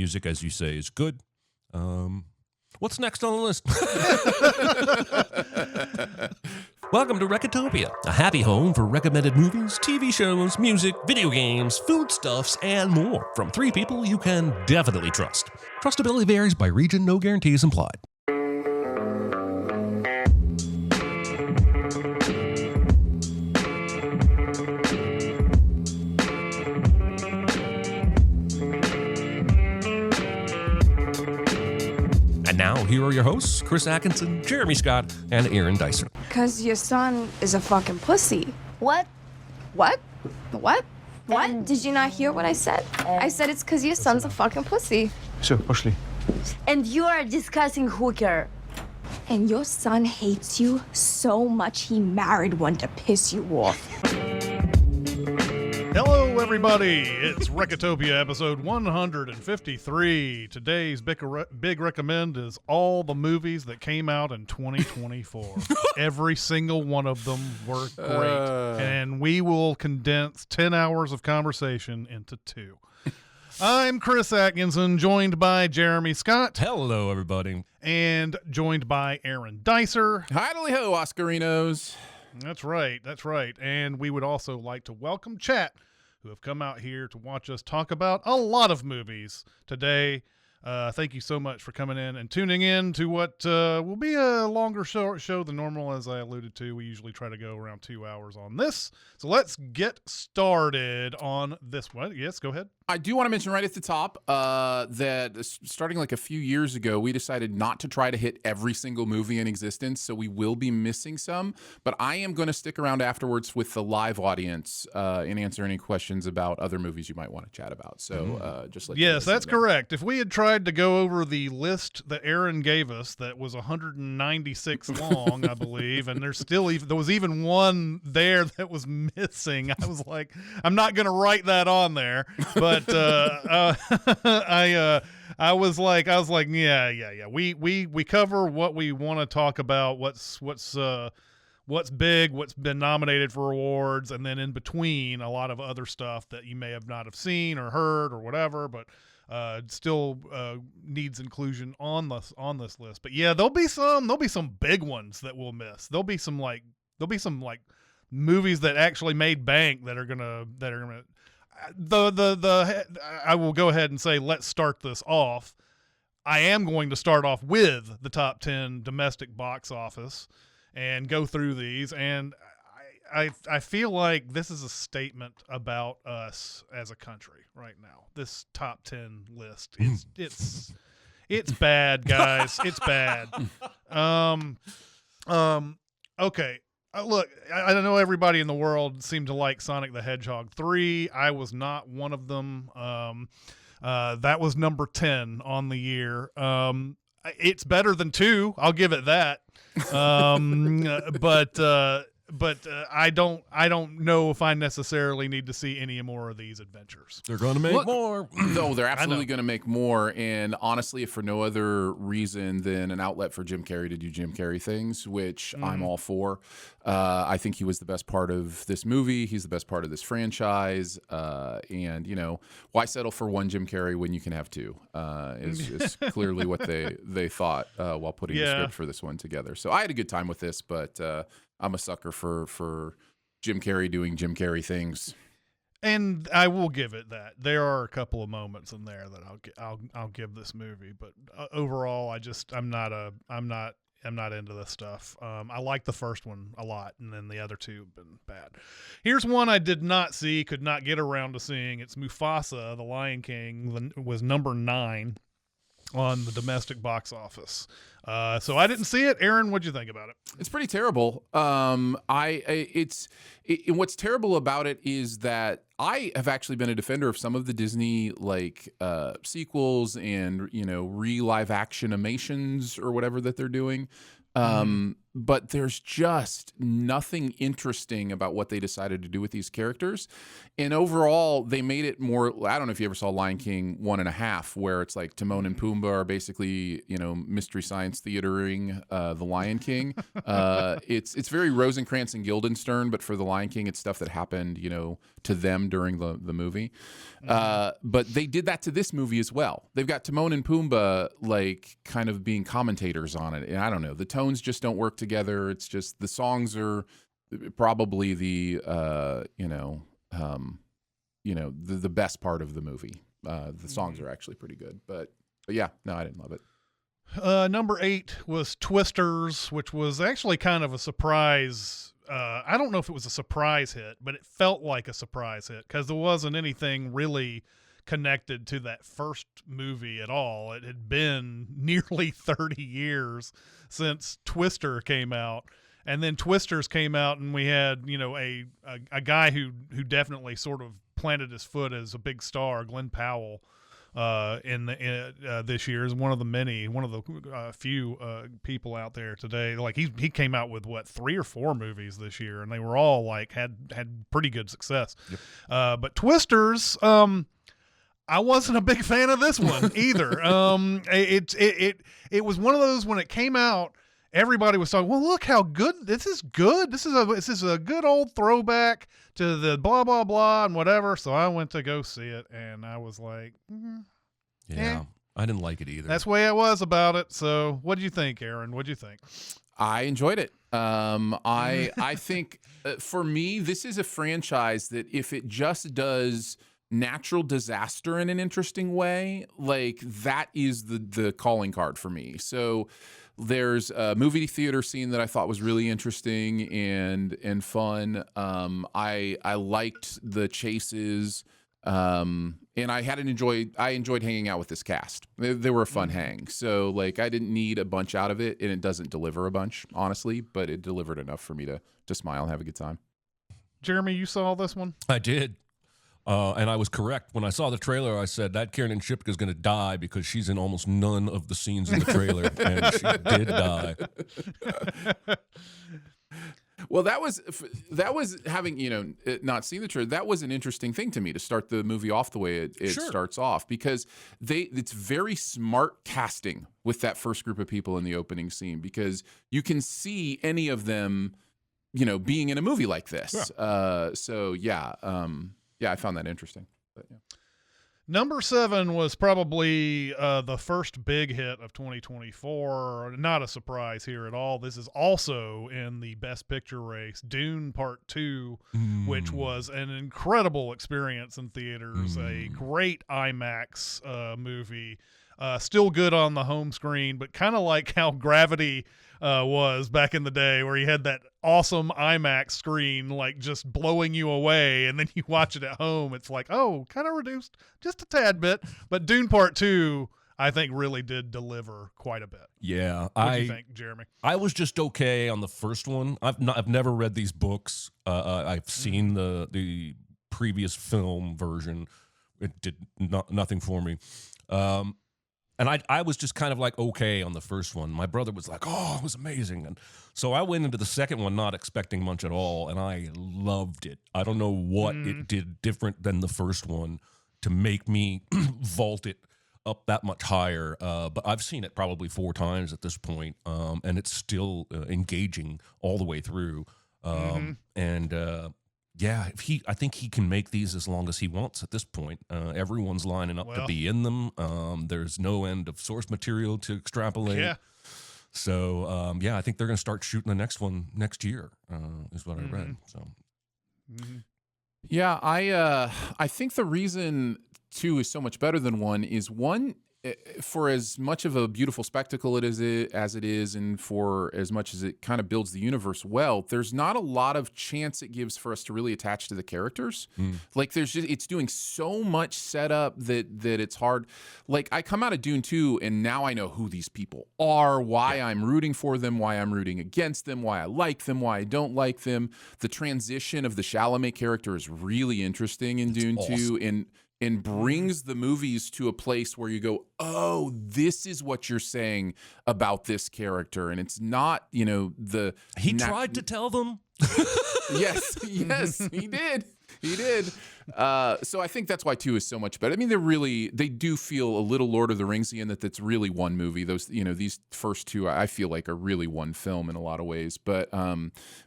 music, as you say, is good. What's next on the list? Welcome to Recotopia, a happy home for recommended movies, TV shows, music, video games, foodstuffs, and more from three people you can definitely trust. Trustability varies by region, no guarantees implied. And now, here are your hosts, Chris Atkinson, Jeremy Scott, and Aaron Dicer. Because your son is a fucking pussy. What? What? What? And- Did you not hear what I said? I said it's because your son's a fucking pussy. Все, пошли. And you are discussing hooker. And your son hates you so much he married one to piss you off. Hello, everybody. It's Recotopia episode 153. Today's big recommend is all the movies that came out in 2024. Every single one of them were great. And we will condense 10 hours of conversation into 2. I'm Chris Atkinson, joined by Jeremy Scott. Hello, everybody. And joined by Aaron Dicer. Hi-dally-ho, Oscarinos. That's right. That's right. And we would also like to welcome chat, who have come out here to watch us talk about a lot of movies today. Thank you so much for coming in and tuning in to what will be a longer show than normal, as I alluded to. We usually try to go around 2 hours on this. So let's get started on this one. Yes, go ahead. I do want to mention right at the top that starting like a few years ago, we decided not to try to hit every single movie in existence, so we will be missing some. But I am going to stick around afterwards with the live audience and answer any questions about other movies you might want to chat about. So just like yes, that's correct. If we had tried to go over the list that Aaron gave us, that was 196 long, I believe, and there was even one there that was missing. I was like, I'm not going to write that on there, but I was like, yeah. We cover what we want to talk about, what's big, what's been nominated for awards, and then in between a lot of other stuff that you may have not have seen or heard or whatever, but still needs inclusion on this list. But yeah, there'll be some big ones that we'll miss. There'll be some movies that actually made bank that are gonna I will go ahead and say, let's start this off. I am going to start off with the top 10 domestic box office and go through these, and I feel like this is a statement about us as a country right now. This top 10 list it's bad, guys. It's bad. Okay. Look, I know everybody in the world seemed to like Sonic the Hedgehog 3. I was not one of them. That was number 10 on the year. It's better than 2. I'll give it that. But I don't know if I necessarily need to see any more of these adventures. They're going to make more. No, they're absolutely going to make more. And honestly, if for no other reason than an outlet for Jim Carrey to do Jim Carrey things, which I'm all for. I think he was the best part of this movie. He's the best part of this franchise. And, why settle for one Jim Carrey when you can have 2? Is clearly what they thought while putting the script for this one together. So I had a good time with this, but I'm a sucker for Jim Carrey doing Jim Carrey things. And I will give it that. There are a couple of moments in there that I'll give this movie, but overall I'm not into this stuff. I like the first one a lot, and then the other 2 have been bad. Here's one I did not see, could not get around to seeing. It's Mufasa, the Lion King, was number 9 on the domestic box office. So I didn't see it. Aaron, what'd you think about it? It's pretty terrible. What's terrible about it is that I have actually been a defender of some of the Disney sequels and re-live action animations or whatever that they're doing. but there's just nothing interesting about what they decided to do with these characters. And overall, they made it more. I don't know if you ever saw Lion King 1.5, where it's like Timon and Pumbaa are basically, Mystery Science Theatering the Lion King. It's very Rosencrantz and Guildenstern, but for the Lion King, it's stuff that happened, to them during the movie. But they did that to this movie as well. They've got Timon and Pumbaa like kind of being commentators on it, and I don't know, the tones just don't work together. It's just the songs are probably the the best part of the movie. The songs are actually pretty good, but yeah, no, I didn't love it. Number 8 was Twisters, which was actually kind of a surprise. I don't know if it was a surprise hit, but it felt like a surprise hit because there wasn't anything really connected to that first movie at all. It had been nearly 30 years since Twister came out. And then Twisters came out, and we had, a guy who definitely sort of planted his foot as a big star, Glenn Powell, this year is one of the few people out there today. Like he came out with 3 or 4 movies this year, and they were all like had pretty good success. Yep. But Twisters, I wasn't a big fan of this one either. It was one of those when it came out. Everybody was talking, well, look how good this is. Good. This is a good old throwback to the blah blah blah and whatever. So I went to go see it, and I was like, I didn't like it either. That's the way I was about it. So what did you think, Aaron? What did you think? I enjoyed it. I think for me, this is a franchise that if it just does natural disaster in an interesting way, like that is the calling card for me. So there's a movie theater scene that I thought was really interesting and fun. I liked the chases, and I enjoyed hanging out with this cast. They were a fun hang. So like I didn't need a bunch out of it, and it doesn't deliver a bunch, honestly, but it delivered enough for me to smile and have a good time. Jeremy, you saw this one? I did. And I was correct. When I saw the trailer, I said that Kiernan Shipka is going to die because she's in almost none of the scenes in the trailer, and she did die. Well, that was having, not seen the trailer. That was an interesting thing to me to start the movie off the way it Sure. starts off, because it's very smart casting with that first group of people in the opening scene, because you can see any of them, being in a movie like this. Yeah. I found that interesting. But, yeah. Number 7 was probably the first big hit of 2024. Not a surprise here at all. This is also in the Best Picture race, Dune Part 2, which was an incredible experience in theaters, a great IMAX movie. Still good on the home screen, but kind of like how Gravity was back in the day, where you had that awesome IMAX screen like just blowing you away, and then you watch it at home, it's like, oh, kind of reduced just a tad bit. But Dune Part 2, I think, really did deliver quite a bit. Yeah. What do you think, Jeremy? I was just okay on the first one. I've never read these books. I've seen the previous film version. It did nothing for me. And I was just kind of like okay on the first one. My brother was like, oh, it was amazing. And so I went into the second one not expecting much at all, and I loved it. I don't know what it did different than the first one to make me vault it up that much higher. But I've seen it probably 4 times at this point, and it's still engaging all the way through. Yeah, I think he can make these as long as he wants at this point. Everyone's lining up to be in them. There's no end of source material to extrapolate. Yeah. So, I think they're going to start shooting the next one next year, is what I read. So, Yeah, I think the reason 2 is so much better than 1 is 1, for as much of a beautiful spectacle as it is, and for as much as it kind of builds the universe well, there's not a lot of chance it gives for us to really attach to the characters. Like it's doing so much setup that it's hard. Like I come out of Dune 2 and now I know who these people are, why I'm rooting for them, why I'm rooting against them, why I like them, why I don't like them. The transition of the Chalamet character is really interesting in Dune 2, and brings the movies to a place where you go, oh, this is what you're saying about this character. And it's not, He tried to tell them. Yes, he did. He did. So I think that's why 2 is so much better. I mean, they do feel a little Lord of the Ringsy in that that's really one movie. Those, these first 2 I feel like are really one film in a lot of ways. But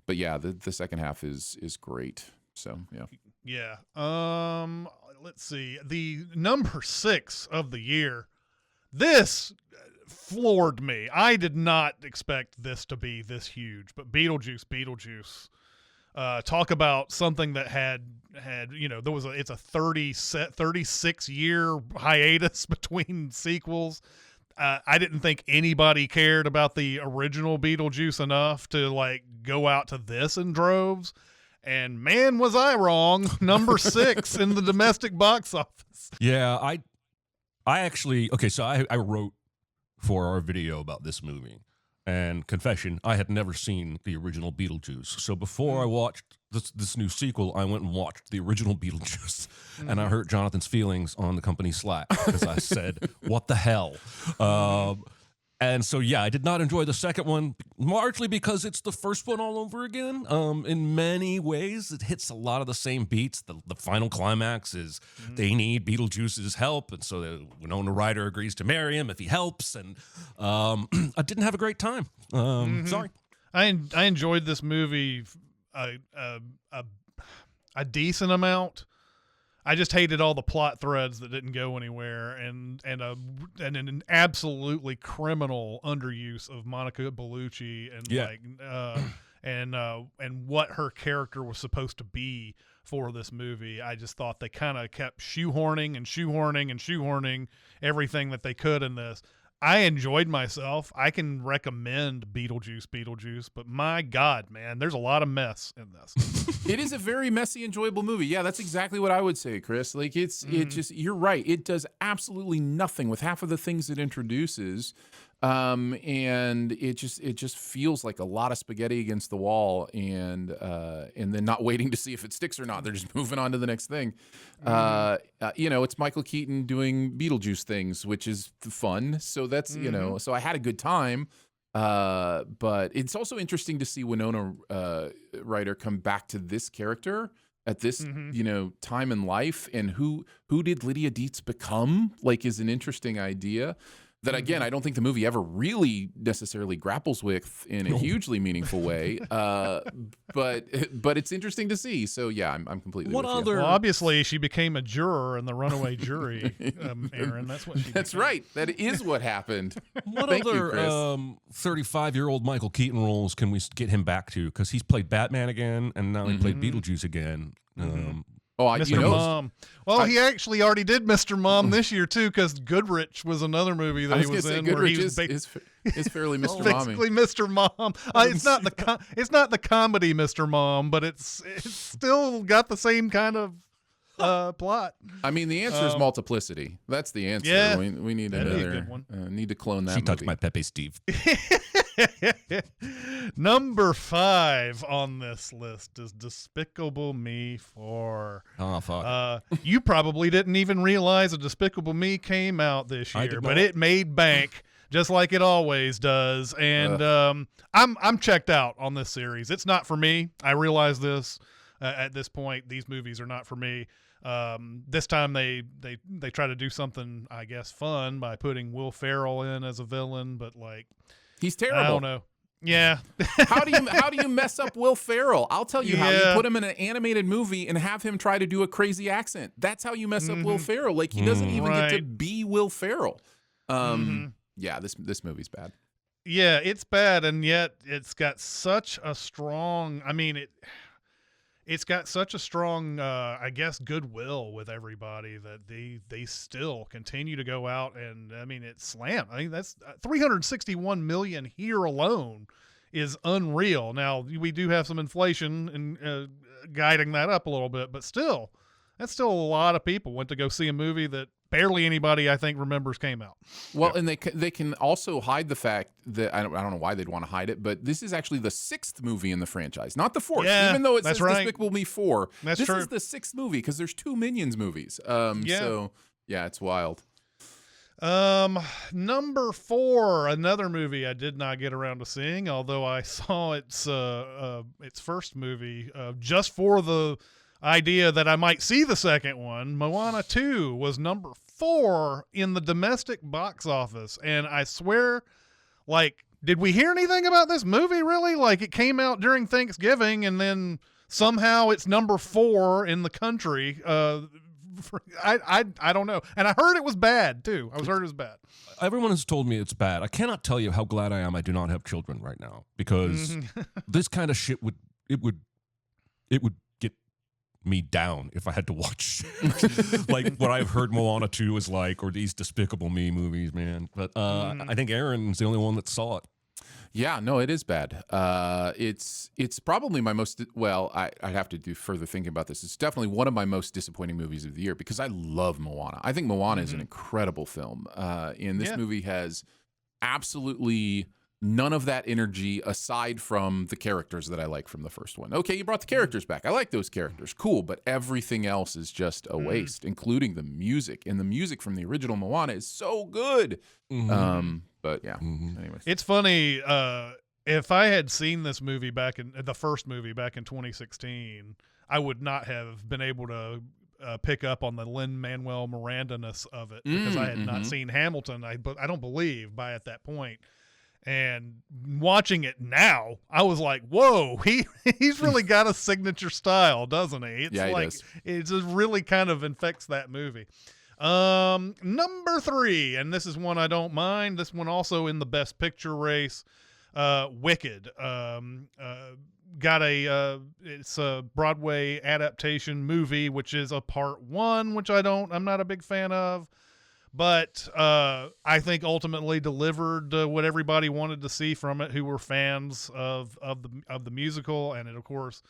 yeah, the second half is great. So yeah. Yeah. Let's see. The number 6 of the year. This floored me. I did not expect this to be this huge, but Beetlejuice. Talk about something that had it's a 36 year hiatus between sequels. I didn't think anybody cared about the original Beetlejuice enough to like go out to this in droves. And man, was I wrong. Number 6 in the domestic box office. Yeah, I actually, okay, so I wrote for our video about this movie. And confession, I had never seen the original Beetlejuice. So before I watched this new sequel, I went and watched the original Beetlejuice. And I hurt Jonathan's feelings on the company Slack because I said, what the hell? And so, yeah, I did not enjoy the second one, largely because it's the first one all over again. In many ways, it hits a lot of the same beats. The final climax is they need Beetlejuice's help, and so Winona Ryder agrees to marry him if he helps. And I didn't have a great time. Sorry. I enjoyed this movie a decent amount. I just hated all the plot threads that didn't go anywhere, and an absolutely criminal underuse of Monica Bellucci and what her character was supposed to be for this movie. I just thought they kind of kept shoehorning everything that they could in this. I enjoyed myself. I can recommend Beetlejuice, but my God, man, there's a lot of mess in this. It is a very messy, enjoyable movie. Yeah, that's exactly what I would say, Chris. Like it just, you're right. It does absolutely nothing with half of the things it introduces. And it just feels like a lot of spaghetti against the wall, and then not waiting to see if it sticks or not. They're just moving on to the next thing. It's Michael Keaton doing Beetlejuice things, which is fun. So that's so I had a good time. But it's also interesting to see Winona Ryder come back to this character at this time in life, and who did Lydia Dietz become? Like, is an interesting idea. That, again, I don't think the movie ever really necessarily grapples with in a hugely meaningful way, but it's interesting to see. So yeah, I'm completely. What with you. other? Well, obviously, she became a juror in the Runaway Jury, Aaron. That's what she. That's became. right. That is what happened. What Thank other you, Chris. 35-year-old Michael Keaton roles can we get him back to? Because he's played Batman again, and now he played Beetlejuice again. Mr. Mom. Well, he actually already did Mr. Mom this year too, because Goodrich was another movie that he was in where he was is fairly Mr. basically Mr. Mom. It's not the comedy Mr. Mom, but it's still got the same kind of plot. I mean, the answer is multiplicity. That's the answer. Yeah, we need that'd be a another. good one. Need to clone that. She touched movie. my Pepe Steve. Number 5 on this list is Despicable Me 4. Oh, fuck. You probably didn't even realize a Despicable Me came out this I year, did but not. it made bank just like it always does. And I'm checked out on this series. It's not for me. I realize this at this point. These movies are not for me. This time they try to do something, I guess, fun by putting Will Ferrell in as a villain, but like, He's terrible. I don't know. Yeah. How do you mess up Will Ferrell? I'll tell you how. You put him in an animated movie and have him try to do a crazy accent. That's how you mess up Will Ferrell. Like, he doesn't even get to be Will Ferrell. Yeah, this movie's bad. Yeah, it's bad, and yet it's got such a strong. I mean, it's got such a strong, I guess, goodwill with everybody that they still continue to go out, and I mean, it's slammed. I think that's 361 million here alone is unreal. Now, we do have some inflation and guiding that up a little bit, but still, that's still a lot of people went to go see a movie that barely anybody, I think, remembers came out. Well, and they can also hide the fact that I don't know why they'd want to hide it, but this is actually the 6th movie in the franchise, not the 4th. Yeah, even though it that's says right. Despicable Me 4, That's this true. is the 6th movie because there's 2 Minions movies. So yeah, it's wild. Number 4, another movie I did not get around to seeing, although I saw its first movie just for the idea that I might see the second one. Moana 2 was number 4 in the domestic box office, and I swear, like, did we hear anything about this movie really? Like, it came out during Thanksgiving, and then somehow it's number 4 in the country. I don't know. And I heard it was bad too. I heard it was bad. Everyone has told me it's bad. I cannot tell you how glad I am I do not have children right now, because this kind of shit would get me down if I had to watch like what I've heard Moana 2 is like, or these Despicable Me movies, man. But I think Aaron's the only one that saw it. Yeah, no, it is bad. It's probably my most, well, I'd have to do further thinking about this. It's definitely one of my most disappointing movies of the year because I love Moana. I think Moana is an incredible film. And this movie has absolutely none of that energy aside from the characters that I like from the first one. Okay, you brought the characters back. I like those characters. Cool. But everything else is just a waste, including the music. And the music from the original Moana is so good. But yeah, anyways. It's funny. If I had seen this movie the first movie back in 2016, I would not have been able to pick up on the Lin-Manuel Miranda-ness of it because I had not seen Hamilton. But I don't believe by at that point. And watching it now, I was like, "Whoa, he's really got a signature style, doesn't he?" It's he like does. it just really kind of infects that movie. Number 3, and this is one I don't mind. This one also in the Best Picture race. Wicked. Got it's a Broadway adaptation movie, which is a part 1, which I'm not a big fan of. But I think ultimately delivered what everybody wanted to see from it, who were fans of the musical, and it of course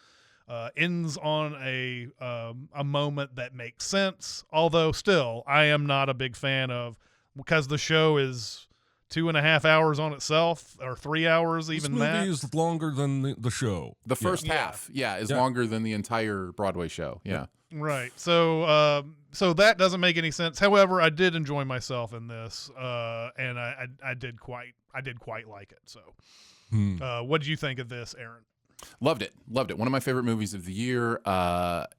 ends on a moment that makes sense. Although still, I am not a big fan of, because the show is 2.5 hours on itself, or 3 hours even. This movie max. is longer than the show. The first half, is longer than the entire Broadway show. Yeah. Right. So that doesn't make any sense. However, I did enjoy myself in this, and I did quite like it. So, what did you think of this, Aaron? Loved it. One of my favorite movies of the year.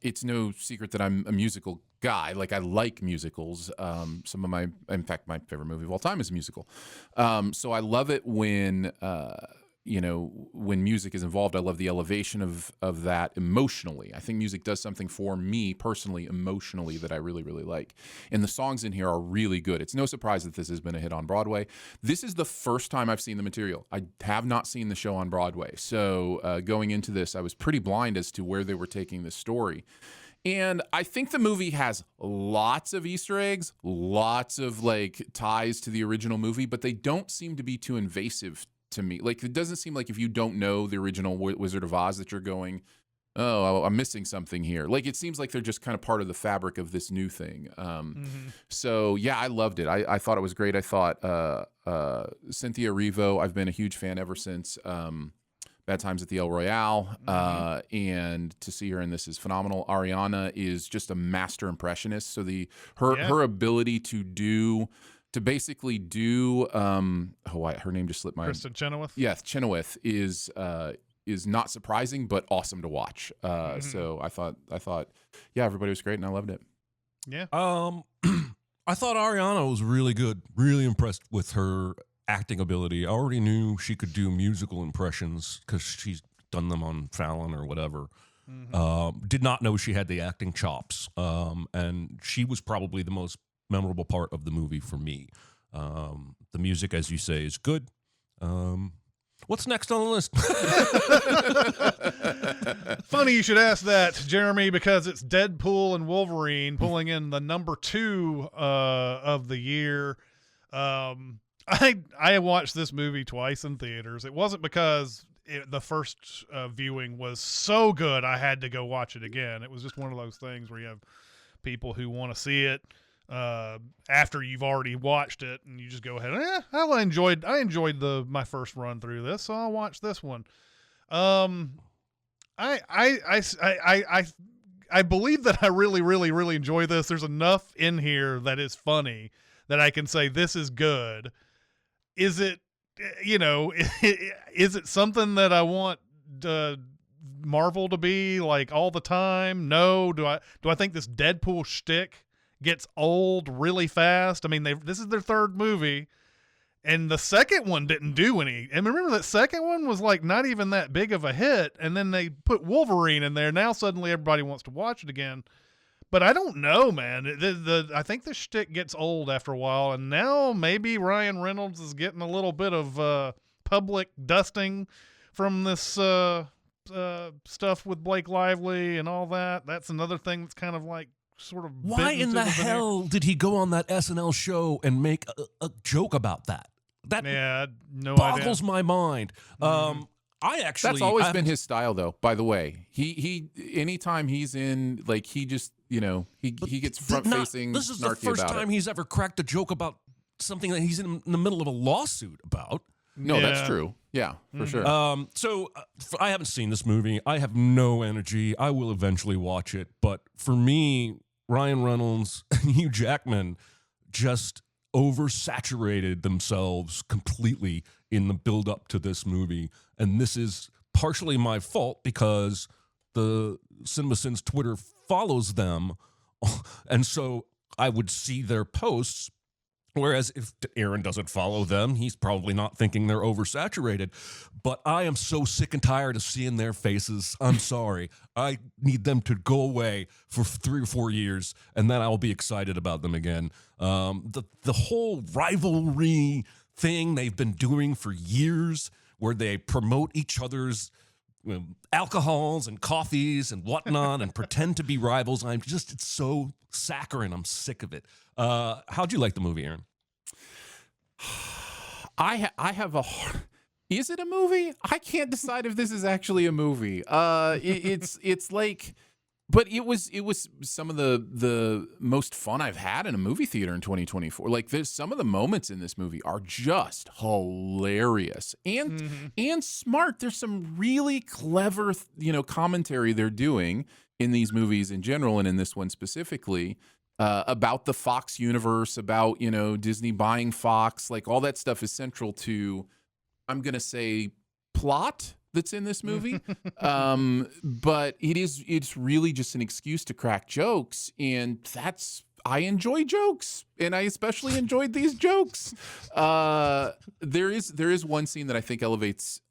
It's no secret that I'm a musical guy. Like, I like musicals. In fact, my favorite movie of all time is a musical. So I love it when when music is involved. I love the elevation of that emotionally. I think music does something for me personally, emotionally, that I really, really like. And the songs in here are really good. It's no surprise that this has been a hit on Broadway. This is the first time I've seen the material. I have not seen the show on Broadway. So going into this, I was pretty blind as to where they were taking this story. And I think the movie has lots of Easter eggs, lots of like ties to the original movie, but they don't seem to be too invasive to me. Like, it doesn't seem like if you don't know the original Wizard of Oz that you're going, oh, I'm missing something here. Like, it seems like they're just kind of part of the fabric of this new thing. So yeah, I loved it. I thought it was great. I thought Cynthia Erivo, I've been a huge fan ever since Bad Times at the El Royale, and to see her in this is phenomenal. Ariana is just a master impressionist. So her ability to basically do her name just slipped my Kristen Chenoweth. Yes, Chenoweth is not surprising but awesome to watch. So I thought everybody was great and I loved it. Yeah. I thought Ariana was really good. Really impressed with her acting ability. I already knew she could do musical impressions because she's done them on Fallon or whatever. Did not know she had the acting chops. And she was probably the most memorable part of the movie for me. The music, as you say, is good. What's next on the list? Funny you should ask that, Jeremy, because it's Deadpool and Wolverine pulling in the number 2 of the year. I watched this movie twice in theaters. It wasn't because the first viewing was so good I had to go watch it again. It was just one of those things where you have people who want to see it after you've already watched it, and you just go ahead. I enjoyed my first run through this, so I'll watch this one. I believe that I really, really, really enjoy this. There's enough in here that is funny that I can say this is good. Is it, is it something that I want Marvel to be like all the time? No. Do I think this Deadpool shtick gets old really fast? I mean, this is their third movie. And the second one didn't do any. And remember, that second one was like not even that big of a hit. And then they put Wolverine in there. Now suddenly everybody wants to watch it again. But I don't know, man. I think the shtick gets old after a while. And now maybe Ryan Reynolds is getting a little bit of public dusting from this stuff with Blake Lively and all that. That's another thing that's kind of like sort of. Why in the hell did he go on that SNL show and make a joke about that? That boggles my mind. That's always been his style, though. By the way, he anytime he's in, like, he just he gets front facing. This is the first time he's ever cracked a joke about something that he's in the middle of a lawsuit about. No, that's true. Yeah, for sure. So I haven't seen this movie. I have no energy. I will eventually watch it, but for me, Ryan Reynolds and Hugh Jackman just oversaturated themselves completely in the build up to this movie. And this is partially my fault because the Cinemasins Twitter follows them. And so I would see their posts. Whereas if Aaron doesn't follow them, he's probably not thinking they're oversaturated. But I am so sick and tired of seeing their faces. I'm sorry. I need them to go away for 3 or 4 years, and then I'll be excited about them again. The whole rivalry thing they've been doing for years, where they promote each other's alcohols and coffees and whatnot and pretend to be rivals. It's so saccharine. I'm sick of it. How'd you like the movie, Aaron? I have a. Is it a movie? I can't decide if this is actually a movie. It's like, but it was some of the most fun I've had in a movie theater in 2024. Like, there's some of the moments in this movie are just hilarious and smart. There's some really clever commentary they're doing in these movies in general, and in this one specifically. About the Fox universe, about, Disney buying Fox, like all that stuff is central to, I'm going to say, plot that's in this movie. But it's really just an excuse to crack jokes. And I enjoy jokes, and I especially enjoyed these jokes. There is one scene that I think elevates,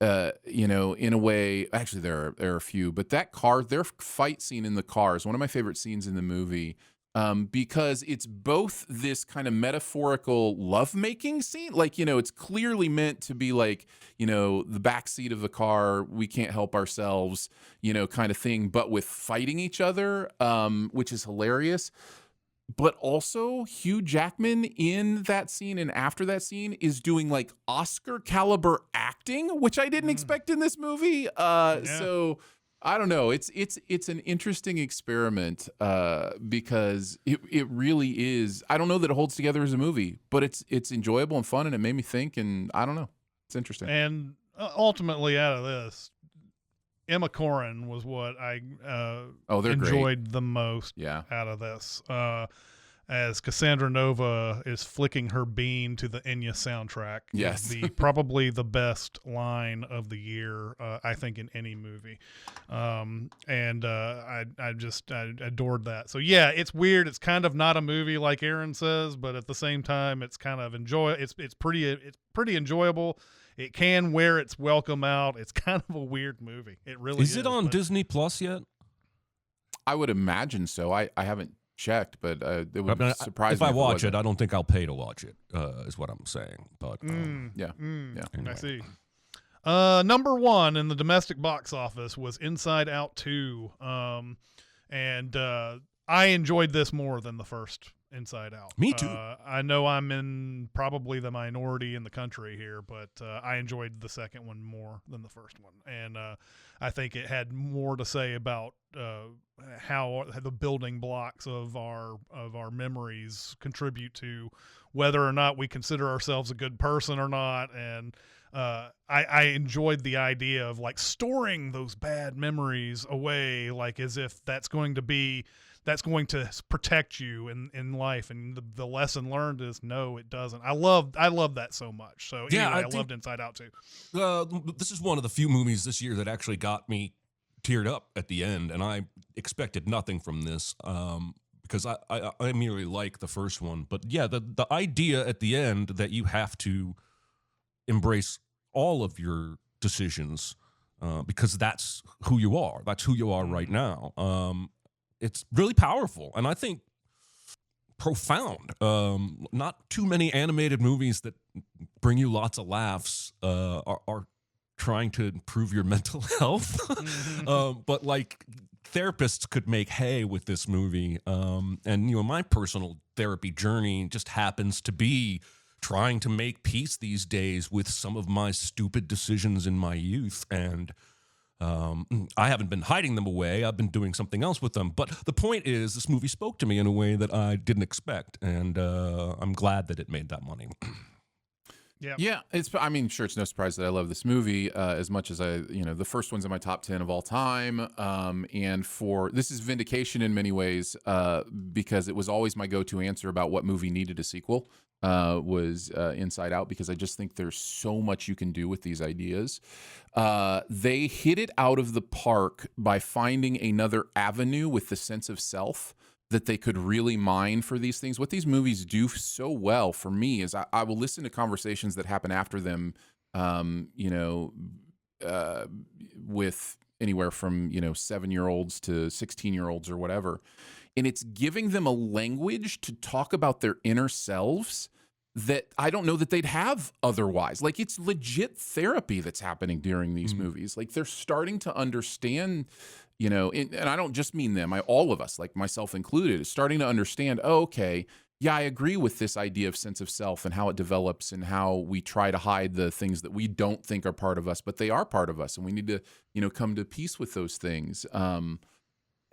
in a way. Actually, there are a few, but their fight scene in the car is one of my favorite scenes in the movie, because it's both this kind of metaphorical lovemaking scene, like, it's clearly meant to be like, the back seat of the car, we can't help ourselves, kind of thing, but with fighting each other, which is hilarious. But also, Hugh Jackman in that scene and after that scene is doing like Oscar caliber acting, which I didn't expect in this movie. So I don't know. It's an interesting experiment because it really is. I don't know that it holds together as a movie, but it's enjoyable and fun, and it made me think. And I don't know. It's interesting. And ultimately, out of this, Emma Corrin was what I enjoyed the most out of this. As Cassandra Nova is flicking her bean to the Enya soundtrack. Yes. Probably the best line of the year, I think, in any movie. I adored that. So yeah, it's weird. It's kind of not a movie like Aaron says, but at the same time, it's kind of it's pretty enjoyable. It can wear its welcome out. It's kind of a weird movie. It really is. Is it on Disney Plus yet? I would imagine so. I haven't checked, but it would surprise me if I watch it. I don't think I'll pay to watch it. Is what I'm saying. But yeah. Anyway. I see. Number 1 in the domestic box office was Inside Out 2, and I enjoyed this more than the first Inside Out. Me too. I know I'm in probably the minority in the country here, but I enjoyed the second one more than the first one, and I think it had more to say about how the building blocks of our memories contribute to whether or not we consider ourselves a good person or not, and I enjoyed the idea of like storing those bad memories away, like as if that's going to protect you in life. And the lesson learned is no, it doesn't. I love that so much. So Yeah, anyway, I I loved Inside Out too. This is one of the few movies this year that actually got me teared up at the end, and I expected nothing from this because I merely like the first one. But yeah, the idea at the end that you have to embrace all of your decisions because that's who you are. That's who you are right now. It's really powerful, and I think profound. Not too many animated movies that bring you lots of laughs are trying to improve your mental health. But like therapists could make hay with this movie. And my personal therapy journey just happens to be trying to make peace these days with some of my stupid decisions in my youth. And I haven't been hiding them away. I've been doing something else with them. But the point is, this movie spoke to me in a way that I didn't expect. And I'm glad that it made that money. Yeah, sure, it's no surprise that I love this movie as much as the first one's in my top 10 of all time. And this is vindication in many ways because it was always my go-to answer about what movie needed a sequel was Inside Out, because I just think there's so much you can do with these ideas. They hit it out of the park by finding another avenue with the sense of self that they could really mine for these things. What these movies do so well for me is I will listen to conversations that happen after them, with anywhere from 7-year-olds to 16-year-olds or whatever, and it's giving them a language to talk about their inner selves that I don't know that they'd have otherwise. Like, it's legit therapy that's happening during these movies. Like, they're starting to understand, and I don't just mean them, all of us, like myself included, is starting to understand, okay, yeah, I agree with this idea of sense of self and how it develops and how we try to hide the things that we don't think are part of us, but they are part of us, and we need to, come to peace with those things.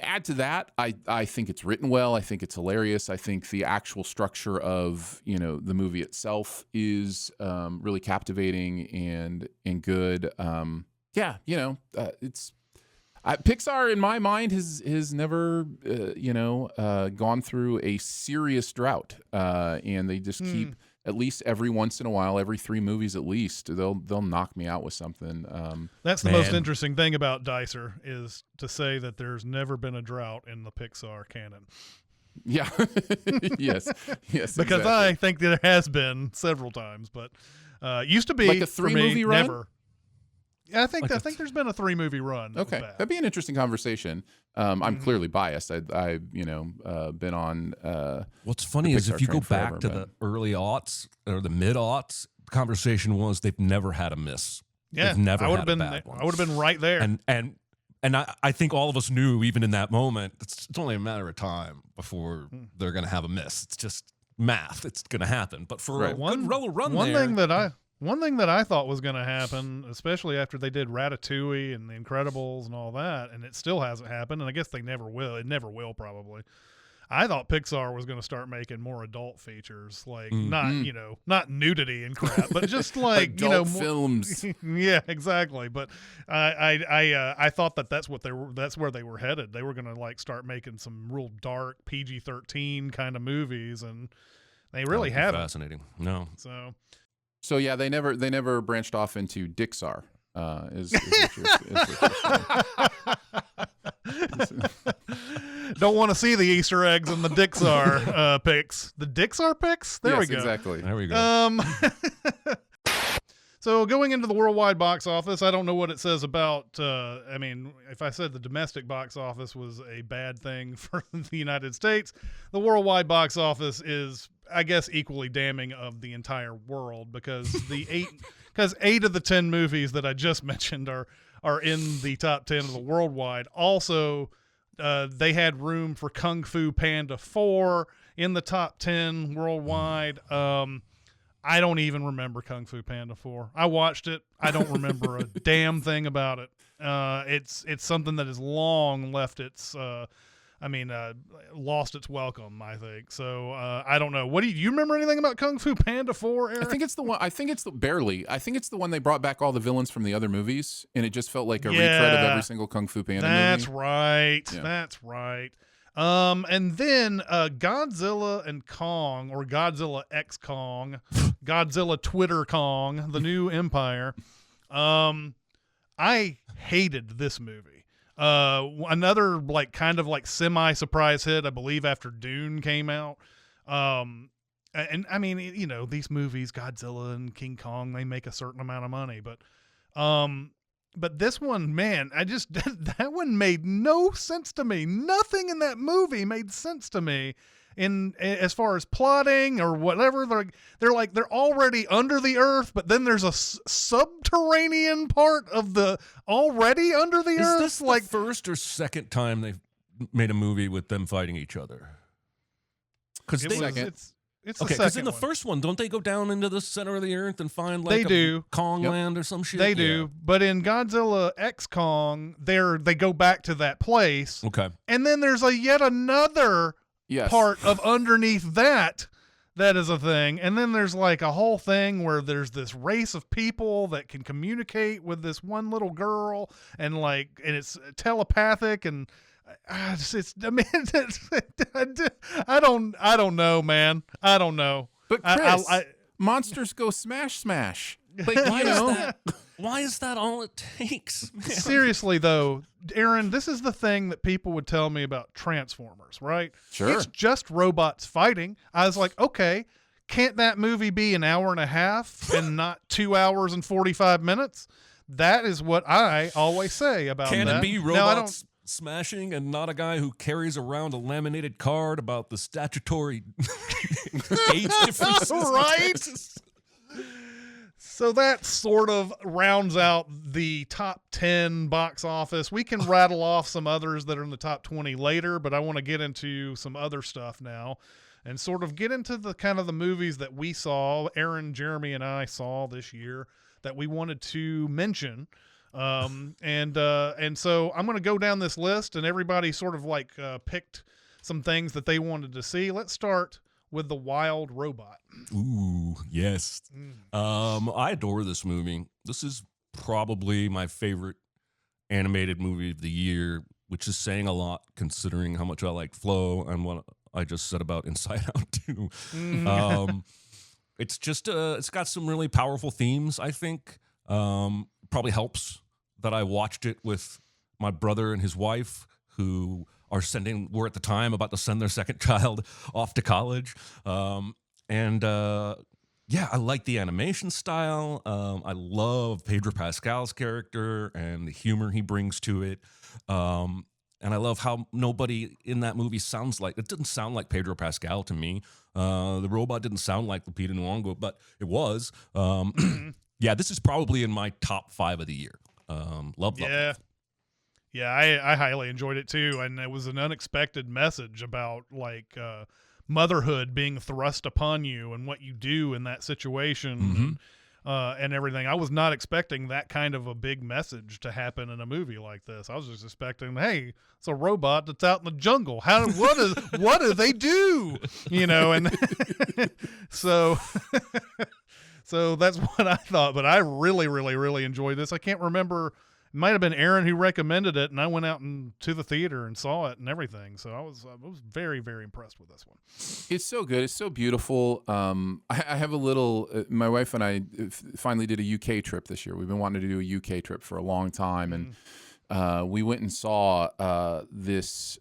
Add to that, I think it's written well. I think it's hilarious. I think the actual structure of the movie itself is really captivating and good. It's Pixar in my mind has never gone through a serious drought, and they just keep. At least every once in a while, every 3 movies at least, they'll knock me out with something. That's the most interesting thing about Dicer, is to say that there's never been a drought in the Pixar canon. Yeah. yes. Because exactly. I think there has been several times, but used to be like a 3-movie run. Never. Yeah, I think there's been a 3-movie run. Okay, that'd be an interesting conversation. I'm clearly biased. I've been on. What's funny is if you go back to the early aughts or the mid aughts, the conversation was they've never had a miss. Yeah, they've never I would had have a been. bad one. I would have been right there. And I think all of us knew, even in that moment, it's only a matter of time before they're going to have a miss. It's just math. It's going to happen. But for a good run there. One thing that I thought was going to happen, especially after they did Ratatouille and The Incredibles and all that, and it still hasn't happened, and I guess they never will. It never will, probably. I thought Pixar was going to start making more adult features, like not nudity and crap, but just like adult films. Yeah, exactly. But I thought that's where they were headed. They were going to like start making some real dark PG-13 kind of movies, and they really haven't. Fascinating. No. So yeah, they never branched off into Dixar. Is what you're saying. Don't want to see the Easter eggs in the Dixar picks. The Dixar picks? There we go. Exactly. There we go. So going into the worldwide box office, I don't know what it says about, if I said the domestic box office was a bad thing for the United States, the worldwide box office is, I guess, equally damning of the entire world, because 8 of the 10 movies that I just mentioned are in the top 10 of the worldwide. Also, they had room for Kung Fu Panda 4, in the top 10 worldwide. I don't even remember Kung Fu Panda 4. I watched it. I don't remember a damn thing about it. It's something that has long left its lost its welcome, I think. So I don't know. What do you remember anything about Kung Fu Panda 4, Eric? I think it's the one. I think it's the one they brought back all the villains from the other movies, and it just felt like a retread of every single Kung Fu Panda That's movie. right. Yeah. That's right. And then Godzilla and Kong, or Godzilla X Kong, Godzilla Twitter Kong, the new empire. I hated this movie. Another kind of semi-surprise hit, I believe, after Dune came out. And I mean, you know, these movies, Godzilla and King Kong, they make a certain amount of money, but this one, man, that one made no sense to me. Nothing in that movie made sense to me as far as plotting or whatever. They're already under the earth, but then there's a subterranean part of the already under the earth. Is this the first or second time they've made a movie with them fighting each other? Because it's okay, because because in the first one, don't they go down into the center of the earth and find They do. Kong Yep. land or some shit? They do, but in Godzilla X Kong, they go back to that place, Okay. and then there's yet another Yes. part of underneath that is a thing, and then there's a whole thing where there's this race of people that can communicate with this one little girl, and it's telepathic, and I don't know, man. I don't know. But Chris, monsters go smash. Like, why is that all it takes? Man? Seriously though, Aaron, this is the thing that people would tell me about Transformers, right? Sure. It's just robots fighting. I was like, okay, can't that movie be an hour and a half and not 2 hours and 45 minutes? That is what I always say about Can that. it be Now, I don't. robots smashing and not a guy who carries around a laminated card about the statutory age differences? Right? So that sort of rounds out the top 10 box office. We can rattle off some others that are in the top 20 later, but I want to get into some other stuff now and sort of get into the kind of the movies that we saw, Aaron, Jeremy, and I saw this year that we wanted to mention. And so I'm going to go down this list, and everybody sort of picked some things that they wanted to see. Let's start with The Wild Robot. Ooh, yes. I adore this movie. This is probably my favorite animated movie of the year, which is saying a lot considering how much I like Flow and what I just said about Inside Out too. It's just it's got some really powerful themes, I think. Probably helps that I watched it with my brother and his wife, who were at the time about to send their second child off to college. Yeah, I like the animation style. I love Pedro Pascal's character and the humor he brings to it. And I love how nobody in that movie it didn't sound like Pedro Pascal to me. The robot didn't sound like Lupita Nyong'o, but it was. Yeah, this is probably in my top 5 of the year. Love. Yeah, I highly enjoyed it too, and it was an unexpected message about motherhood being thrust upon you and what you do in that situation, and everything. I was not expecting that kind of a big message to happen in a movie like this. I was just expecting, hey, it's a robot that's out in the jungle. What do they do? You know, and so. So that's what I thought, but I really, really, really enjoyed this. I can't remember. It might have been Aaron who recommended it, and I went out to the theater and saw it and everything. So I was very, very impressed with this one. It's so good. It's so beautiful. I have a little. My wife and I finally did a UK trip this year. We've been wanting to do a UK trip for a long time, and we went and saw this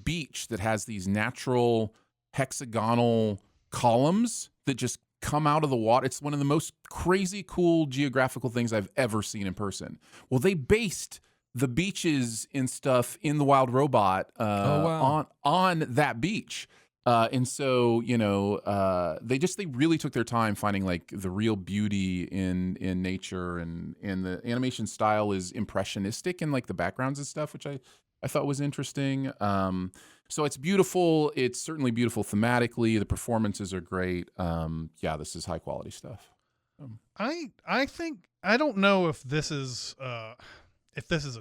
beach that has these natural hexagonal columns that just come out of the water. It's one of the most crazy cool geographical things I've ever seen in person. Well, they based the beaches and stuff in The Wild Robot on that beach. And so, you know, they really took their time finding the real beauty in nature, and the animation style is impressionistic in the backgrounds and stuff, which I I thought was interesting. So it's beautiful. It's certainly beautiful thematically. The performances are great. Yeah, this is high quality stuff. I think I don't know if this is a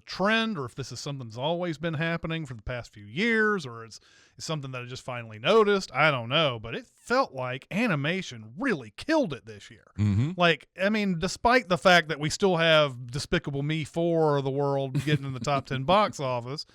trend or if this is something that's always been happening for the past few years, or it's something that I just finally noticed. I don't know, but it felt like animation really killed it this year. Mm-hmm. Like, I mean, despite the fact that we still have Despicable Me 4 of the world getting in the top 10 box office,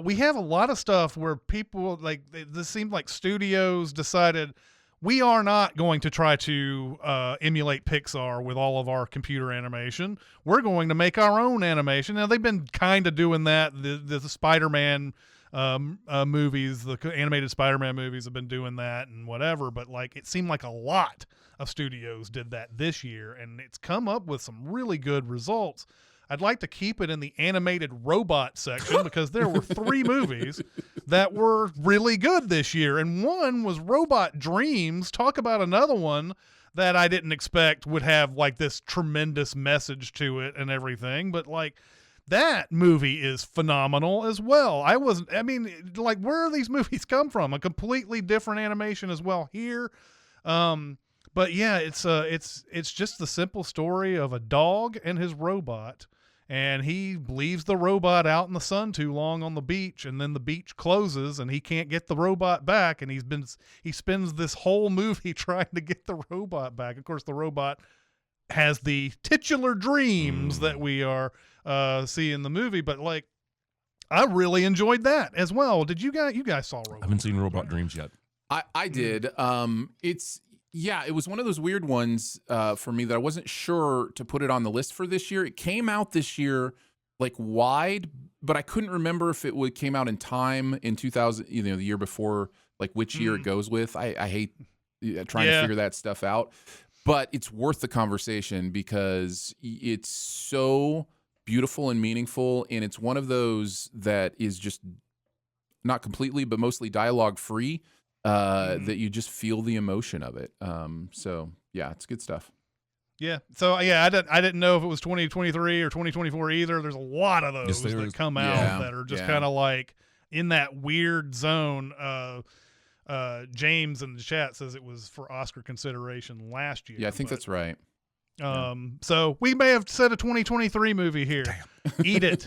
we have a lot of stuff where people, like, this seemed like studios decided we are not going to try to emulate Pixar with all of our computer animation. We're going to make our own animation. Now, they've been kind of doing that. The Spider-Man movies, the animated Spider-Man movies have been doing that and whatever, but like it seemed like a lot of studios did that this year, and it's come up with some really good results. I'd like to keep it in the animated robot section because there were 3 movies that were really good this year. And one was Robot Dreams. Talk about another one that I didn't expect would have like this tremendous message to it and everything. But like that movie is phenomenal as well. Where are these movies come from? A completely different animation as well here. But yeah, it's just the simple story of a dog and his robot. And he leaves the robot out in the sun too long on the beach, and then the beach closes, and he can't get the robot back. And he spends this whole movie trying to get the robot back. Of course, the robot has the titular dreams that we are see in the movie. But like, I really enjoyed that as well. Did you guys saw Robot? I haven't seen Robot Dreams yet. I did. It was one of those weird ones for me that I wasn't sure to put it on the list for this year. It came out this year like wide, but I couldn't remember if it came out in time in 2000, the year before, like which year it goes with. I hate trying to figure that stuff out, but it's worth the conversation because it's so beautiful and meaningful, and it's one of those that is just not completely, but mostly dialogue free. That you just feel the emotion of it. So yeah, it's good stuff. Yeah. So yeah, I didn't know if it was 2023 or 2024 either. There's a lot of those that come out that are just kind of like in that weird zone. James in the chat says it was for Oscar consideration last year. Yeah, I think that's right. So we may have said a 2023 movie here. Damn. Eat it.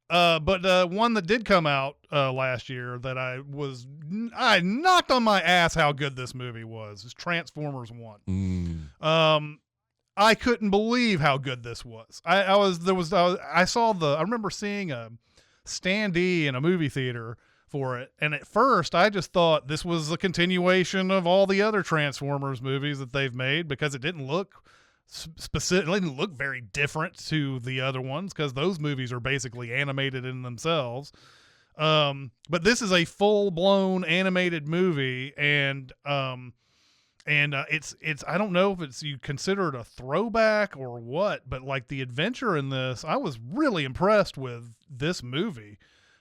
But one that did come out last year that I knocked on my ass how good this movie was is Transformers 1. I couldn't believe how good this was. I remember seeing a standee in a movie theater for it, and at first I just thought this was a continuation of all the other Transformers movies that they've made because it didn't look specifically, didn't look very different to the other ones because those movies are basically animated in themselves. But this is a full-blown animated movie, and it's I don't know if you consider it a throwback or what, but like the adventure in this, I was really impressed with this movie.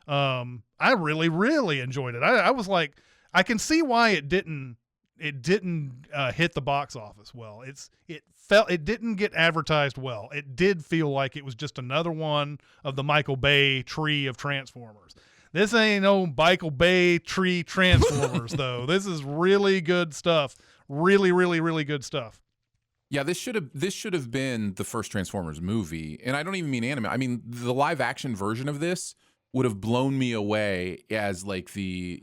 I really, really enjoyed it. I was like, I can see why it didn't hit the box office well. It didn't get advertised well. It did feel like it was just another one of the Michael Bay tree of Transformers. This ain't no Michael Bay tree Transformers though. This is really good stuff. Really, really, really good stuff. Yeah, this should have been the first Transformers movie, and I don't even mean anime. I mean the live action version of this would have blown me away as like the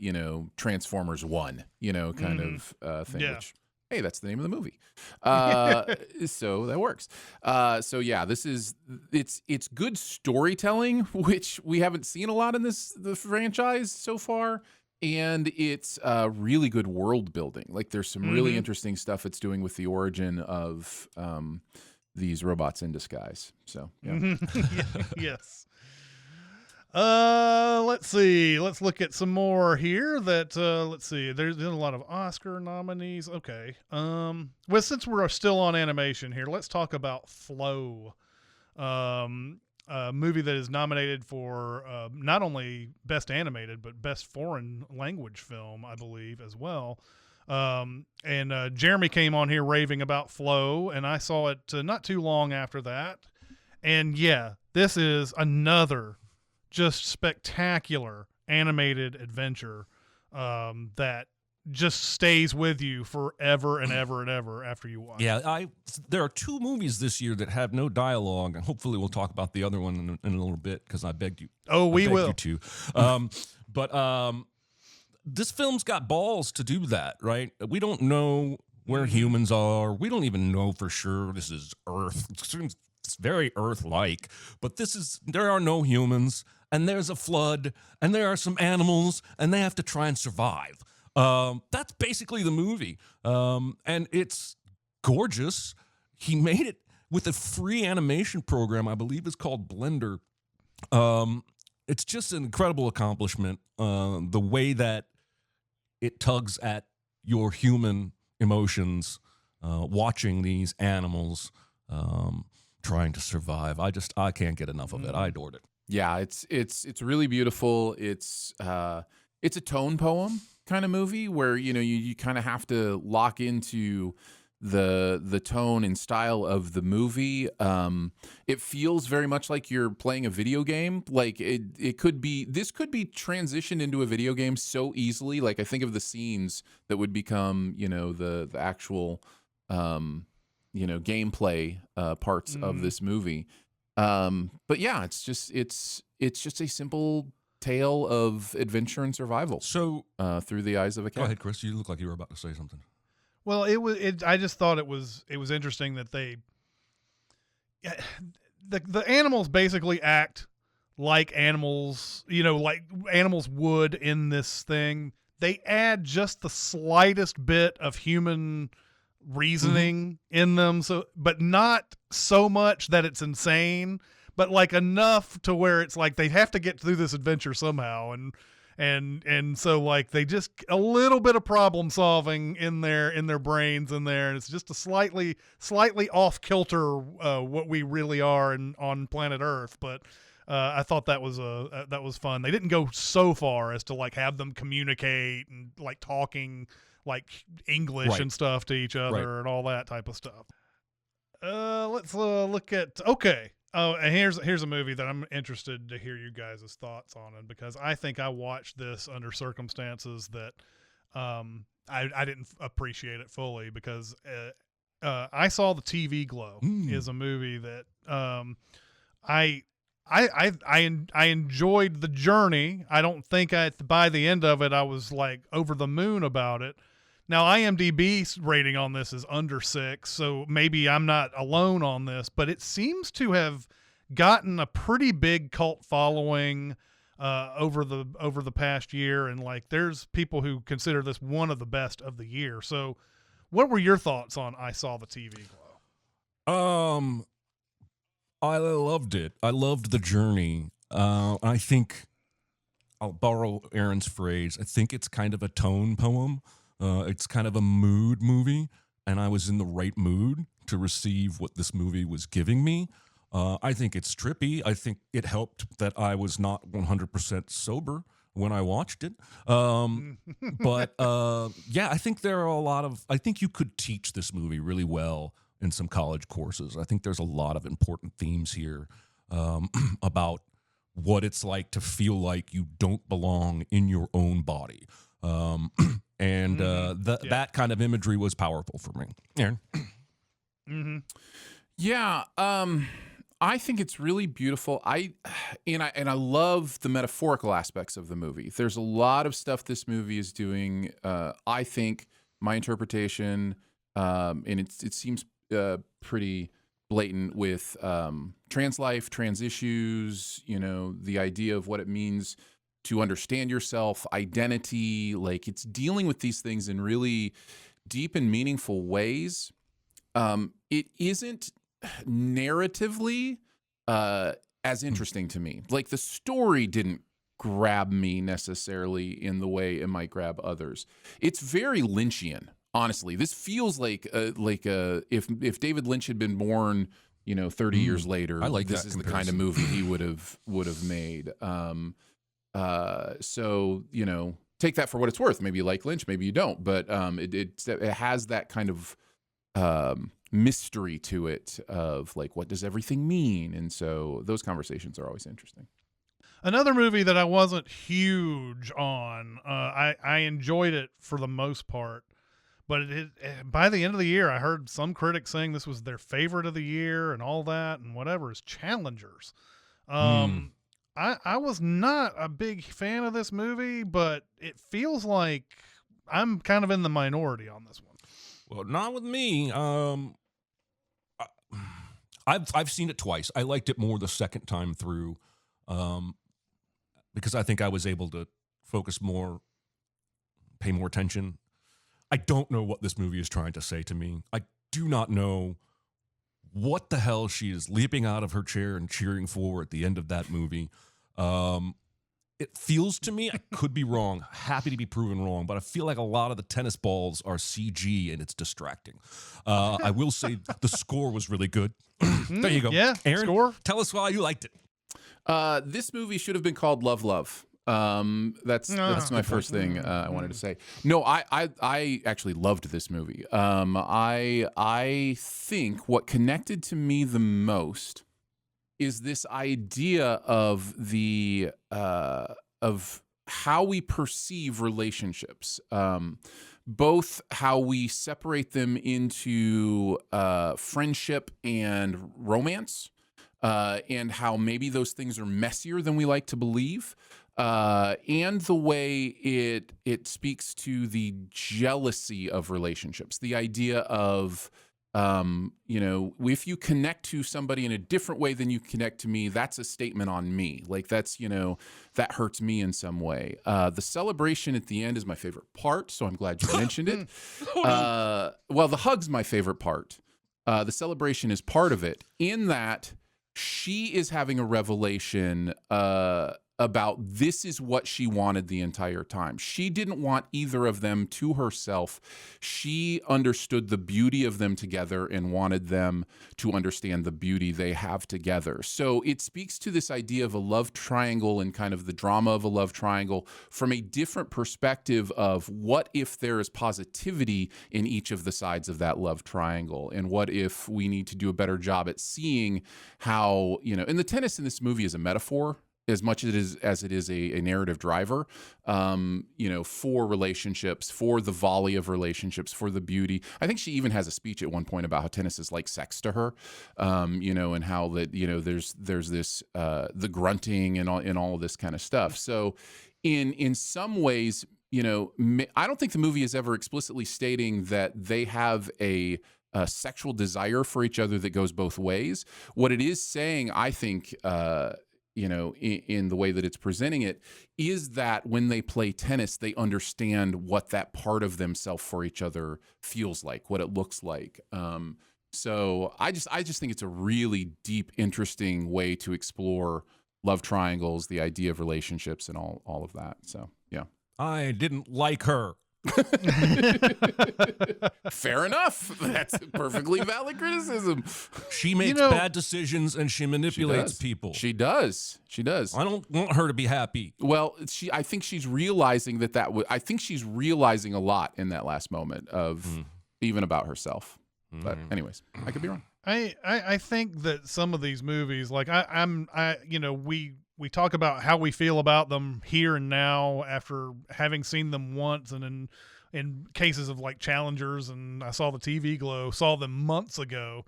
Transformers 1 kind of thing. Yeah. Which, hey, that's the name of the movie. So that works. So yeah, it's good storytelling, which we haven't seen a lot in the franchise so far. And it's really good world building. Like there's some really interesting stuff it's doing with the origin of these robots in disguise. So yeah. Yes. Let's see. Let's look at some more here let's see. There's a lot of Oscar nominees. Okay. Well, since we're still on animation here, let's talk about Flow. A movie that is nominated for not only Best Animated, but Best Foreign Language Film, I believe, as well. And Jeremy came on here raving about Flow, and I saw it not too long after that. And yeah, this is another just spectacular animated adventure that just stays with you forever and ever and ever after you watch it. Yeah, there are 2 movies this year that have no dialogue, and hopefully we'll talk about the other one in a little bit because I begged you. Oh, we will. You to. But this film's got balls to do that, right? We don't know where humans are. We don't even know for sure this is Earth. It's very Earth-like, but there are no humans, and there's a flood, and there are some animals, and they have to try and survive. That's basically the movie. And it's gorgeous. He made it with a free animation program, I believe it's called Blender. It's just an incredible accomplishment. The way that it tugs at your human emotions, watching these animals, trying to survive. I can't get enough of it. I adored it. Yeah, it's really beautiful. It's a tone poem kind of movie where you kind of have to lock into the tone and style of the movie. It feels very much like you're playing a video game. Like this could be transitioned into a video game so easily. Like I think of the scenes that would become the actual gameplay parts of this movie. But yeah, it's just a simple tale of adventure and survival. So through the eyes of a cat. Go ahead, Chris. You look like you were about to say something. Well, I just thought it was interesting that the animals basically act like animals, like animals would in this thing. They add just the slightest bit of human reasoning in them, but not so much that it's insane, but like enough to where it's like they have to get through this adventure somehow, and so like they just a little bit of problem solving in their brains in there, and it's just a slightly off kilter what we really are on planet Earth. But I thought that was fun. They didn't go so far as to like have them communicate and like talking like English and stuff to each other and all that type of stuff. Let's look at Oh, and here's a movie that I'm interested to hear you guys' thoughts on it, because I think I watched this under circumstances that I didn't appreciate it fully, because I saw The TV Glow is a movie that I enjoyed the journey. I don't think by the end of it I was like over the moon about it. Now, IMDb's rating on this is under 6, so maybe I'm not alone on this, but it seems to have gotten a pretty big cult following over the past year, and like there's people who consider this one of the best of the year. So, what were your thoughts on I Saw the TV Glow? I loved it. I loved the journey. I think I'll borrow Aaron's phrase. I think it's kind of a tone poem. It's kind of a mood movie, and I was in the right mood to receive what this movie was giving me. I think it's trippy. I think it helped that I was not 100% sober when I watched it. But yeah, I think there are I think you could teach this movie really well in some college courses. I think there's a lot of important themes here about what it's like to feel like you don't belong in your own body. And that kind of imagery was powerful for me. Aaron? Yeah, I think it's really beautiful. I love the metaphorical aspects of the movie. There's a lot of stuff this movie is doing. I think my interpretation, and it seems pretty blatant with trans life, trans issues. The idea of what it means to understand yourself, identity. Like, it's dealing with these things in really deep and meaningful ways. It isn't narratively as interesting to me. Like, the story didn't grab me necessarily in the way it might grab others. It's very Lynchian, honestly. This feels like if David Lynch had been born, 30 years later, I like this that is the kind of movie he would have made. So, take that for what it's worth. Maybe you like Lynch, maybe you don't, but it has that kind of mystery to it of like, what does everything mean? And so those conversations are always interesting. Another movie that I wasn't huge on. I enjoyed it for the most part, but by the end of the year, I heard some critics saying this was their favorite of the year and all that and whatever. Is Challengers. I was not a big fan of this movie, but it feels like I'm kind of in the minority on this one. Well, not with me. I've seen it twice. I liked it more the second time through, because I think I was able to focus more, pay more attention. I don't know what this movie is trying to say to me. I do not know what the hell she is leaping out of her chair and cheering for at the end of that movie. It feels to me, I could be wrong, happy to be proven wrong, but I feel like a lot of the tennis balls are CG and it's distracting. I will say the score was really good. There you go. Yeah, Aaron, score. tell us why you liked it. This movie should have been called Love Love. That's my first thing I wanted to say. No, I actually loved this movie. I think what connected to me the most is this idea of the of how we perceive relationships, both how we separate them into friendship and romance, and how maybe those things are messier than we like to believe. And the way it speaks to the jealousy of relationships, the idea of, if you connect to somebody in a different way than you connect to me, that's a statement on me. Like that's, that hurts me in some way. The celebration at the end is my favorite part, so I'm glad you mentioned it. Well, the hug's my favorite part. The celebration is part of it, in that she is having a revelation about this is what she wanted the entire time. She didn't want either of them to herself. She understood the beauty of them together and wanted them to understand the beauty they have together. So it speaks to this idea of a love triangle and kind of the drama of a love triangle from a different perspective of what if there is positivity in each of the sides of that love triangle, and what if we need to do a better job at seeing how, and the tennis in this movie is a metaphor as much as it is a narrative driver, for relationships, for the volley of relationships, for the beauty. I think she even has a speech at one point about how tennis is like sex to her, and how that, there's this, the grunting and all of this kind of stuff. So in some ways, I don't think the movie is ever explicitly stating that they have a sexual desire for each other that goes both ways. What it is saying, I think, in the way that it's presenting it, is that when they play tennis, they understand what that part of themselves for each other feels like, what it looks like. So I just think it's a really deep, interesting way to explore love triangles, the idea of relationships, and all of that. So yeah, I didn't like her. Fair enough. That's a perfectly valid criticism. She makes bad decisions and she manipulates people. She does. I don't want her to be happy. Well, I think she's realizing I think she's realizing a lot in that last moment of even about herself. But anyways, I could be wrong. I think that some of these movies, like we talk about how we feel about them here and now after having seen them once, and in cases of like Challengers, and I saw the TV Glow, saw them months ago.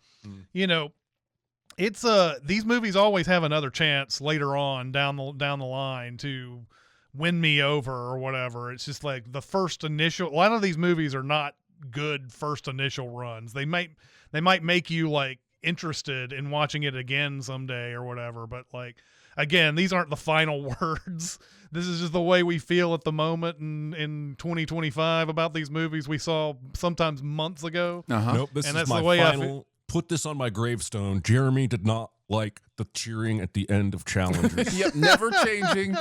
It's these movies always have another chance later on down the line to win me over or whatever. It's just like the first initial. A lot of these movies are not good first initial runs. They might make you like interested in watching it again someday or whatever, but like, again, these aren't the final words. This is just the way we feel at the moment in 2025 about these movies we saw sometimes months ago. Nope, this is my final. Put this on my gravestone. Jeremy did not like the cheering at the end of Challengers. Yep, never changing.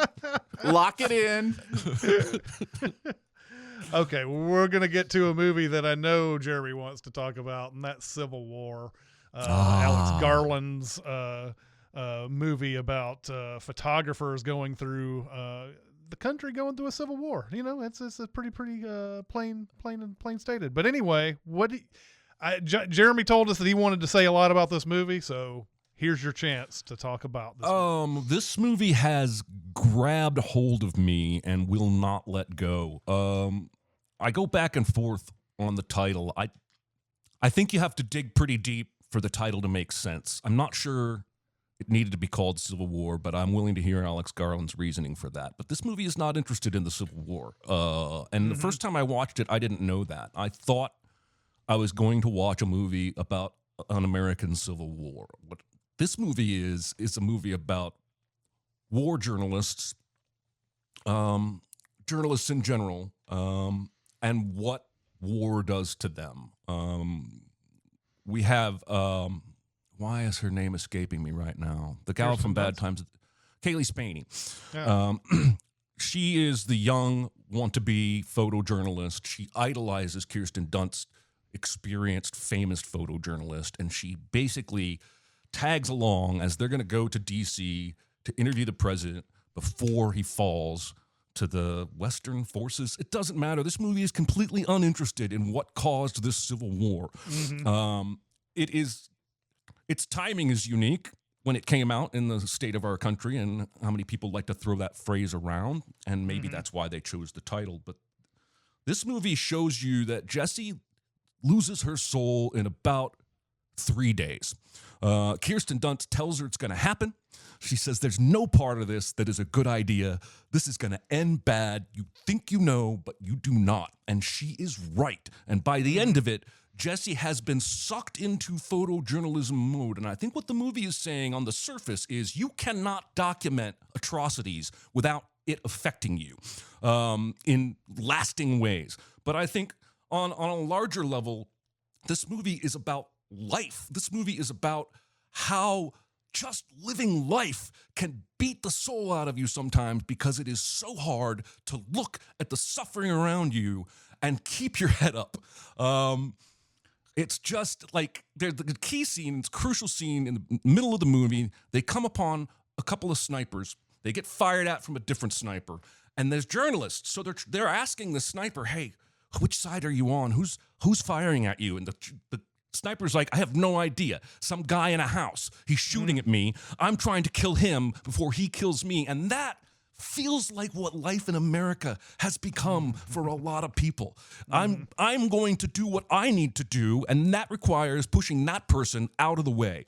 Lock it in. Okay, we're going to get to a movie that I know Jeremy wants to talk about, and that's Civil War. Alex Garland's movie about photographers going through the country going through a civil war. It's a pretty plain stated. But anyway, Jeremy told us that he wanted to say a lot about this movie, so here's your chance to talk about this. This movie has grabbed hold of me and will not let go. I go back and forth on the title. I think you have to dig pretty deep for the title to make sense. I'm not sure it needed to be called Civil War, but I'm willing to hear Alex Garland's reasoning for that. But this movie is not interested in the Civil War. And the first time I watched it, I didn't know that. I thought I was going to watch a movie about an American Civil War. What this movie is a movie about war journalists, journalists in general, and what war does to them. We have, why is her name escaping me right now? The gal from Bad Times, Kaylee Spaney. Yeah. She is the young, want-to-be photojournalist. She idolizes Kirsten Dunst, experienced, famous photojournalist, and she basically tags along as they're going to go to D.C. to interview the president before he falls to the Western forces. It doesn't matter. This movie is completely uninterested in what caused this Civil War. Its timing is unique when it came out in the state of our country, and how many people like to throw that phrase around, and maybe that's why they chose the title. But this movie shows you that Jessie loses her soul in about 3 days. Kirsten Dunst tells her it's going to happen. She says there's no part of this that is a good idea. This is going to end bad. You think you know, but you do not. And she is right. And by the end of it, Jessie has been sucked into photojournalism mode. And I think what the movie is saying on the surface is you cannot document atrocities without it affecting you in lasting ways. But I think on a larger level, this movie is about life. This movie is about how just living life can beat the soul out of you sometimes, because it is so hard to look at the suffering around you and keep your head up. It's just like the key scene, it's a crucial scene in the middle of the movie. They come upon a couple of snipers. They get fired at from a different sniper. And there's journalists. So they're asking the sniper, hey, which side are you on? Who's firing at you? And the sniper's like, I have no idea. Some guy in a house. He's shooting at me. I'm trying to kill him before he kills me. And that feels like what life in America has become for a lot of people. I'm going to do what I need to do, and that requires pushing that person out of the way.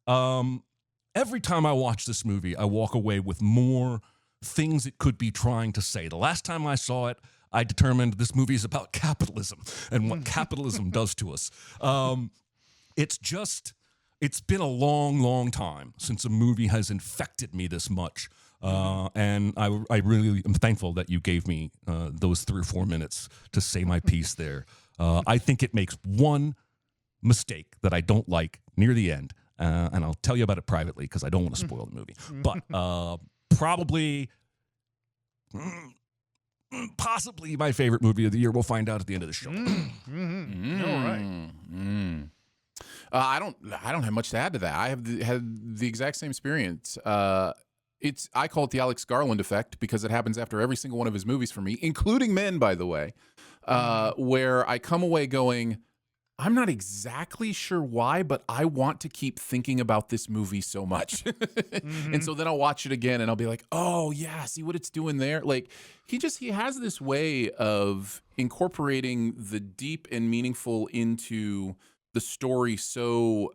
Every time I watch this movie, I walk away with more things it could be trying to say. The last time I saw it, I determined this movie is about capitalism and what capitalism does to us. It's been a long, long time since a movie has infected me this much. And I really am thankful that you gave me those 3 or 4 minutes to say my piece there. I think it makes one mistake that I don't like near the end. And I'll tell you about it privately because I don't want to spoil the movie. But probably... possibly my favorite movie of the year. We'll find out at the end of the show. All right. I don't have much to add to that. I have had the exact same experience. I call it the Alex Garland effect because it happens after every single one of his movies for me, including Men, by the way, where I come away going, I'm not exactly sure why, but I want to keep thinking about this movie so much. And so then I'll watch it again and I'll be like, oh yeah, see what it's doing there? Like he has this way of incorporating the deep and meaningful into the story so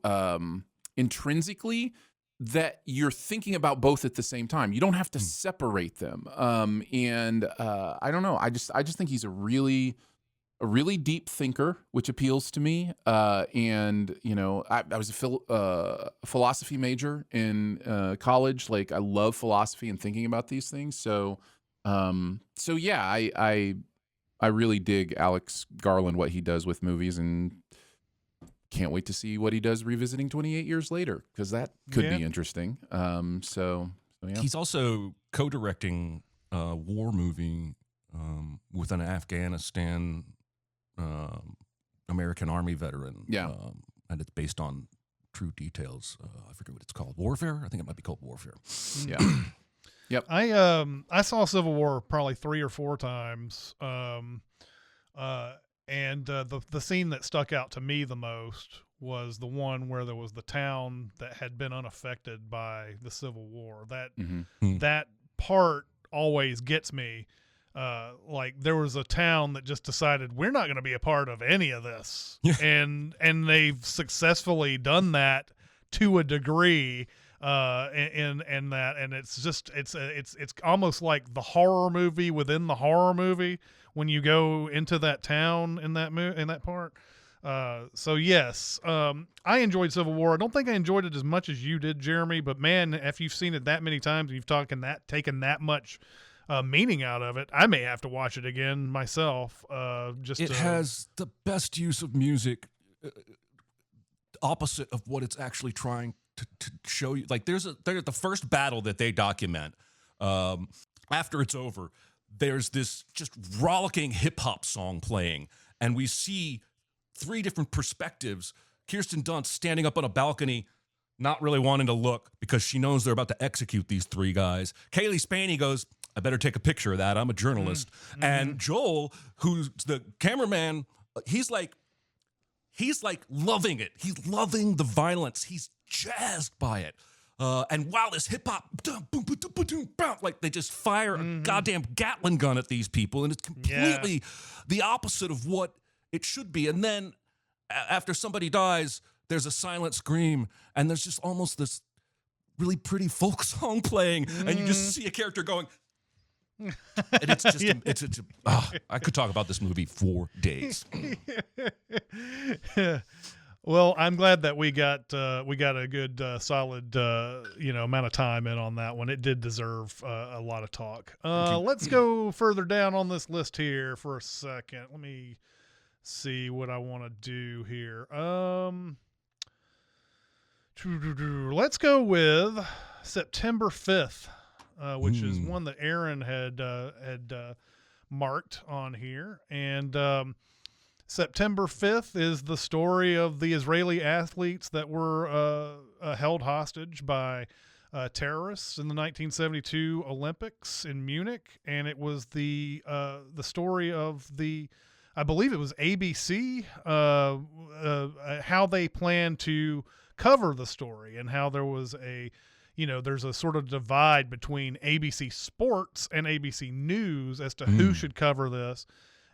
intrinsically that you're thinking about both at the same time. You don't have to separate them. I don't know. I just think he's a really deep thinker, which appeals to me. And you know, I was a philosophy major in college. Like I love philosophy and thinking about these things. So yeah, I really dig Alex Garland, what he does with movies, and can't wait to see what he does revisiting 28 years later, because that could be interesting. So yeah. He's also co-directing a war movie with an Afghanistan American Army veteran. Yeah. And it's based on true details. I forget what it's called. Warfare? I think it might be called Warfare. Yeah. Yep. I saw Civil War probably 3 or 4 times. And the scene that stuck out to me the most was the one where there was the town that had been unaffected by the Civil War. That part always gets me. Like there was a town that just decided we're not going to be a part of any of this, and they've successfully done that to a degree. And it's just it's almost like the horror movie within the horror movie when you go into that town in that part. So yes, I enjoyed Civil War. I don't think I enjoyed it as much as you did, Jeremy, but man, if you've seen it that many times and you've taken that much meaning out of it, I may have to watch it again myself. It has the best use of music, opposite of what it's actually trying to show you. Like there's the first battle that they document. After it's over, there's this just rollicking hip hop song playing, and we see 3 different perspectives. Kirsten Dunst standing up on a balcony, not really wanting to look because she knows they're about to execute these 3 guys. Kaylee Spaney goes, I better take a picture of that. I'm a journalist. Mm-hmm. And Joel, who's the cameraman, he's like loving it. He's loving the violence. He's jazzed by it. And while this hip hop, like they just fire a goddamn Gatling gun at these people, and it's completely the opposite of what it should be. And then after somebody dies, there's a silent scream, and there's just almost this really pretty folk song playing, and you just see a character going. And it's just I could talk about this movie for days. Well, I'm glad that we got a good solid amount of time in on that one. It did deserve a lot of talk. Let's go further down on this list here for a second. Let me see what I want to do here. Let's go with September 5th. Which is one that Aaron had marked on here. And September 5th is the story of the Israeli athletes that were held hostage by terrorists in the 1972 Olympics in Munich. And it was the story of I believe it was ABC, how they planned to cover the story, and how there was there's a sort of divide between ABC Sports and ABC News as to who should cover this.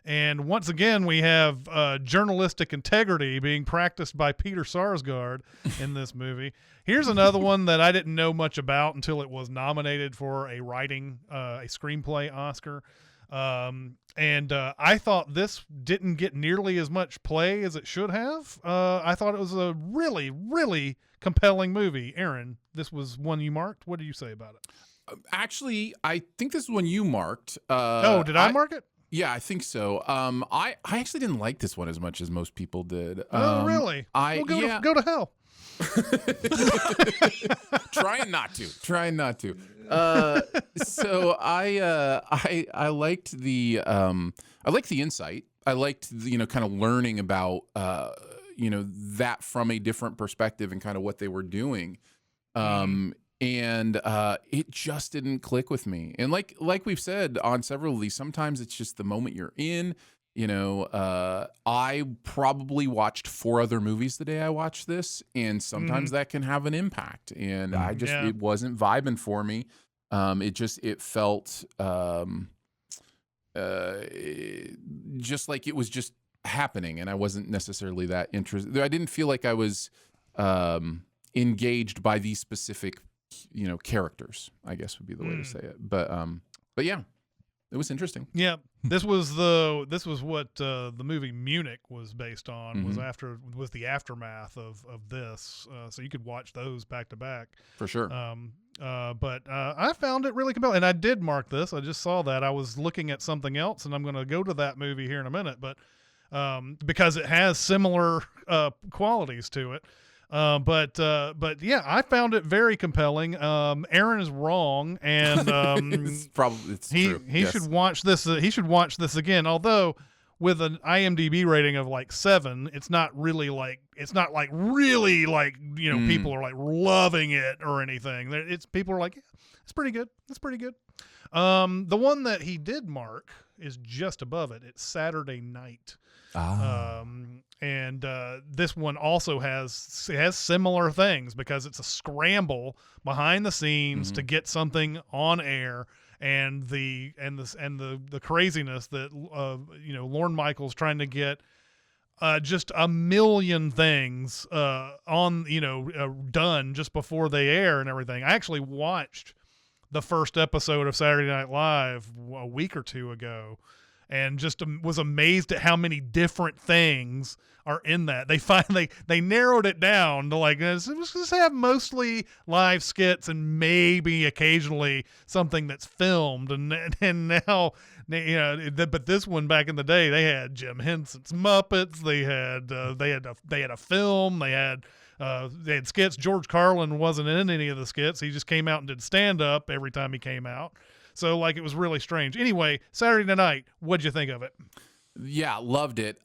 And once again, we have journalistic integrity being practiced by Peter Sarsgaard in this movie. Here's another one that I didn't know much about until it was nominated for a screenplay Oscar. And I thought this didn't get nearly as much play as it should have. I thought it was a really, really compelling movie. Aaron, this was one you marked. What do you say about it? Actually, I think this is one you marked. Did I mark it? Yeah, I think so. I actually didn't like this one as much as most people did. Oh, really? Go to hell. Trying not to. So I liked the insight. I liked the, kind of learning about that from a different perspective and kind of what they were doing. And it just didn't click with me. And like we've said on several of these, sometimes it's just the moment you're in. I probably watched 4 other movies the day I watched this, and sometimes that can have an impact. And it wasn't vibing for me. It felt just like it was just happening, and I wasn't necessarily that interested. I didn't feel like I was engaged by these specific characters, I guess would be the way to say it. But yeah, it was interesting. Yeah, this was what the movie Munich was based on. Was the aftermath of this. So you could watch those back to back for sure. But I found it really compelling, and I did mark this. I just saw that. I was looking at something else, and I'm going to go to that movie here in a minute. But because it has similar qualities to it. But yeah, I found it very compelling. Aaron is wrong, and it's true. He should watch this. He should watch this again. Although with an IMDb rating of like 7, it's not like really like, you know, people are like loving it or anything. It's people are like, yeah, it's pretty good. It's pretty good. The one that he did mark is just above it. It's Saturday Night. And this one also has similar things because it's a scramble behind the scenes to get something on air, and the craziness that you know, Lorne Michaels trying to get just a million things on, you know, done just before they air and everything. I actually watched the first episode of Saturday Night Live a week or two ago, and just was amazed at how many different things are in that. They narrowed it down to like, let's just have mostly live skits and maybe occasionally something that's filmed. And now, you know, but this one back in the day, they had Jim Henson's Muppets. They had a film. They had skits. George Carlin wasn't in any of the skits. He just came out and did stand up every time he came out. So like, it was really strange. Anyway, Saturday Night, what'd you think of it? Yeah, loved it.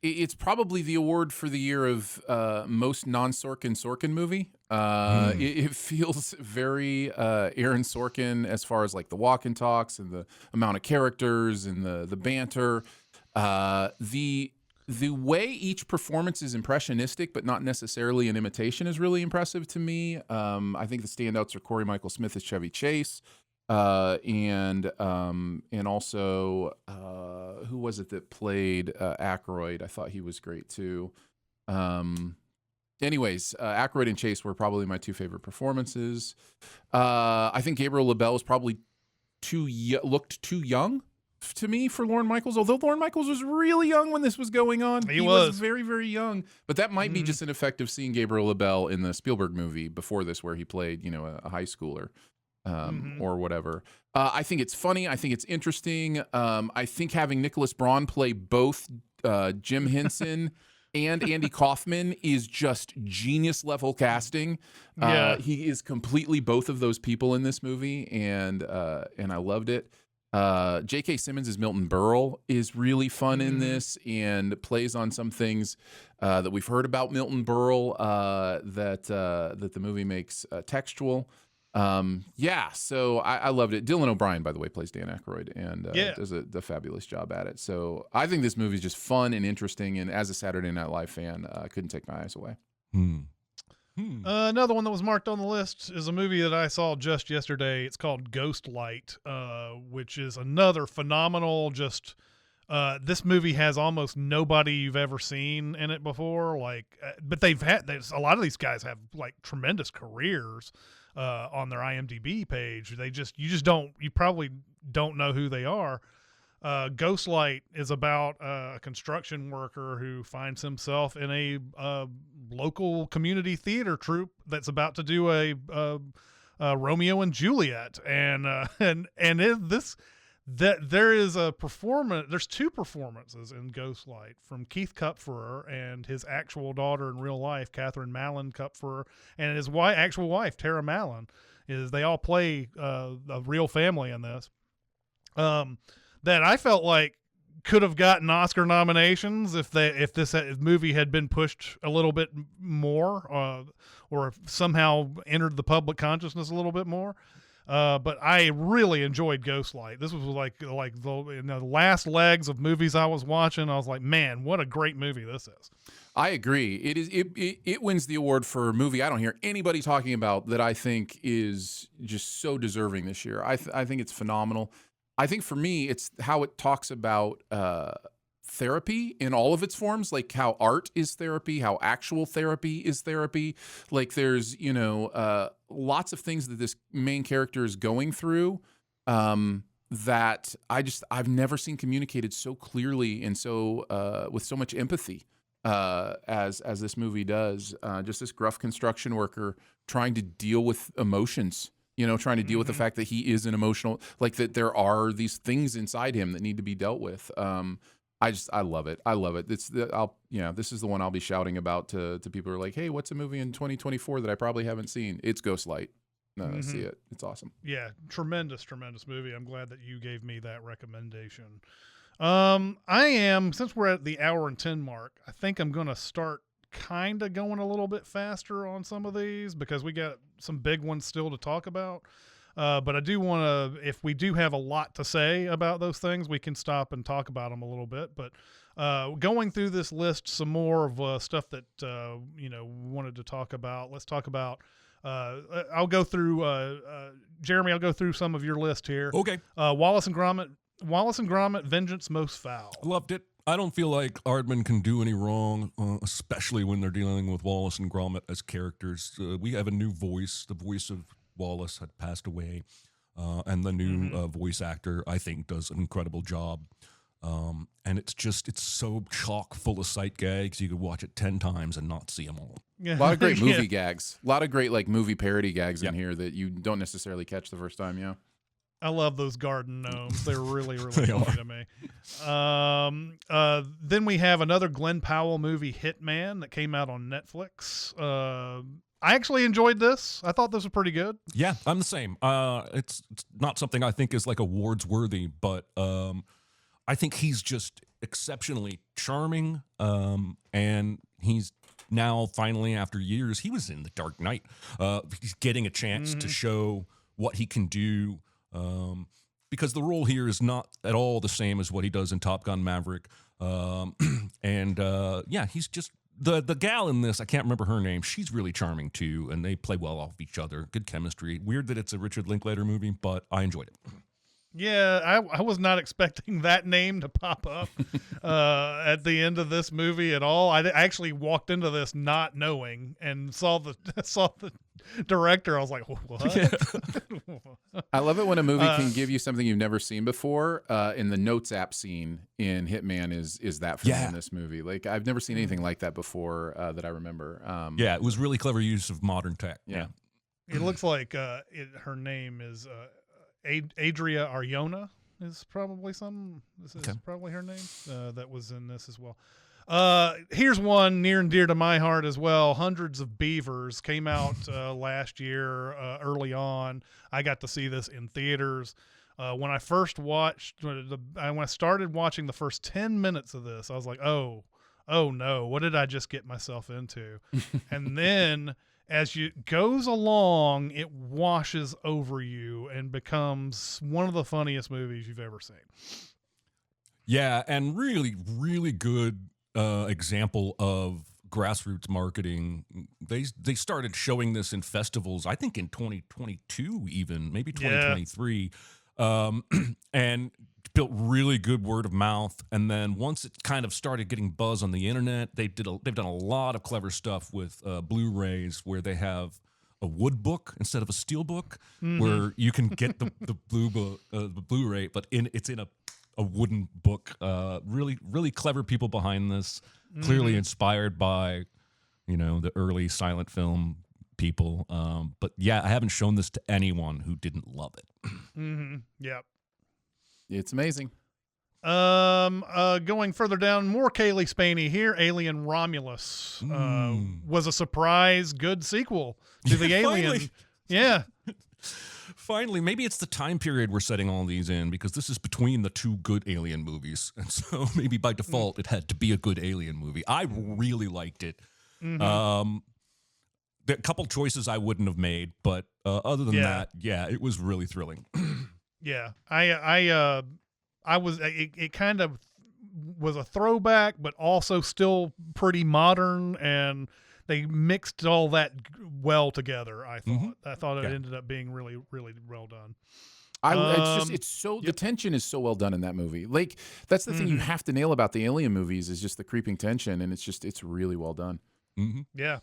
It's probably the award for the year of most non-Sorkin movie. It feels very Aaron Sorkin as far as like the walk and talks and the amount of characters and the banter. The way each performance is impressionistic but not necessarily an imitation is really impressive to me. I think the standouts are Corey Michael Smith as Chevy Chase. And also, who was it that played Aykroyd? I thought he was great too. Anyways, Aykroyd and Chase were probably my two favorite performances. I think Gabriel LaBelle was probably looked too young to me for Lorne Michaels, although Lorne Michaels was really young when this was going on. He was very, very young. But that might be just an effect of seeing Gabriel LaBelle in the Spielberg movie before this, where he played, you know, a high schooler. Or whatever. I think it's funny. I think it's interesting. I think having Nicholas Braun play both Jim Henson and Andy Kaufman is just genius level casting. He is completely both of those people in this movie, and I loved it. J.K. Simmons as Milton Berle is really fun in this and plays on some things that we've heard about Milton Berle that the movie makes textual. So I loved it. Dylan O'Brien, by the way, plays Dan Aykroyd and does a fabulous job at it. So I think this movie is just fun and interesting. And as a Saturday Night Live fan, I couldn't take my eyes away. Another one that was marked on the list is a movie that I saw just yesterday. It's called Ghost Light, which is another phenomenal, just this movie has almost nobody you've ever seen in it before. Like, but a lot of these guys have like tremendous careers on their IMDb page. You probably don't know who they are. Ghostlight is about a construction worker who finds himself in a local community theater troupe that's about to do a Romeo and Juliet, there is a performance. There's two performances in Ghostlight from Keith Kupferer and his actual daughter in real life, Catherine Mallon Kupferer, and his actual wife, Tara Mallon. They all play a real family in this. That I felt like could have gotten Oscar nominations if this movie had been pushed a little bit more, or somehow entered the public consciousness a little bit more. But I really enjoyed Ghostlight. This was like in the last legs of movies I was watching. I was like, man, what a great movie this is. I agree. It wins the award for a movie I don't hear anybody talking about that I think is just so deserving this year. I think it's phenomenal. I think for me, it's how it talks about therapy in all of its forms, like how art is therapy, how actual therapy is therapy. Like there's, lots of things that this main character is going through that I've never seen communicated so clearly and so with so much empathy as this movie does. Just this gruff construction worker trying to deal with emotions. Trying to deal with the fact that he is an emotional, like that there are these things inside him that need to be dealt with. I love it. I love it. This is the one I'll be shouting about to people who are like, hey, what's a movie in 2024 that I probably haven't seen? It's Ghostlight. No, see it. It's awesome. Yeah. Tremendous, tremendous movie. I'm glad that you gave me that recommendation. I am, since we're at the hour and 10 mark, I think I'm going to start kind of going a little bit faster on some of these because we got some big ones still to talk about. But I do want to, if we do have a lot to say about those things, we can stop and talk about them a little bit. But going through this list, some more of stuff that, we wanted to talk about. Let's talk about, I'll go through, Jeremy, I'll go through some of your list here. Okay. Wallace and Gromit, Vengeance Most Foul. Loved it. I don't feel like Aardman can do any wrong, especially when they're dealing with Wallace and Gromit as characters. We have a new voice. The voice of Wallace had passed away, and the new voice actor, I think, does an incredible job. And it's so chock full of sight gags. You could watch it 10 times and not see them all. A lot of great movie gags. A lot of great like movie parody gags in here that you don't necessarily catch the first time. Yeah. I love those garden gnomes. They're really, really funny to me. Then we have another Glenn Powell movie, Hitman, that came out on Netflix. I actually enjoyed this. I thought this was pretty good. Yeah, I'm the same. It's not something I think is like awards worthy, but I think he's just exceptionally charming. And he's now finally, after years, he was in The Dark Knight. He's getting a chance to show what he can do. Because the role here is not at all the same as what he does in Top Gun Maverick. He's just the gal in this, I can't remember her name. She's really charming too, and they play well off each other. Good chemistry. Weird that it's a Richard Linklater movie, but I enjoyed it. Yeah, I was not expecting that name to pop up at the end of this movie at all. I actually walked into this not knowing and saw the director. I was like, what? Yeah. I love it when a movie can give you something you've never seen before. In the Notes app scene in Hitman is that for me in this movie. Like I've never seen anything like that before that I remember. It was really clever use of modern tech. Yeah. It looks like her name is Adria Arjona is probably this is probably her name that was in this as well. Here's one near and dear to my heart as well. Hundreds of Beavers came out last year early on. I got to see this in theaters. When I first watched, when I started watching the first 10 minutes of this, I was like, oh no, what did I just get myself into? And then as it goes along, it washes over you and becomes one of the funniest movies you've ever seen. Yeah, and really, really good example of grassroots marketing. They started showing this in festivals, I think in 2022 even, maybe 2023, and built really good word of mouth. And then once it kind of started getting buzz on the internet, they've done a lot of clever stuff with Blu-rays where they have a wood book instead of a steel book, where you can get the Blu-ray, but it's in a wooden book. Really, really clever people behind this. Clearly inspired by, the early silent film people. But yeah, I haven't shown this to anyone who didn't love it. Yep. It's amazing. Going further down, more Kaylee Spaney here. Alien Romulus was a surprise good sequel to the Alien. Finally. Yeah. Finally, maybe it's the time period we're setting all these in, because this is between the two good Alien movies. And so maybe by default, it had to be a good Alien movie. I really liked it. There are a couple choices I wouldn't have made, but other than that, it was really thrilling. Yeah. I was, it kind of was a throwback, but also still pretty modern, and they mixed all that well together. I thought it ended up being really, really well done. The tension is so well done in that movie. Like that's the thing you have to nail about the Alien movies is just the creeping tension, and it's really well done. Yeah.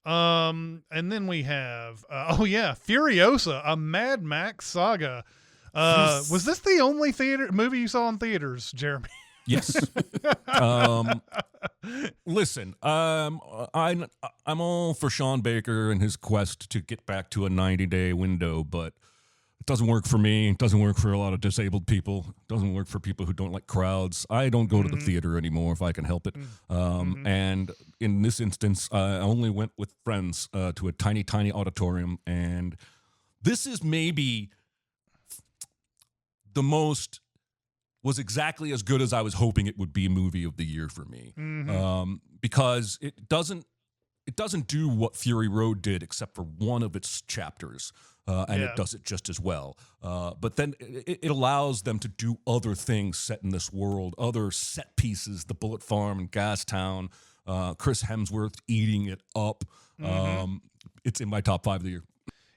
And then we have Furiosa, a Mad Max saga. Was this the only movie you saw in theaters, Jeremy? Yes. Listen, I'm all for Sean Baker and his quest to get back to a 90-day window, but it doesn't work for me. It doesn't work for a lot of disabled people. It doesn't work for people who don't like crowds. I don't go to the theater anymore if I can help it. And in this instance, I only went with friends to a tiny, tiny auditorium, and this is maybe the most was exactly as good as I was hoping it would be movie of the year for me. Because it doesn't do what Fury Road did except for one of its chapters. And it does it just as well. But then it allows them to do other things set in this world, other set pieces, the Bullet Farm and Gastown, Chris Hemsworth eating it up. It's in my top 5 of the year.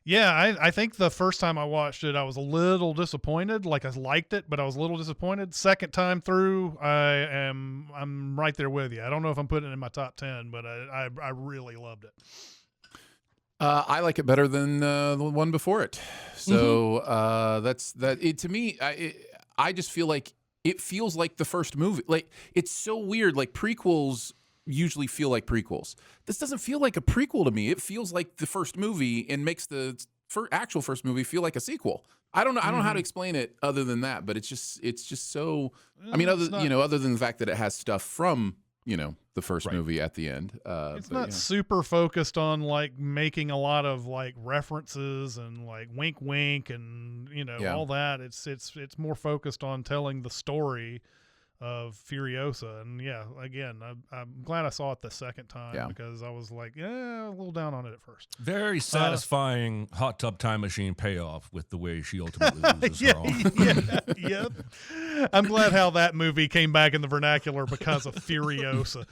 Yeah, I think the first time I watched it, I was a little disappointed. Like, I liked it, but I was a little disappointed. Second time through, I'm right there with you. I don't know if I'm putting it in my top 10, but I really loved it. I like it better than the one before it. So that's that. It to me, I just feel like it feels like the first movie. Like, it's so weird. Like, prequels usually feel like prequels. This doesn't feel like a prequel to me. It feels like the first movie and makes the actual first movie feel like a sequel. I don't know. I don't know how to explain it other than that. But it's just so. I mean, other than the fact that it has stuff from the first movie at the end. It's not super focused on like making a lot of like references and like wink wink and all that. It's more focused on telling the story of Furiosa. And again, I'm glad I saw it the second time because I was like, a little down on it at first. Very satisfying hot tub time machine payoff with the way she ultimately loses her arm. Yep. I'm glad how that movie came back in the vernacular because of Furiosa.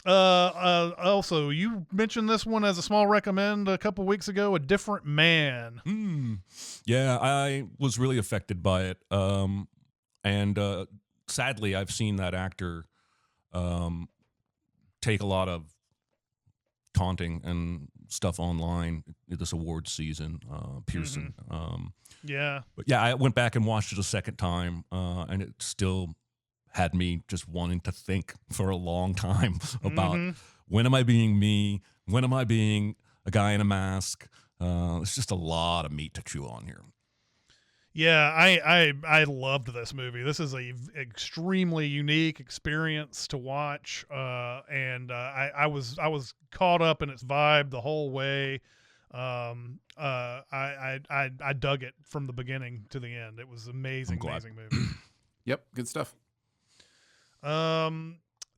Also, you mentioned this one as a small recommend a couple weeks ago, A Different Man. Yeah, I was really affected by it. And sadly, I've seen that actor take a lot of taunting and stuff online this awards season, Pearson. But I went back and watched it a second time, and it still had me just wanting to think for a long time about when am I being me? When am I being a guy in a mask? It's just a lot of meat to chew on here. Yeah, I loved this movie. This is a extremely unique experience to watch, and I was caught up in its vibe the whole way. I dug it from the beginning to the end. It was amazing movie. Yep, good stuff.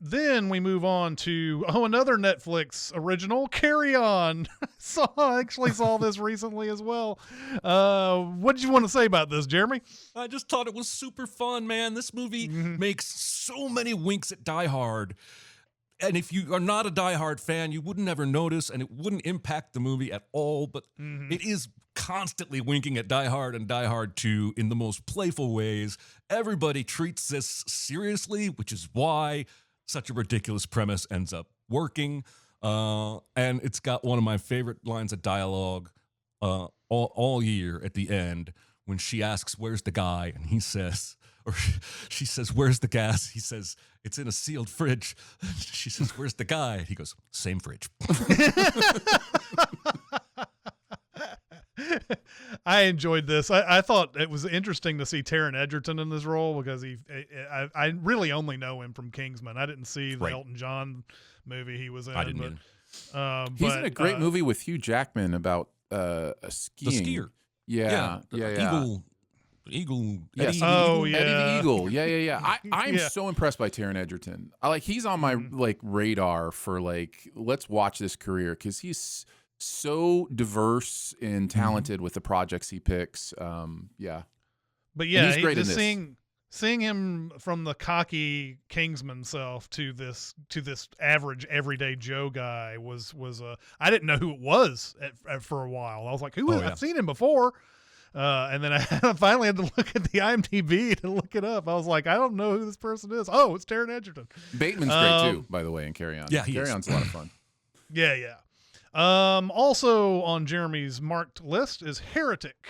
Then we move on to another Netflix original, Carry On. I actually saw this recently as well. What did you want to say about this, Jeremy? I just thought it was super fun, man. This movie makes so many winks at Die Hard. And if you are not a Die Hard fan, you wouldn't ever notice, and it wouldn't impact the movie at all. But it is constantly winking at Die Hard and Die Hard 2 in the most playful ways. Everybody treats this seriously, which is why such a ridiculous premise ends up working. And it's got one of my favorite lines of dialogue all year at the end when she asks, "Where's the guy?" And he says, or she says, "Where's the gas?" He says, "It's in a sealed fridge." She says, "Where's the guy?" He goes, "Same fridge." I enjoyed this. I thought it was interesting to see Taron Egerton in this role because I really only know him from Kingsman. I didn't see the Elton John movie he was in. I didn't either. He's in a great movie with Hugh Jackman about skiing. The skier. Yeah. Eagle. Yes. Eddie Eddie the Eagle. Yeah. I'm so impressed by Taron Egerton. He's on my radar for let's watch this career because he's so diverse and talented with the projects he picks. But he's great in this. Seeing him from the cocky Kingsman self to this average everyday Joe guy was I didn't know who it was for a while. I was like, I've seen him before. And then I finally had to look at the IMDb to look it up. I was like, I don't know who this person is. Oh, it's Taron Egerton. Bateman's great too, by the way, in Carry On. Yeah, Carry On's a lot of fun. Yeah. Also on Jeremy's marked list is Heretic.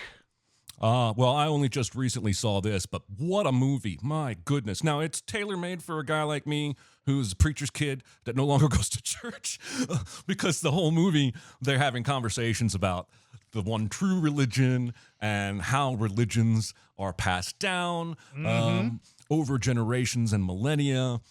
Well, I only just recently saw this, but what a movie. My goodness. Now, it's tailor-made for a guy like me who's a preacher's kid that no longer goes to church because the whole movie, they're having conversations about the one true religion and how religions are passed down over generations and millennia.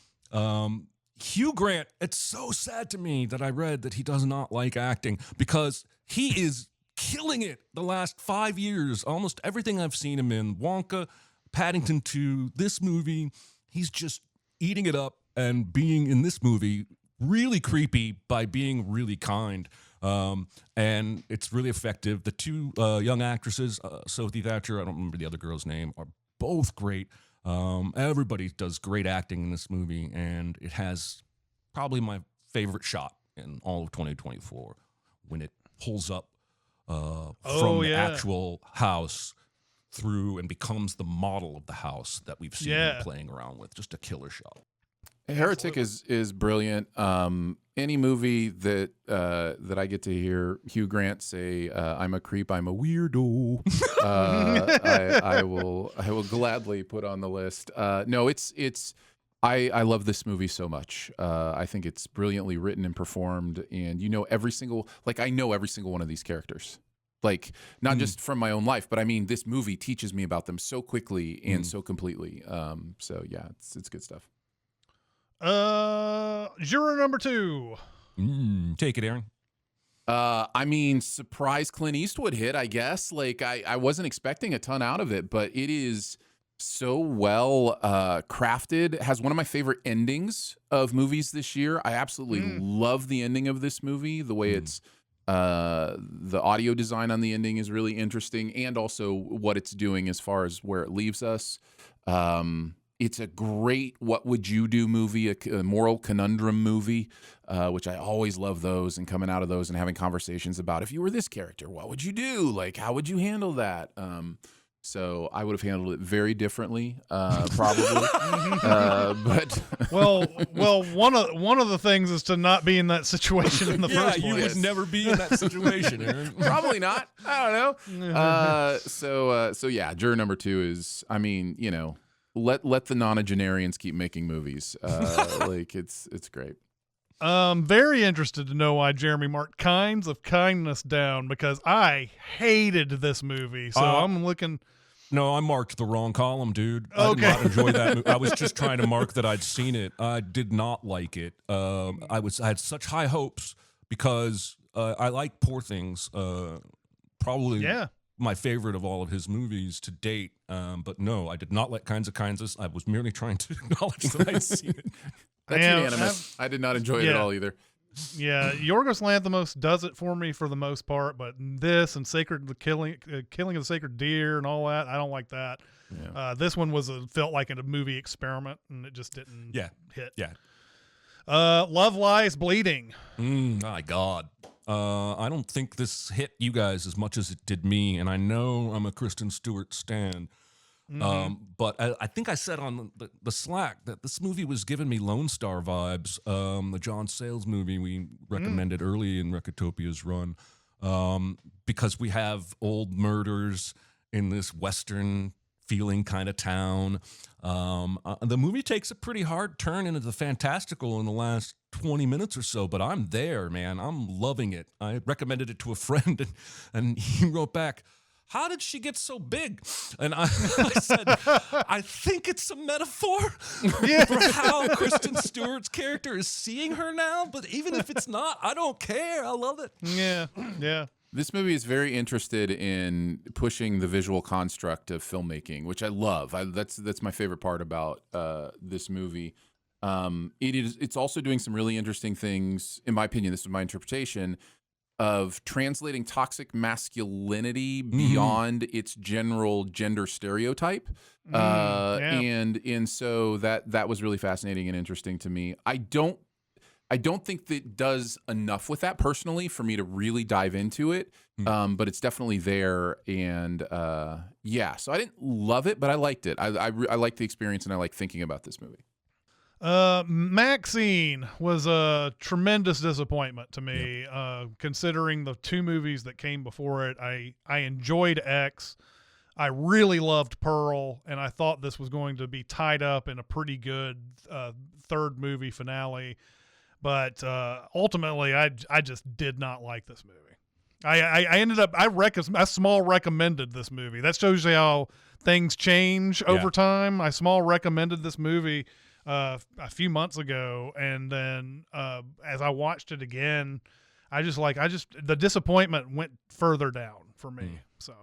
Hugh Grant, it's so sad to me that I read that he does not like acting because he is killing it the last 5 years. Almost everything I've seen him in, Wonka, Paddington 2, this movie, he's just eating it up and being in this movie really creepy by being really kind. And it's really effective. The two young actresses, Sophie Thatcher, I don't remember the other girl's name, are both great. Everybody does great acting in this movie, and it has probably my favorite shot in all of 2024 when it pulls up from the actual house through and becomes the model of the house that we've seen him playing around with. Just a killer shot. Heretic is brilliant. Any movie that I get to hear Hugh Grant say, "I'm a creep, I'm a weirdo," I will gladly put on the list. No, I love this movie so much. I think it's brilliantly written and performed, and I know every single one of these characters. Like, not just from my own life, but I mean, this movie teaches me about them so quickly and so completely. So yeah, it's good stuff. Juror number 2. Take it, Aaron. I mean, surprise Clint Eastwood hit, I guess. Like, I wasn't expecting a ton out of it, but it is so well crafted. It has one of my favorite endings of movies this year. I absolutely love the ending of this movie. The way it's the audio design on the ending is really interesting, and also what it's doing as far as where it leaves us. It's a great what would you do movie, a moral conundrum movie, which I always love those, and coming out of those and having conversations about, if you were this character, what would you do? Like, how would you handle that? So I would have handled it very differently, probably. But well, one of the things is to not be in that situation in the first place. You would never be in that situation, Aaron. Probably not. I don't know. So yeah, juror number 2 is, I mean, let the nonagenarians keep making movies. Like, it's great. Very interested to know why Jeremy marked Kinds of Kindness down, because I hated this movie. So I'm looking. No, I marked the wrong column, dude. I did not enjoy that movie. I was just trying to mark that I'd seen it. I did not like it. I had such high hopes because I like Poor Things. Probably my favorite of all of his movies to date. But no, I did not like Kinds of Kindness. I was merely trying to acknowledge that I'd seen it. That's unanimous. I did not enjoy it at all either. Yeah, Yorgos Lanthimos does it for me for the most part, but this and killing of the sacred deer and all that, I don't like that. Yeah. This one felt like a movie experiment, and it just didn't hit. Yeah. Love Lies Bleeding. My God. I don't think this hit you guys as much as it did me, and I know I'm a Kristen Stewart stan. But I think I said on the Slack that this movie was giving me Lone Star vibes, the John Sayles movie we recommended early in Recotopia's run, because we have old murders in this Western feeling kind of town. The movie takes a pretty hard turn into the fantastical in the last 20 minutes or so, but I'm there, man. I'm loving it. I recommended it to a friend, and he wrote back, "How did she get so big?" And I said, I think it's a metaphor for how Kristen Stewart's character is seeing her now. But even if it's not, I don't care. I love it. Yeah. This movie is very interested in pushing the visual construct of filmmaking, which I love. That's my favorite part about this movie. It's also doing some really interesting things, in my opinion. This is my interpretation of translating toxic masculinity beyond its general gender stereotype. And so that was really fascinating and interesting to me. I don't think that it does enough with that personally for me to really dive into it. But it's definitely there. And so I didn't love it, but I liked it. I liked the experience, and I like thinking about this movie. Maxine was a tremendous disappointment to me, considering the 2 movies that came before it. I enjoyed X. I really loved Pearl, and I thought this was going to be tied up in a pretty good 3rd movie finale. But ultimately, I just did not like this movie. I small recommended this movie. That shows you how things change over time. I small recommended this movie a few months ago, and then as I watched it again, the disappointment went further down for me. So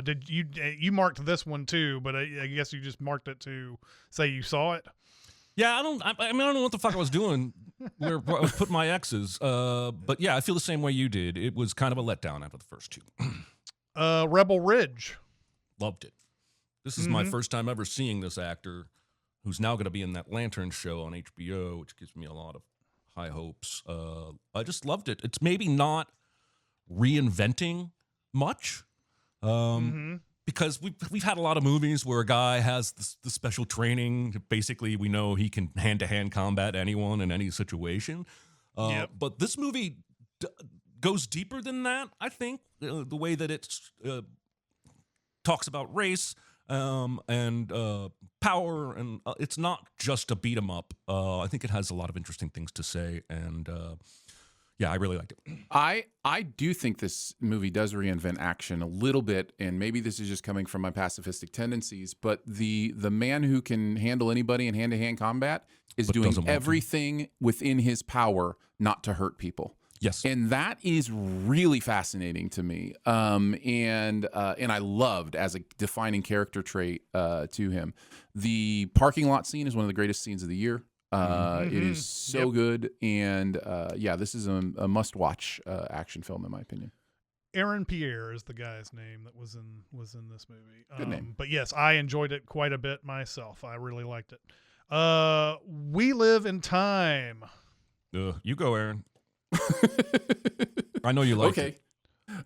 Did you marked this one too? But I guess you just marked it to say you saw it. Yeah, I mean, I don't know what the fuck I was doing where I was putting my X's. But yeah, I feel the same way you did. It was kind of a letdown after the first two. Rebel Ridge. Loved it. This is my first time ever seeing this actor, who's now going to be in that Lantern show on HBO, which gives me a lot of high hopes. I just loved it. It's maybe not reinventing much, because we've had a lot of movies where a guy has the special training. Basically, we know he can hand-to-hand combat anyone in any situation. But this movie goes deeper than that, I think. The way that it talks about race and power, and it's not just a beat 'em up. I think it has a lot of interesting things to say, and yeah, I really liked it. I do think this movie does reinvent action a little bit, and maybe this is just coming from my pacifistic tendencies, but the man who can handle anybody in hand-to-hand combat is doing everything within his power not to hurt people. Yes. And that is really fascinating to me. And I loved, as a defining character trait to him, the parking lot scene is one of the greatest scenes of the year. It is so good. And yeah, this is a must-watch action film, in my opinion. Aaron Pierre is the guy's name that was in this movie. Good name. But yes, I enjoyed it quite a bit myself. I really liked it. We Live in Time. You go, Aaron. I know you like it.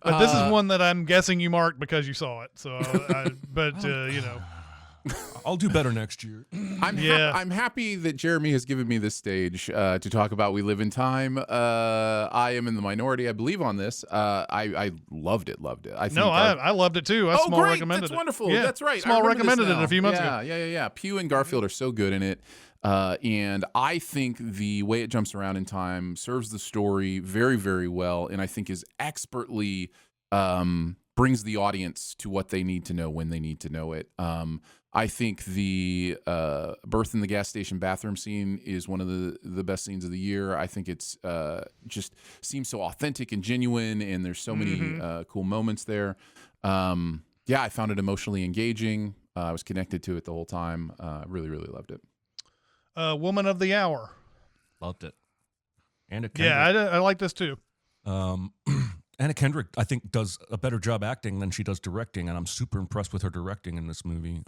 But this is one that I'm guessing you marked because you saw it. So, you know. I'll do better next year. I'm happy that Jeremy has given me this stage to talk about We Live in Time. I am in the minority, I believe, on this. I loved it. I think I loved it too. I small recommended That's it. wonderful. Yeah. That's right. Small recommended it a few months ago. Yeah. Pugh and Garfield are so good in it. And I think the way it jumps around in time serves the story very, very well, and I think is expertly brings the audience to what they need to know when they need to know it. I think the birth in the gas station bathroom scene is one of the best scenes of the year. I think it's just seems so authentic and genuine, and there's so many cool moments there. Yeah, I found it emotionally engaging. I was connected to it the whole time. Really, really loved it. Woman of the Hour. Loved it. Anna Kendrick. Yeah, I like this too. Anna Kendrick, I think, does a better job acting than she does directing, and I'm super impressed with her directing in this movie.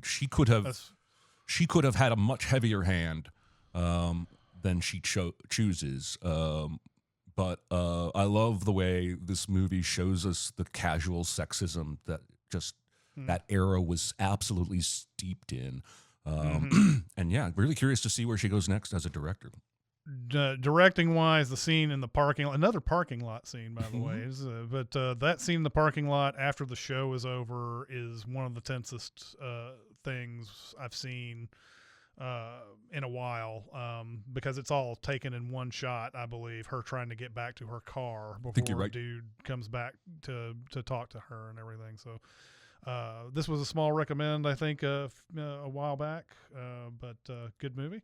She could have had a much heavier hand than she chooses. But I love the way this movie shows us the casual sexism that just that era was absolutely steeped in. And yeah, really curious to see where she goes next as a director. Directing wise, the scene in the parking lot, another parking lot scene, by the way, but that scene in the parking lot after the show is over is one of the tensest things I've seen in a while, because it's all taken in one shot. I believe her trying to get back to her car before a dude comes back to talk to her and everything. So this was a small recommend, I think, a while back, but good movie.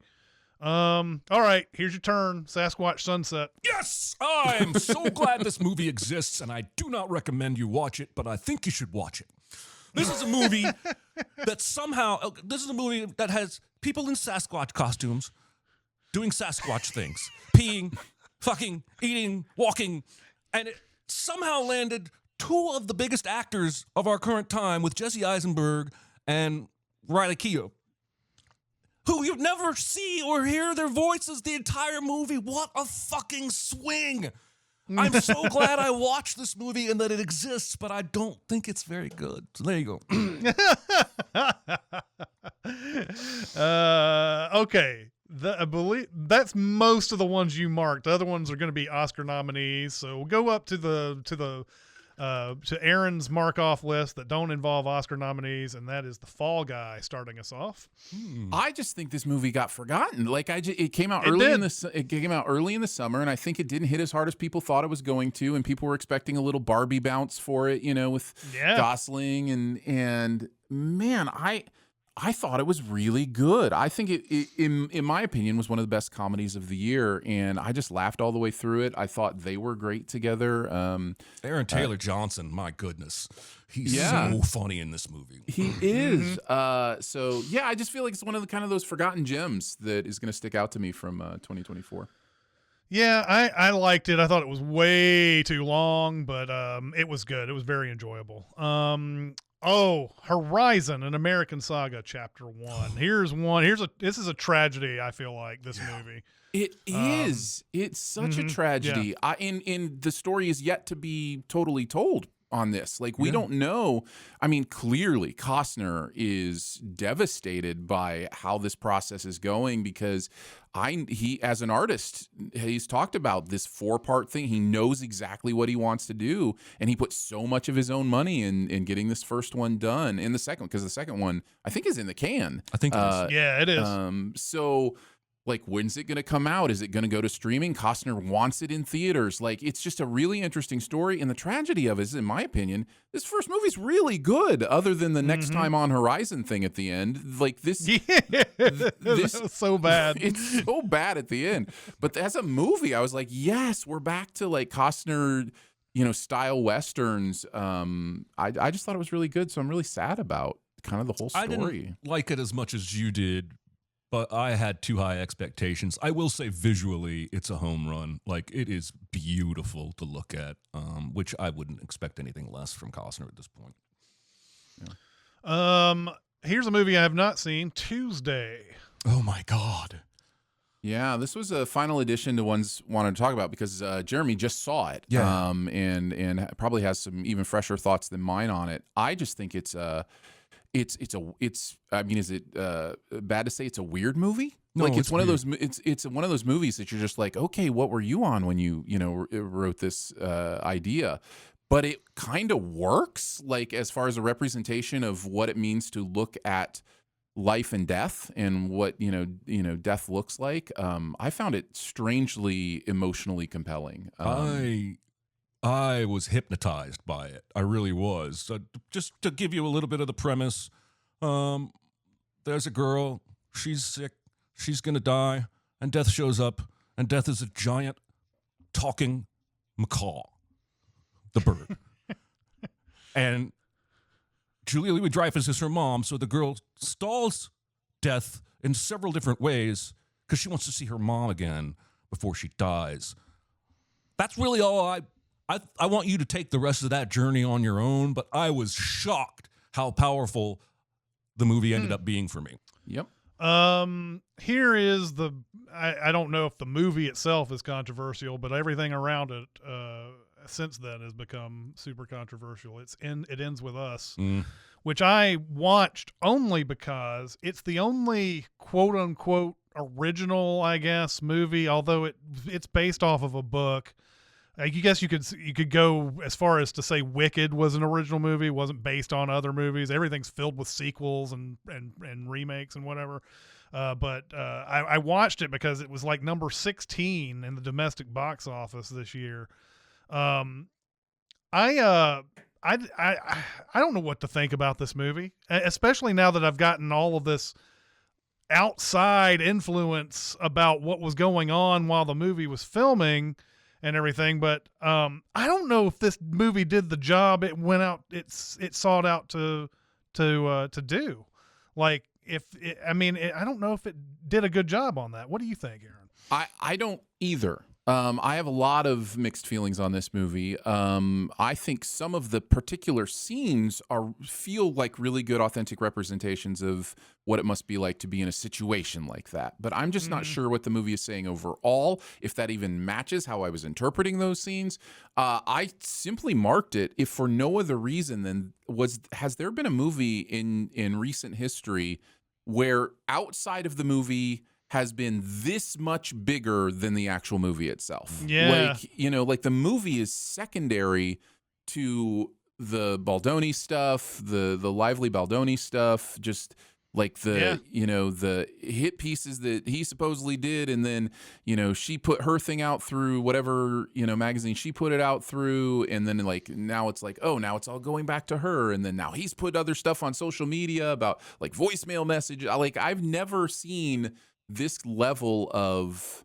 All right, here's your turn. Sasquatch Sunset. Yes, I am so glad this movie exists, and I do not recommend you watch it, but I think you should watch it. This is a movie this is a movie that has people in Sasquatch costumes doing Sasquatch things, peeing, fucking, eating, walking, and it somehow landed two of the biggest actors of our current time with Jesse Eisenberg and Riley Keough, who you never see or hear their voices the entire movie. What a fucking swing. I'm so glad I watched this movie and that it exists, but I don't think it's very good. So there you go. Okay. I believe that's most of the ones you marked. The other ones are going to be Oscar nominees. So we'll go up to Aaron's mark-off list that don't involve Oscar nominees, and that is The Fall Guy starting us off. I just think this movie got forgotten. Like it came out early in the summer, and I think it didn't hit as hard as people thought it was going to, and people were expecting a little Barbie bounce for it, with Gosling and man, I thought it was really good. I think in my opinion, was one of the best comedies of the year, and I just laughed all the way through it. I thought they were great together. Aaron Taylor Johnson, my goodness, he's Yeah. so funny in this movie. He is. So yeah, I just feel like it's one of the kind of those forgotten gems that is going to stick out to me from 2024. Yeah, I liked it. I thought it was way too long, but it was good. It was very enjoyable. Horizon, an American Saga, Chapter 1. This is a tragedy, I feel like, this movie. It is. It's such a tragedy. Yeah. And the story is yet to be totally told on this. Like, we don't know. I mean, clearly Costner is devastated by how this process is going, because he as an artist, he's talked about this 4-part thing. He knows exactly what he wants to do, and he put so much of his own money in getting this first one done, and the second, because the second one I think is in the can. I think it is. Yeah, it is. So, like, when's it going to come out? Is it going to go to streaming? Costner wants it in theaters. Like, it's just a really interesting story. And the tragedy of it is, in my opinion, this first movie's really good, other than the Next Time on Horizon thing at the end. Like, this, That was so bad. it's so bad at the end. But as a movie, I was like, yes, we're back to like Costner, style Westerns. I just thought it was really good. So I'm really sad about kind of the whole story. I didn't like it as much as you did, but I had too high expectations. I will say visually, it's a home run. Like, it is beautiful to look at, which I wouldn't expect anything less from Costner at this point. Here's a movie I have not seen, Tuesday. Oh my God. Yeah, this was a final addition to ones wanted to talk about, because Jeremy just saw it, Yeah. and probably has some even fresher thoughts than mine on it. I just think it's I mean, is it bad to say it's a weird movie? No, Like, it's one of weird. those. It's one of those movies that you're just like, okay, what were you on when you wrote this idea? But it kind of works, like, as far as a representation of what it means to look at life and death, and what death looks like. I found it strangely emotionally compelling. I was hypnotized by it. I really was. So just to give you a little bit of the premise, there's a girl. She's sick. She's going to die. And death shows up. And death is a giant talking macaw, the bird. And Julia Louis-Dreyfus is her mom, so the girl stalls death in several different ways because she wants to see her mom again before she dies. That's really all I want you to take the rest of that journey on your own, but I was shocked how powerful the movie ended up being for me. Yep. Here is I don't know if the movie itself is controversial, but everything around it since then has become super controversial. It ends with us, which I watched only because it's the only quote unquote original, I guess, movie, although it's based off of a book. I guess you could go as far as to say Wicked was an original movie, wasn't based on other movies. Everything's filled with sequels and remakes and whatever. But I watched it because it was like number 16 in the domestic box office this year. I don't know what to think about this movie, especially now that I've gotten all of this outside influence about what was going on while the movie was filming and everything. But I don't know if this movie did the job it sought out to do. Like, I don't know if it did a good job on that. What do you think, Aaron? I don't either. I have a lot of mixed feelings on this movie. I think some of the particular scenes feel like really good, authentic representations of what it must be like to be in a situation like that. But I'm just not sure what the movie is saying overall, if that even matches how I was interpreting those scenes. I simply marked it, if for no other reason than has there been a movie in recent history where outside of the movie has been this much bigger than the actual movie itself? Yeah. Like the movie is secondary to the Baldoni stuff, the lively Baldoni stuff. Just like the the hit pieces that he supposedly did, and then she put her thing out through whatever magazine she put it out through, and then like now it's like, oh, now it's all going back to her, and then now he's put other stuff on social media about like voicemail messages. Like I've never seen this level of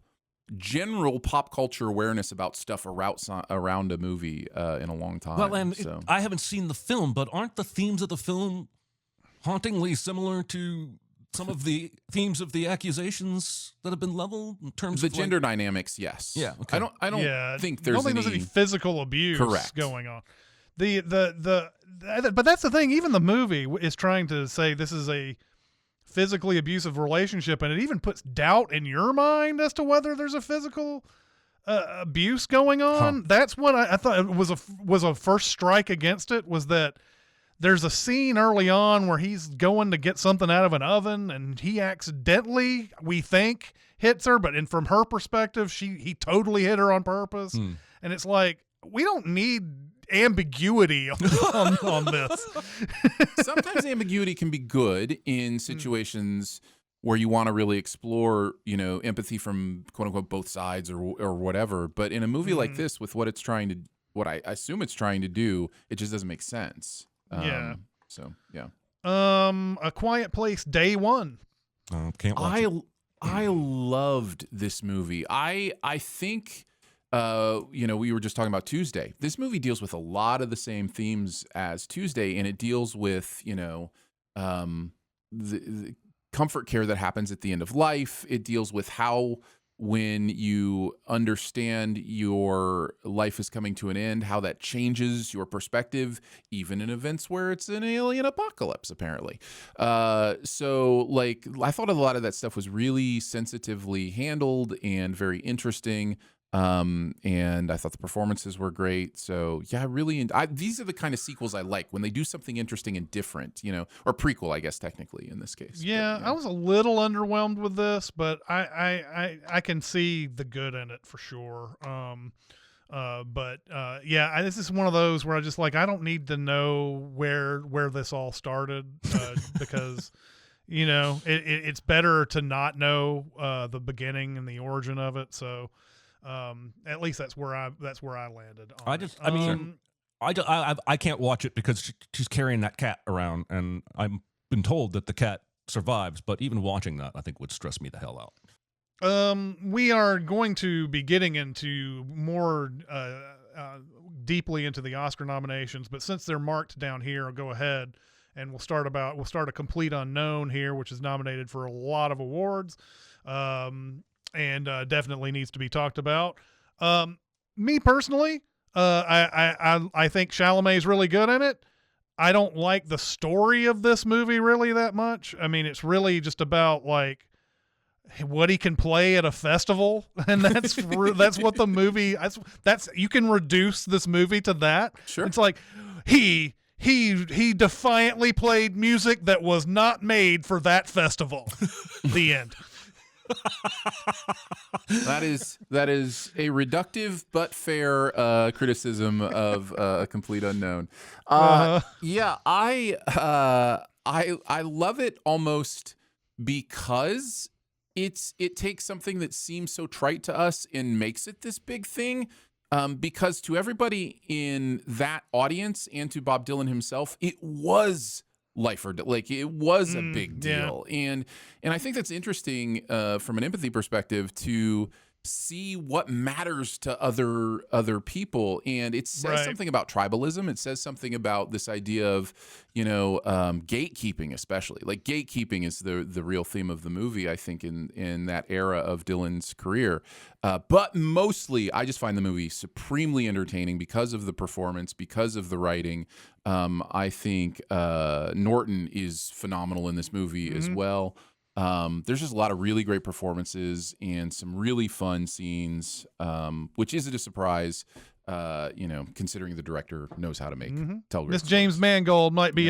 general pop culture awareness about stuff around a movie in a long time. Well, and so. I haven't seen the film, but aren't the themes of the film hauntingly similar to some of the themes of the accusations that have been leveled in terms of gender dynamics? Yes. Yeah. Okay. I don't think there's any physical abuse correct. going on. But that's the thing. Even the movie is trying to say this is a physically abusive relationship, and it even puts doubt in your mind as to whether there's a physical abuse going on. That's what I thought was a first strike against it, was that there's a scene early on where he's going to get something out of an oven, and he accidentally, we think, hits her, but from her perspective, he totally hit her on purpose. And it's like, we don't need ambiguity on this. Sometimes ambiguity can be good in situations where you want to really explore, empathy from quote unquote both sides or whatever. But in a movie like this, with what I assume it's trying to do, it just doesn't make sense. So yeah. A Quiet Place Day One. Can't watch it. I loved this movie. I think. We were just talking about Tuesday. This movie deals with a lot of the same themes as Tuesday, and it deals with, the comfort care that happens at the end of life. It deals with how, when you understand your life is coming to an end, how that changes your perspective, even in events where it's an alien apocalypse, apparently. So, like, I thought a lot of that stuff was really sensitively handled and very interesting. And I thought the performances were great. So yeah, these are the kind of sequels I like, when they do something interesting and different, or prequel, I guess, technically in this case. Yeah, but, I was a little underwhelmed with this, but I can see the good in it for sure. This is one of those where I just I don't need to know where this all started, because it's better to not know the beginning and the origin of it. So at least that's where I landed on I can't watch it because she's carrying that cat around, and I've been told that the cat survives, but even watching that I think would stress me the hell out. We are going to be getting into more deeply into the Oscar nominations, but since they're marked down here, I'll go ahead and we'll start A Complete Unknown here, which is nominated for a lot of awards. And definitely needs to be talked about. Me personally, I think Chalamet's really good in it. I don't like the story of this movie really that much. I mean, it's really just about what he can play at a festival, and that's what the movie. That's you can reduce this movie to that. Sure, it's like he defiantly played music that was not made for that festival. The end. That is a reductive but fair criticism of A Complete Unknown. Yeah, I love it almost because it takes something that seems so trite to us and makes it this big thing. Because to everybody in that audience and to Bob Dylan himself, it was life or it was a big deal. And I think that's interesting from an empathy perspective to see what matters to other people. And it says something about tribalism. It says something about this idea of, gatekeeping, especially. Like gatekeeping is the real theme of the movie, I think, in that era of Dylan's career. But mostly, I just find the movie supremely entertaining because of the performance, because of the writing. I think Norton is phenomenal in this movie as well. There's just a lot of really great performances and some really fun scenes, which isn't a surprise, considering the director knows how to make tell great Miss James stories. Mangold might be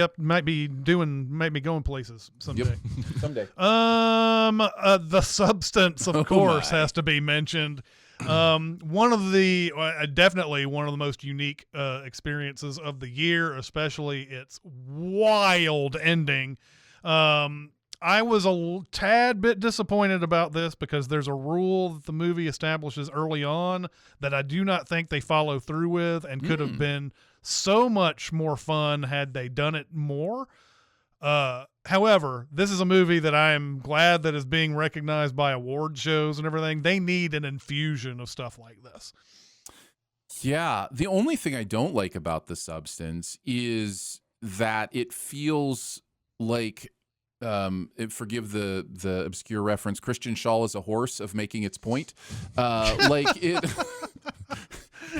going places someday. Yep. Someday. The substance, of course, has to be mentioned. Definitely one of the most unique experiences of the year, especially its wild ending. I was a tad bit disappointed about this because there's a rule that the movie establishes early on that I do not think they follow through with, and could have been so much more fun had they done it more. However, this is a movie that I am glad that is being recognized by award shows and everything. They need an infusion of stuff like this. Yeah. The only thing I don't like about The Substance is that it feels like, forgive the obscure reference, Christian Shaw is a horse of making its point. Like it,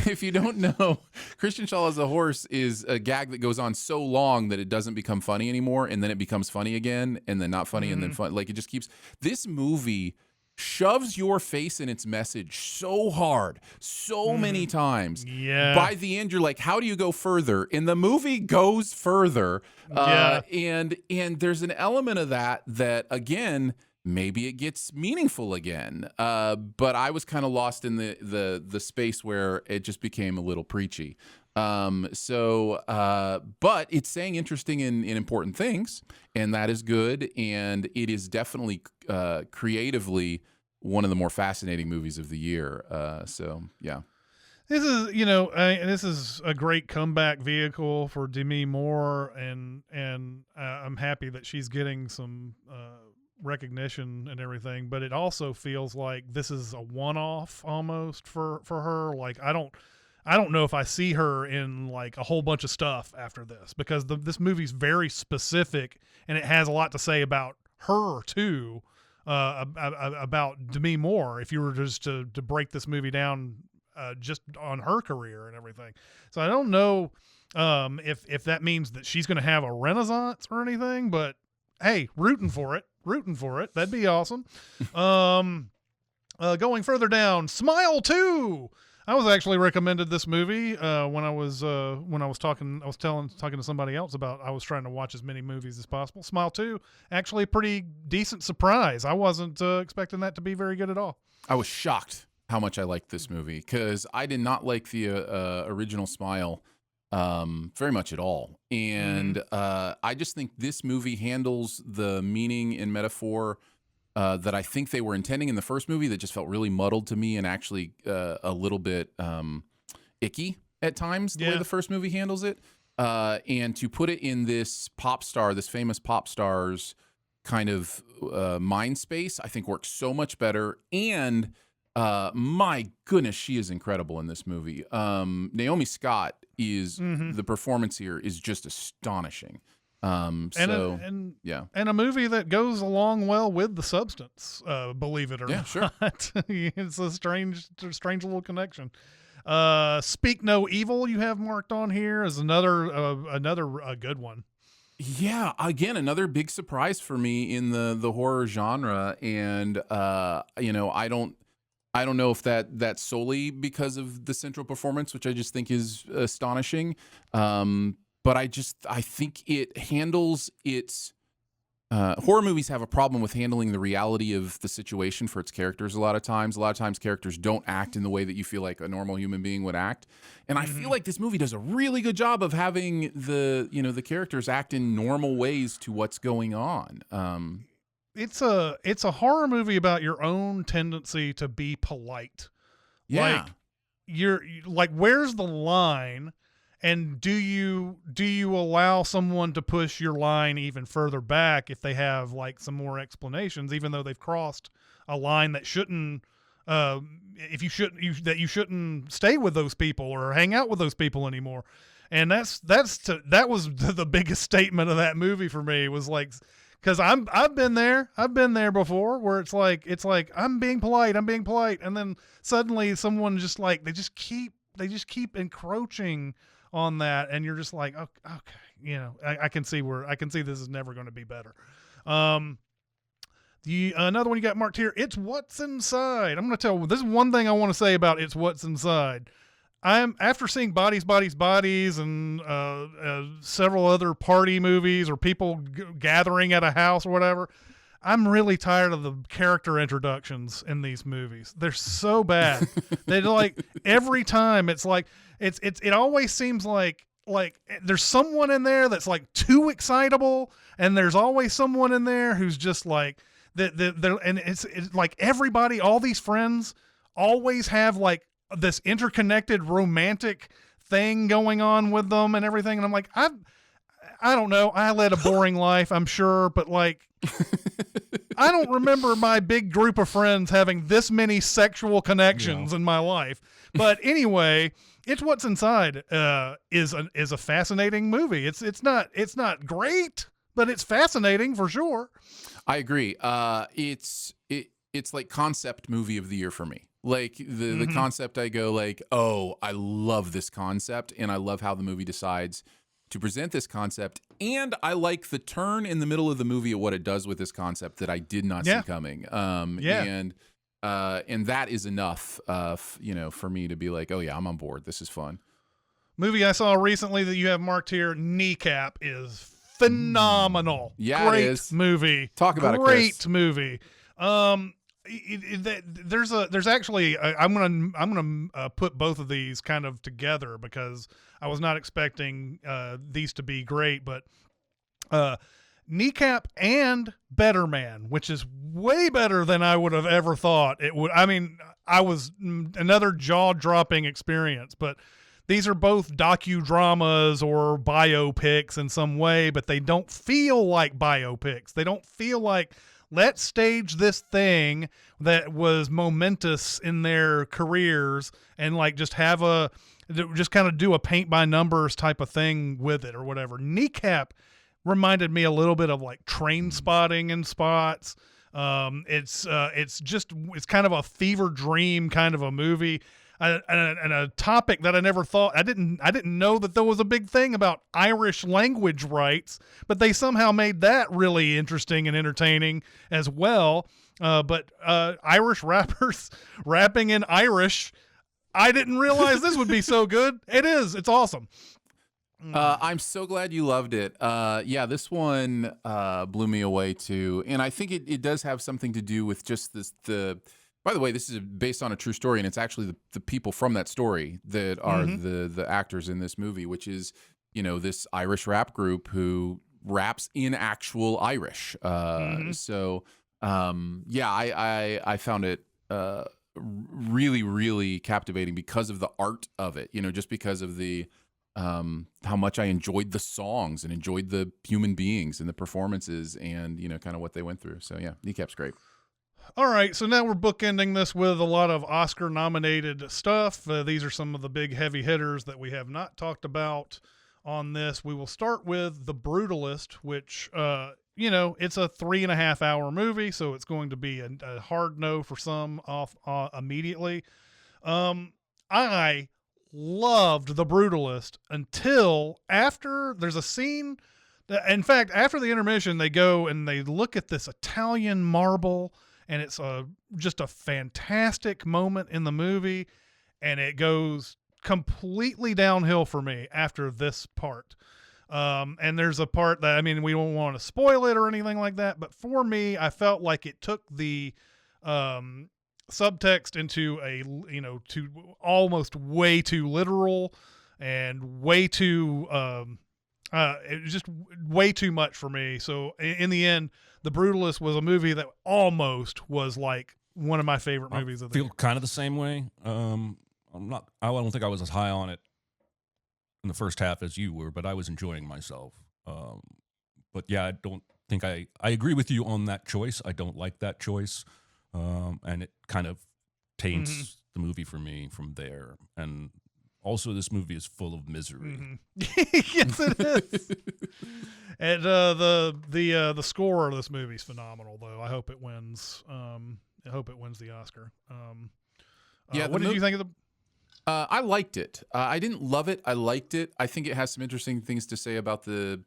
if you don't know, Christian Shaw as a horse is a gag that goes on so long that it doesn't become funny anymore, and then it becomes funny again, and then not funny, and then fun. Like it just keeps. This movie shoves your face in its message so hard, so many times. Yeah. By the end, you're like, how do you go further? And the movie goes further. And there's an element of that again, maybe it gets meaningful again. But I was kind of lost in the space where it just became a little preachy. But it's saying interesting and important things, and that is good. And it is definitely creatively one of the more fascinating movies of the year. So yeah. This is, this is a great comeback vehicle for Demi Moore, and I'm happy that she's getting some recognition and everything. But it also feels like this is a one-off almost for her. Like I don't know if I see her in like a whole bunch of stuff after this, because this movie's very specific and it has a lot to say about her too, about Demi Moore. If you were just to break this movie down just on her career and everything. So I don't know if that means that she's going to have a renaissance or anything, but hey, rooting for it. That'd be awesome. Going further down, Smile 2. I was actually recommended this movie when I was talking to somebody else about, I was trying to watch as many movies as possible. Smile 2, actually a pretty decent surprise. I wasn't expecting that to be very good at all. I was shocked how much I liked this movie, because I did not like the original Smile very much at all. And I just think this movie handles the meaning and metaphor that I think they were intending in the first movie, that just felt really muddled to me and actually a little bit icky at times, the way the first movie handles it. And to put it in this famous pop star's kind of mind space, I think works so much better. And my goodness, she is incredible in this movie. Naomi Scott is the performance here is just astonishing. And a movie that goes along well with The Substance, believe it or not. Sure. It's a strange little connection. Speak No Evil, you have marked on here as another good one. Yeah, again, another big surprise for me in the horror genre, and I don't know if that's solely because of the central performance, which I just think is astonishing. But I think it handles its horror movies have a problem with handling the reality of the situation for its characters. A lot of times characters don't act in the way that you feel like a normal human being would act. And I feel like this movie does a really good job of having the characters act in normal ways to what's going on. It's a horror movie about your own tendency to be polite. Yeah. Like where's the line? And do you allow someone to push your line even further back if they have like some more explanations, even though they've crossed a line that shouldn't, you shouldn't stay with those people or hang out with those people anymore. And that was the biggest statement of that movie for me, was like, because I've been there before, where it's like I'm being polite, and then suddenly someone just like they just keep encroaching on that, and you're just like, okay, I can see this is never going to be better. Another one you got marked here, It's What's Inside. I'm going to this is one thing I want to say about It's What's Inside. After seeing Bodies, and several other party movies or people gathering at a house or whatever, I'm really tired of the character introductions in these movies. They're so bad. They're like, every time it's like, it always seems like like there's someone in there that's like too excitable, and there's always someone in there who's just like and it's like everybody, all these friends always have like this interconnected romantic thing going on with them and everything. And I'm like, I don't know. I led a boring life, I'm sure, but like, I don't remember my big group of friends having this many sexual connections in my life. But anyway, It's What's Inside is a fascinating movie. It's not great, but it's fascinating for sure. I agree. It's like concept movie of the year for me. Like the concept, I go like, oh, I love this concept, and I love how the movie decides to present this concept, and I like the turn in the middle of the movie of what it does with this concept that I did not see coming. And that is enough, for me to be like, oh yeah, I'm on board. This is fun. Movie I saw recently that you have marked here, Kneecap, is phenomenal. Yeah, great it is. movie. Talk about it, great Chris. movie. There's actually I'm gonna put both of these kind of together because I was not expecting these to be great, but Kneecap and Better Man, which is way better than I would have ever thought it would. I mean, I was another jaw-dropping experience, but these are both docudramas or biopics in some way, but they don't feel like biopics. They don't feel like, let's stage this thing that was momentous in their careers and like just kind of do a paint by numbers type of thing with it or whatever. Kneecap reminded me a little bit of like Train Spotting in spots. It's kind of a fever dream kind of a movie. And a topic that I never thought, I didn't know that there was a big thing about Irish language rights, but they somehow made that really interesting and entertaining as well. But Irish rappers rapping in Irish, I didn't realize this would be so good. It is. It's awesome. I'm so glad you loved it. This one blew me away too. And I think it does have something to do with just by the way, this is based on a true story, and it's actually the people from that story that are the actors in this movie, which is, this Irish rap group who raps in actual Irish. So, I found it really, really captivating because of the art of it, just because of the how much I enjoyed the songs and enjoyed the human beings and the performances and, kind of what they went through. So, yeah, Kneecap's great. All right, so now we're bookending this with a lot of Oscar-nominated stuff. These are some of the big heavy hitters that we have not talked about on this. We will start with The Brutalist, which, it's a 3.5-hour movie, so it's going to be a hard no for some off immediately. I loved The Brutalist until after there's a scene. In fact, after the intermission, they go and they look at this Italian marble, and it's just a fantastic moment in the movie, and it goes completely downhill for me after this part. And there's a part that, we don't want to spoil it or anything like that, but for me, I felt like it took the subtext into to almost way too literal and way too it was just way too much for me. So in the end, The Brutalist was a movie that almost was like one of my favorite movies of the year. Feel kind of the same way. I don't think I was as high on it in the first half as you were, but I was enjoying myself. But yeah, I don't think I agree with you on that choice. I don't like that choice. And it kind of taints the movie for me from there. And also, this movie is full of misery. Yes, it is. And the score of this movie is phenomenal, though. I hope it wins. I hope it wins the Oscar. What did you think of the? I liked it. I didn't love it. I liked it. I think it has some interesting things to say about the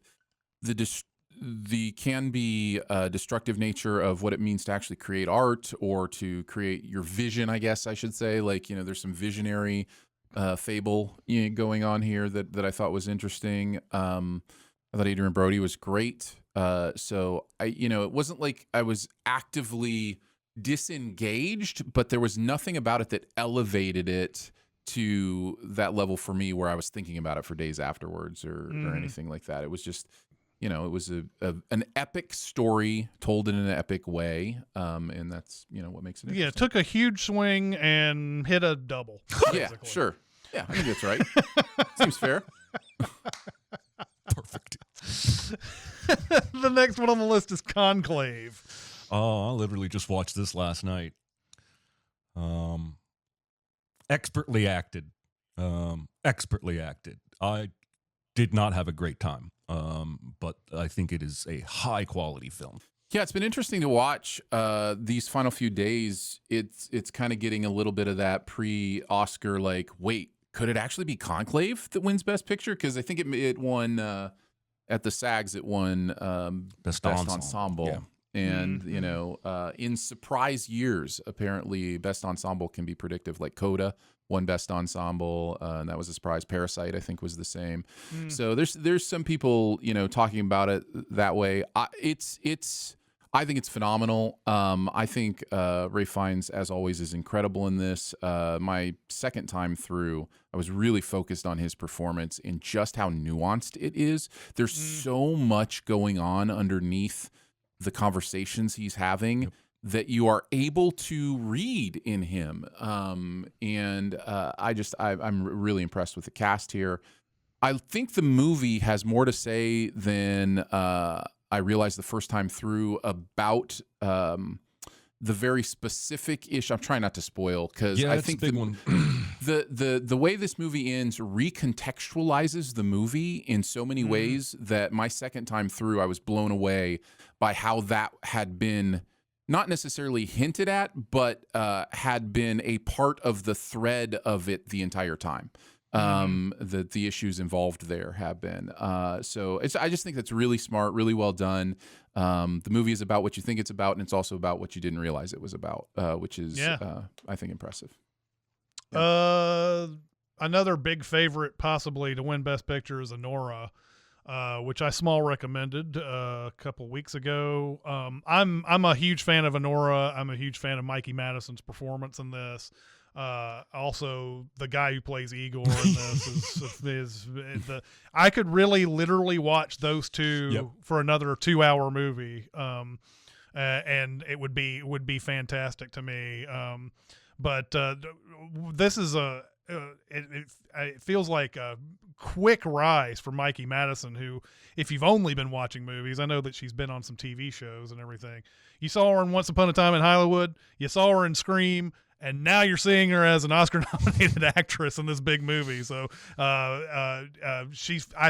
can be destructive nature of what it means to actually create art or to create your vision, I guess I should say. Like, there's some visionary fable going on here that I thought was interesting. I thought Adrian Brody was great. So it wasn't like I was actively disengaged, but there was nothing about it that elevated it to that level for me where I was thinking about it for days afterwards or anything like that. It was just, you know, it was an epic story told in an epic way, and that's, you know, what makes it interesting. Yeah, it took a huge swing and hit a double. Yeah, basically. sure. Yeah, I think that's right. Seems fair. Perfect. The next one on the list is Conclave. Oh, I literally just watched this last night. Expertly acted. Expertly acted. I did not have a great time, but I think it is a high quality film. Yeah, it's been interesting to watch these final few days. It's kind of getting a little bit of that pre-Oscar, like, wait, could it actually be Conclave that wins Best Picture? Because I think it won at the SAGs. It won Best Ensemble. Yeah. And, you know, in surprise years, apparently Best Ensemble can be predictive. Like Coda won Best Ensemble, and that was a surprise. Parasite, I think, was the same. So there's some people, you know, talking about it that way. I think it's phenomenal. I think Ralph Fiennes, as always, is incredible in this. My second time through, I was really focused on his performance and just how nuanced it is. There's so much going on underneath the conversations he's having that you are able to read in him. I'm really impressed with the cast here. I think the movie has more to say than I realized the first time through about the very specific issue. I'm trying not to spoil because I think the big one. the way this movie ends recontextualizes the movie in so many ways that my second time through, I was blown away by how that had been not necessarily hinted at, but had been a part of the thread of it the entire time. The issues involved there have been. So I just think that's really smart, really well done. The movie is about what you think it's about, and it's also about what you didn't realize it was about, which is, I think, impressive. Another big favorite possibly to win Best Picture is Anora, which I small recommended a couple weeks ago. I'm a huge fan of Anora. I'm a huge fan of Mikey Madison's performance in this. Also, the guy who plays Igor in this I could really literally watch those two for another 2-hour movie, and it would be fantastic to me. But this is it feels like a quick rise for Mikey Madison, who, if you've only been watching movies, I know that she's been on some TV shows and everything. You saw her in Once Upon a Time in Hollywood. You saw her in Scream. And now you're seeing her as an Oscar-nominated actress in this big movie. So I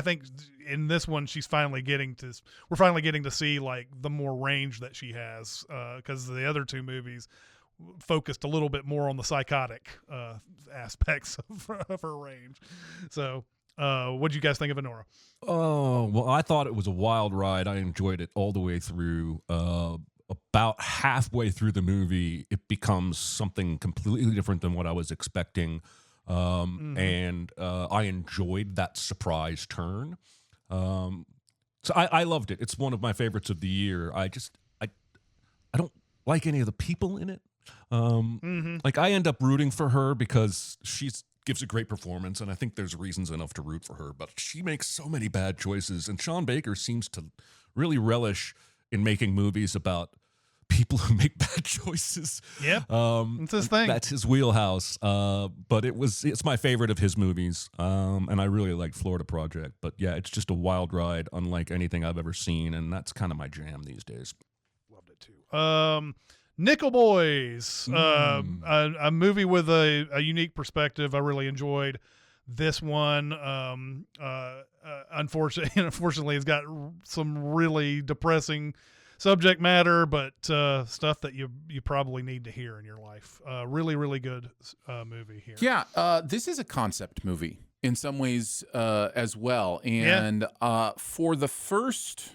think in this one, we're finally getting to see like the more range that she has, because the other two movies focused a little bit more on the psychotic aspects of her range. So what did you guys think of Anora? Oh, well, I thought it was a wild ride. I enjoyed it all the way through. About halfway through the movie, it becomes something completely different than what I was expecting. And I enjoyed that surprise turn. So I loved it. It's one of my favorites of the year. I don't like any of the people in it. Like, I end up rooting for her because gives a great performance, and I think there's reasons enough to root for her, but she makes so many bad choices, and Sean Baker seems to really relish in making movies about people who make bad choices. Yep. It's his thing. That's his wheelhouse. But it's my favorite of his movies. And I really like Florida Project. But yeah, it's just a wild ride, unlike anything I've ever seen, and that's kind of my jam these days. Loved it too. Nickel Boys, a movie with a unique perspective. I really enjoyed this one. Unfortunately, it's got some really depressing subject matter, but stuff that you probably need to hear in your life. Really, really good movie here. Yeah, this is a concept movie in some ways as well. And for the first,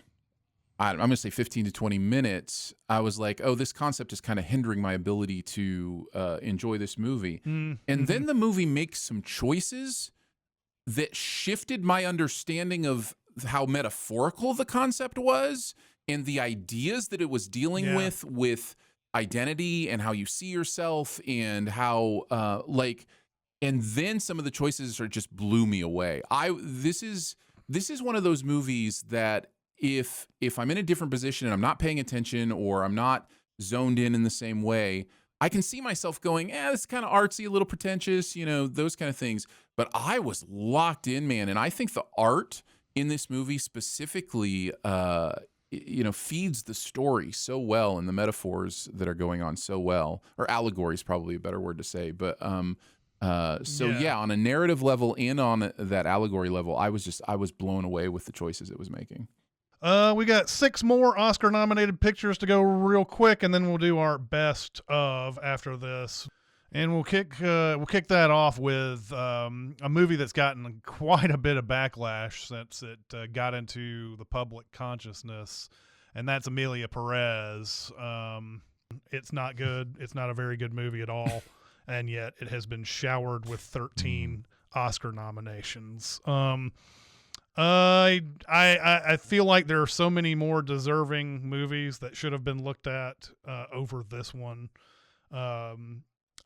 I'm going to say 15 to 20 minutes, I was like, oh, this concept is kind of hindering my ability to enjoy this movie. And then the movie makes some choices that shifted my understanding of how metaphorical the concept was and the ideas that it was dealing with identity and how you see yourself, and how and then some of the choices are just blew me away. This is one of those movies that if I'm in a different position and I'm not paying attention or I'm not zoned in the same way, I can see myself going, this is kind of artsy, a little pretentious, those kind of things. But I was locked in, man. And I think the art in this movie specifically, feeds the story so well, and the metaphors that are going on so well, or allegory is probably a better word to say. But on a narrative level and on that allegory level, I was blown away with the choices it was making. We got 6 more Oscar-nominated pictures to go real quick, and then we'll do our best of after this. And we'll kick that off with a movie that's gotten quite a bit of backlash since it got into the public consciousness, and that's Emilia Perez. It's not good. It's not a very good movie at all, and yet it has been showered with 13 Oscar nominations. I feel like there are so many more deserving movies that should have been looked at over this one.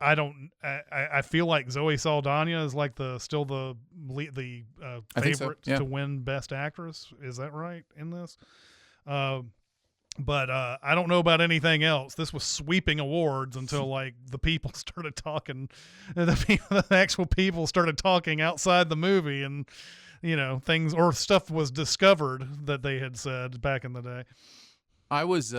I feel like Zoe Saldana is like still the favorite to win Best Actress. Is that right in this? But I don't know about anything else. This was sweeping awards until like the people started talking. The actual people started talking outside the movie, and things or stuff was discovered that they had said back in the day. I was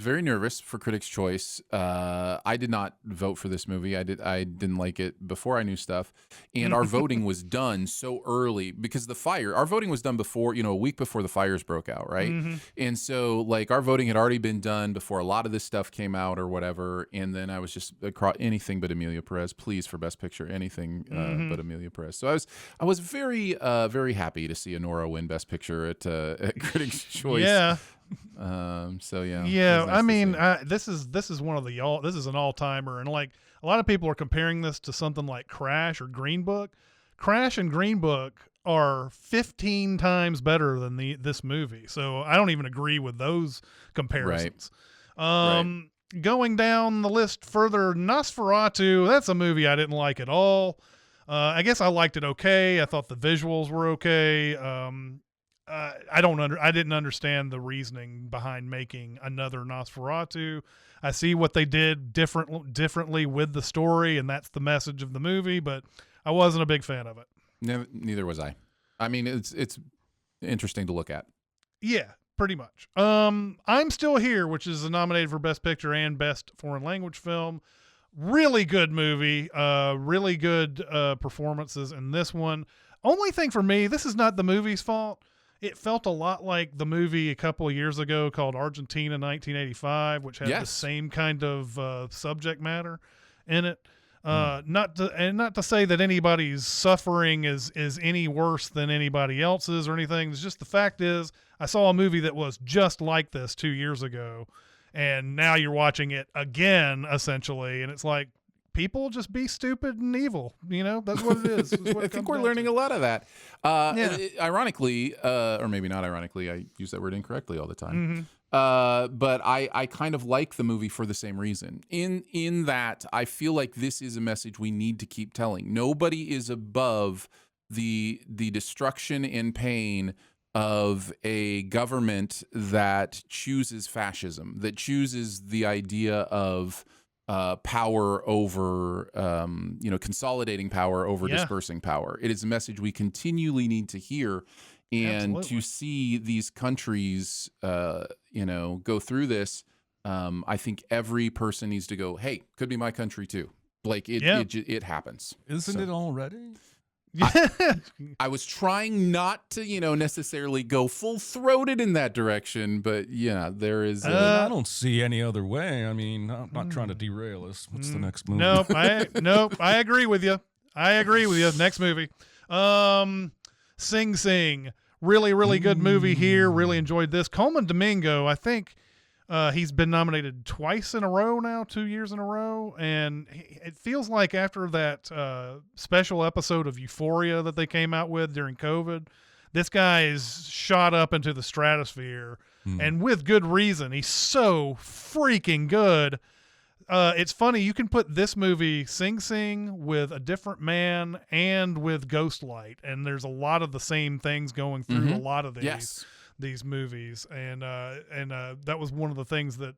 very nervous for Critics' Choice. I did not vote for this movie. I didn't like it before I knew stuff, and our voting was done so early because our voting was done before, a week before the fires broke out, right? Mm-hmm. And so like our voting had already been done before a lot of this stuff came out or whatever. And then I was just across anything but Emilia Perez, please, for Best Picture, anything but Emilia Perez. So I was very very happy to see Anora win Best Picture at Critics' Choice. Yeah. Nice, I mean, this is one of this is an all-timer, and like a lot of people are comparing this to something like Crash or Green Book. Crash and Green Book are 15 times better than this movie, so I don't even agree with those comparisons. Right. Going down the list further, Nosferatu, that's a movie I didn't like at all. I guess I liked it okay. I thought the visuals were okay. I didn't understand the reasoning behind making another Nosferatu. I see what they did differently with the story, and that's the message of the movie, but I wasn't a big fan of it. Neither was I. I mean, it's interesting to look at. Yeah, pretty much. I'm Still Here, which is nominated for Best Picture and Best Foreign Language Film. Really good movie. Really good performances in this one. Only thing for me, this is not the movie's fault. It felt a lot like the movie a couple of years ago called Argentina 1985, which had the same kind of subject matter in it. Not to say that anybody's suffering is any worse than anybody else's or anything. It's just the fact is, I saw a movie that was just like this 2 years ago, and now you're watching it again, essentially, and it's like, people just be stupid and evil. That's what it is. I think we're learning a lot of that. Ironically, or maybe not ironically, I use that word incorrectly all the time. Mm-hmm. But I kind of like the movie for the same reason. In that, I feel like this is a message we need to keep telling. Nobody is above the destruction and pain of a government that chooses fascism, that chooses the idea of power over, consolidating power over dispersing power. It is a message we continually need to hear. And Absolutely. To see these countries, go through this, I think every person needs to go, hey, could be my country too. Like it happens. Isn't it already? I was trying not to, necessarily go full-throated in that direction, but there is. I don't see any other way. I mean, I'm not trying to derail us. What's the next movie? Nope. I agree with you. Next movie. Sing Sing. Really, really good movie here. Really enjoyed this. Coleman Domingo, I think he's been nominated twice in a row now, 2 years in a row. And it feels like after that special episode of Euphoria that they came out with during COVID, this guy is shot up into the stratosphere, and with good reason. He's so freaking good. it's funny. You can put this movie Sing Sing with A Different Man and with Ghostlight, and there's a lot of the same things going through a lot of these movies, and that was one of the things that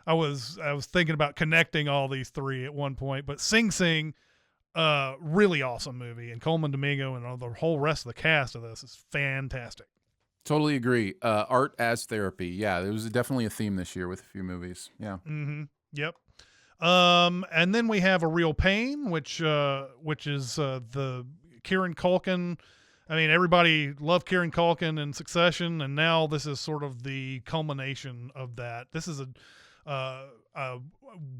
I was thinking about connecting all these three at one point. But Sing Sing, really awesome movie, and Coleman Domingo and the whole rest of the cast of this is fantastic. Totally agree. Art as therapy. Yeah, there was definitely a theme this year with a few movies. Yeah. Mm-hmm. Yep. And then we have A Real Pain, which is the Kieran Culkin. I mean, everybody loved Kieran Culkin in Succession, and now this is sort of the culmination of that. This is a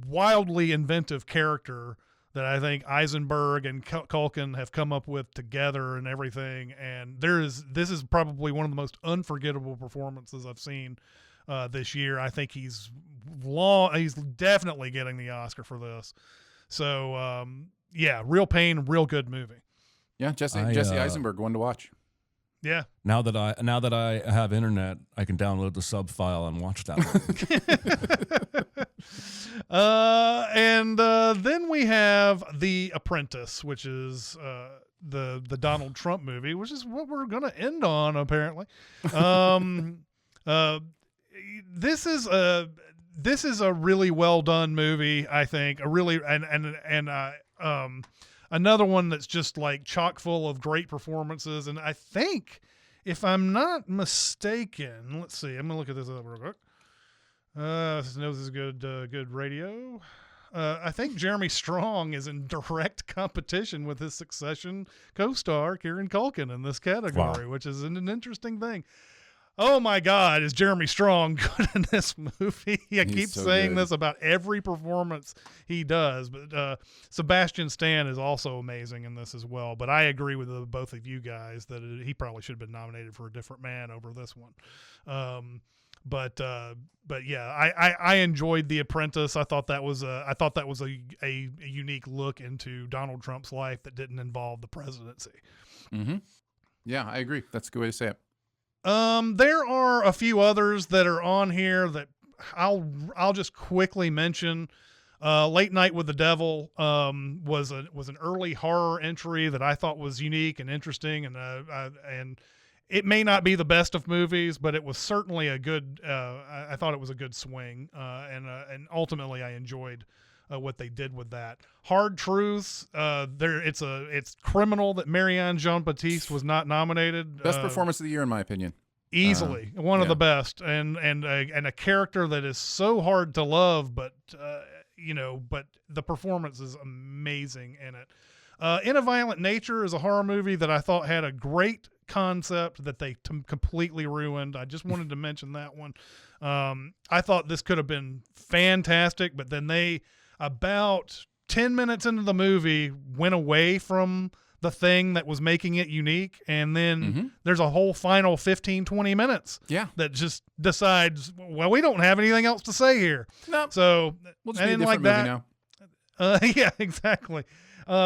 wildly inventive character that I think Eisenberg and Culkin have come up with together and everything. And this is probably one of the most unforgettable performances I've seen this year. I think he's definitely getting the Oscar for this. So yeah, Real Pain, real good movie. Yeah, Jesse Eisenberg, one to watch. Yeah. Now that I have internet, I can download the sub file and watch that one. And then we have The Apprentice, which is the Donald Trump movie, which is what we're gonna end on apparently. This is a really well done movie, I think. Another one that's just like chock full of great performances, and I think, if I'm not mistaken, let's see, I'm gonna look at this up real quick. This is good radio. I think Jeremy Strong is in direct competition with his Succession co-star Kieran Culkin in this category, which is an interesting thing. Oh my God, is Jeremy Strong good in this movie? I keep so saying good. this about every performance he does, but Sebastian Stan is also amazing in this as well. But I agree with both of you guys that he probably should have been nominated for A Different Man over this one. But yeah, I enjoyed The Apprentice. I thought that was a unique look into Donald Trump's life that didn't involve the presidency. Mm-hmm. Yeah, I agree. That's a good way to say it. There are a few others that are on here that I'll just quickly mention. Late Night with the Devil was an early horror entry that I thought was unique and interesting, and it may not be the best of movies, but it was certainly a good. I thought it was a good swing, and ultimately I enjoyed what they did with that. Hard Truths. It's criminal that Marianne Jean-Baptiste was not nominated. Best performance of the year, in my opinion. Easily one of the best, and a character that is so hard to love, but but the performance is amazing in it. In a Violent Nature is a horror movie that I thought had a great concept that they completely ruined. I just wanted to mention that one. I thought this could have been fantastic, but then they, about 10 minutes into the movie, went away from the thing that was making it unique, and then there's a whole final 15-20 minutes that just decides, well, we don't have anything else to say here. Nope. So We'll just I be a didn't like different that. movie now. Yeah, exactly.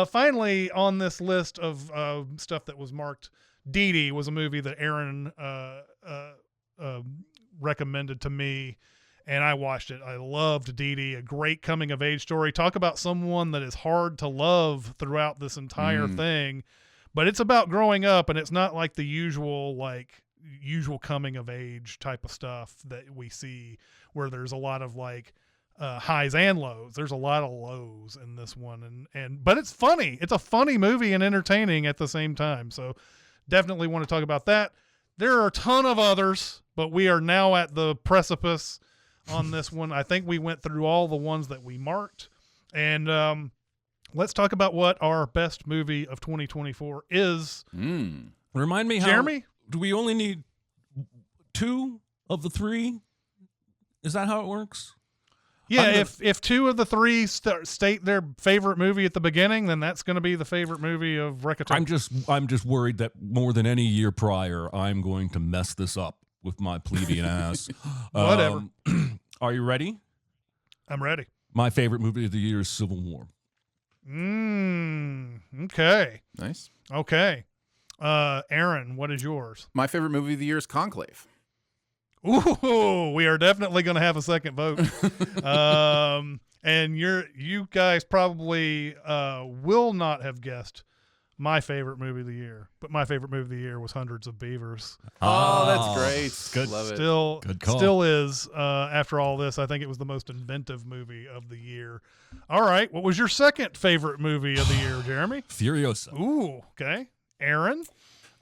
Finally, on this list of stuff that was marked, Dee Dee was a movie that Aaron recommended to me, and I watched it. I loved Dee Dee, a great coming-of-age story. Talk about someone that is hard to love throughout this entire thing, but it's about growing up, and it's not like the usual coming-of-age type of stuff that we see, where there's a lot of highs and lows. There's a lot of lows in this one, but it's funny. It's a funny movie and entertaining at the same time. So definitely want to talk about that. There are a ton of others, but we are now at the precipice on this one. I think we went through all the ones that we marked, and let's talk about what our best movie of 2024 is. Remind me, Jeremy? Do we only need 2 of the 3? Is that how it works? Yeah, if 2 of the 3 state their favorite movie at the beginning, then that's going to be the favorite movie of Recotopia. I'm just worried that more than any year prior, I'm going to mess this up with my plebeian ass. Whatever. Are you ready? I'm ready. My favorite movie of the year is Civil War. Okay. Nice. Okay. Aaron, what is yours? My favorite movie of the year is Conclave. Ooh, we are definitely going to have a second vote. And you guys probably will not have guessed my favorite movie of the year. But my favorite movie of the year was Hundreds of Beavers. Oh, that's great. Good. Love it. Good call. Still is. After all this, I think it was the most inventive movie of the year. All right. What was your second favorite movie of the year, Jeremy? Furiosa. Ooh, okay. Aaron?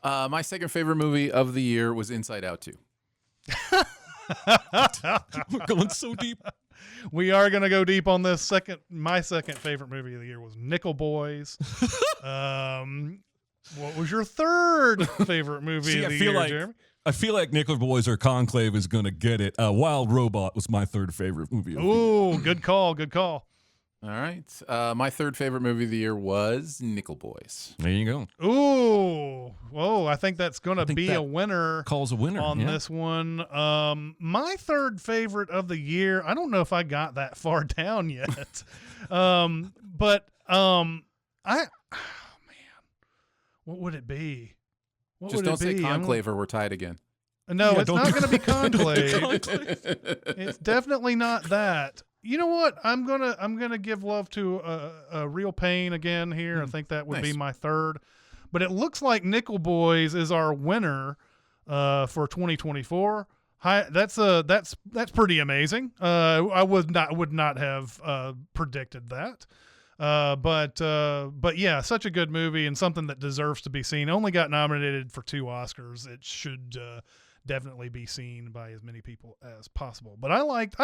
My second favorite movie of the year was Inside Out 2. We're going so deep. We are going to go deep on this. My second favorite movie of the year was Nickel Boys. What was your third favorite movie of the year, Jeremy? I feel like Nickel Boys or Conclave is going to get it. Wild Robot was my third favorite movie. Ooh, good call. Good call. All right. My third favorite movie of the year was Nickel Boys. There you go. Ooh. Whoa, I think that's going to be a winner. Calls a winner on this one. My third favorite of the year, I don't know if I got that far down yet. But man, what would it be? Just don't say Conclave or we're tied again. No, Yeah, it's not going to be Conclave. Conclave. It's definitely not that. You know what? I'm gonna give love to a Real Pain again here. I think that would be my third. But it looks like Nickel Boys is our winner for 2024. That's pretty amazing. I would not have predicted that. But yeah, such a good movie and something that deserves to be seen. Only got nominated for 2 Oscars. It should definitely be seen by as many people as possible. But I liked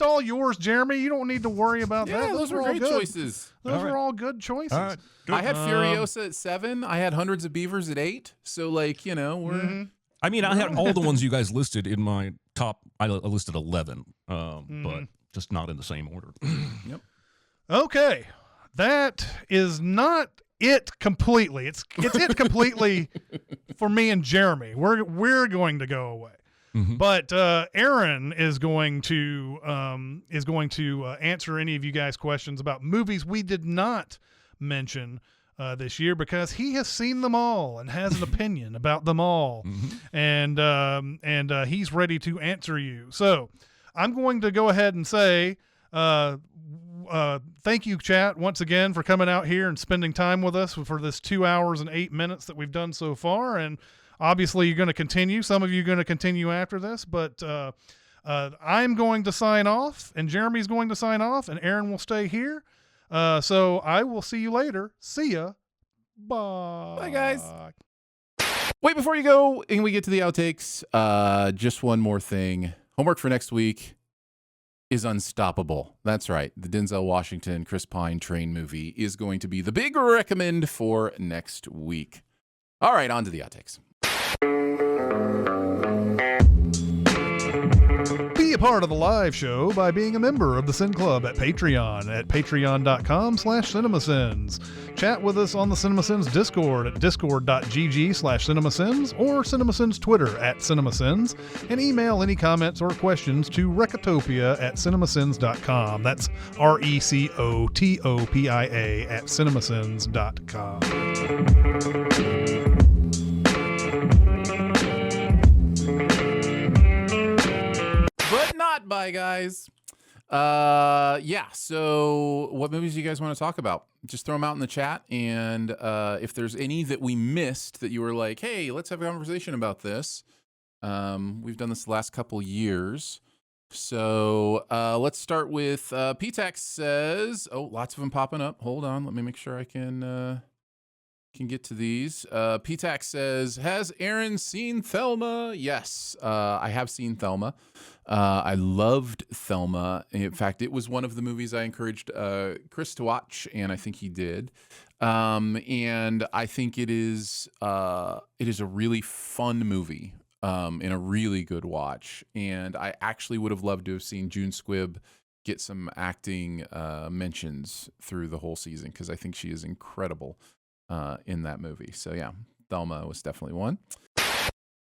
all yours, Jeremy. You don't need to worry about that. Those were all great good. choices. Those were all good choices. All right. Good. I had Furiosa at 7. I had Hundreds of Beavers at 8. So, we're... I mean, I had all the ones you guys listed in my top. I listed 11, but just not in the same order. Yep. Okay, that is not it completely. It's it completely for me and Jeremy. We're going to go away, but Aaron is going to answer any of you guys' questions about movies we did not mention this year because he has seen them all and has an opinion about them all, and he's ready to answer you. So I'm going to go ahead and say. Thank you, chat, once again for coming out here and spending time with us for this 2 hours and 8 minutes that we've done so far. And obviously, you're going to continue. Some of you are going to continue after this, but I'm going to sign off, and Jeremy's going to sign off, and Aaron will stay here. So I will see you later. See ya. Bye. Bye, guys. Wait, before you go and we get to the outtakes, just one more thing. Homework for next week is Unstoppable. That's right. The Denzel Washington, Chris Pine train movie is going to be the big recommend for next week. All right, on to the outtakes. Be a part of the live show by being a member of the Sin Club at Patreon at patreon.com/cinemasins. Chat with us on the Cinemasins Discord at discord.gg/cinemasins or Cinemasins Twitter at Cinemasins, and email any comments or questions to Recotopia@cinemasins.com. That's RECOTOPIA at cinemasins.com. But not bye, guys. So what movies do you guys want to talk about? Just throw them out in the chat, and if there's any that we missed that you were like, hey, let's have a conversation about this. We've done this the last couple years. So let's start with PTAX says, lots of them popping up. Hold on, let me make sure I can get to these. PTAX says, has Aaron seen Thelma? Yes, I have seen Thelma. I loved Thelma. In fact, it was one of the movies I encouraged Chris to watch, and I think he did. And I think it is a really fun movie and a really good watch. And I actually would have loved to have seen June Squibb get some acting mentions through the whole season because I think she is incredible in that movie. So yeah, Thelma was definitely one.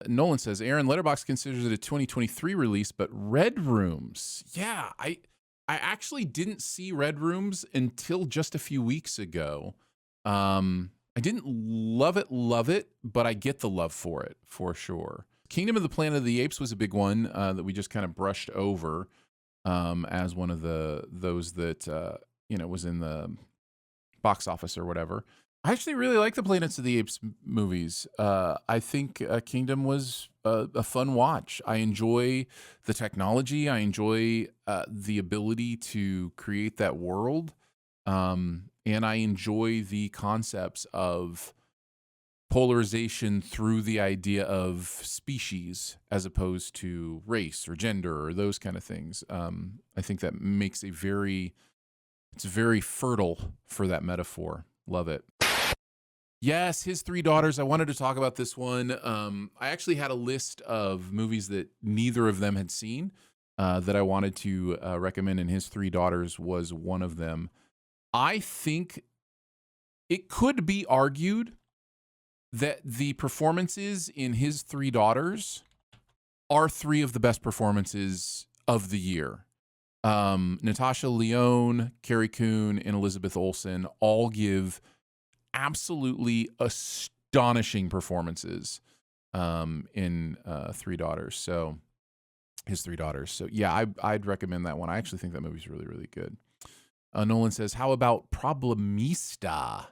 Nolan says, Aaron, Letterboxd considers it a 2023 release, but Red Rooms. Yeah, I actually didn't see Red Rooms until just a few weeks ago. I didn't love it, but I get the love for it, for sure. Kingdom of the Planet of the Apes was a big one that we just kind of brushed over. as one of those that was in the box office or whatever. I actually really like the Planets of the Apes movies. I think Kingdom was a fun watch. I enjoy the technology. I enjoy the ability to create that world. And I enjoy the concepts of polarization through the idea of species as opposed to race or gender or those kind of things. I think that makes it's very fertile for that metaphor. Love it. Yes, His Three Daughters. I wanted to talk about this one. I actually had a list of movies that neither of them had seen that I wanted to recommend, and His Three Daughters was one of them. I think it could be argued that the performances in His Three Daughters are three of the best performances of the year. Natasha Lyonne, Carrie Coon, and Elizabeth Olsen all give absolutely astonishing performances in Three Daughters. So His Three Daughters. So yeah, I'd recommend that one. I actually think that movie's really, really good. Nolan says, how about Problemista?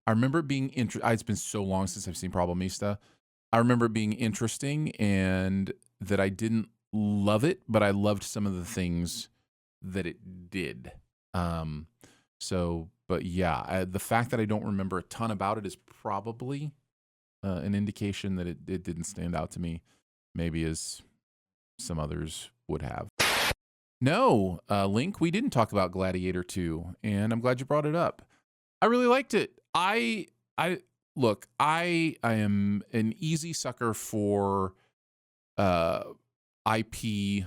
I remember it being interesting. It's been so long since I've seen Problemista. I remember it being interesting and that I didn't love it, but I loved some of the things that it did. But yeah, the fact that I don't remember a ton about it is probably an indication that it didn't stand out to me, maybe as some others would have. No, Link, we didn't talk about Gladiator 2, and I'm glad you brought it up. I really liked it. I am an easy sucker for IP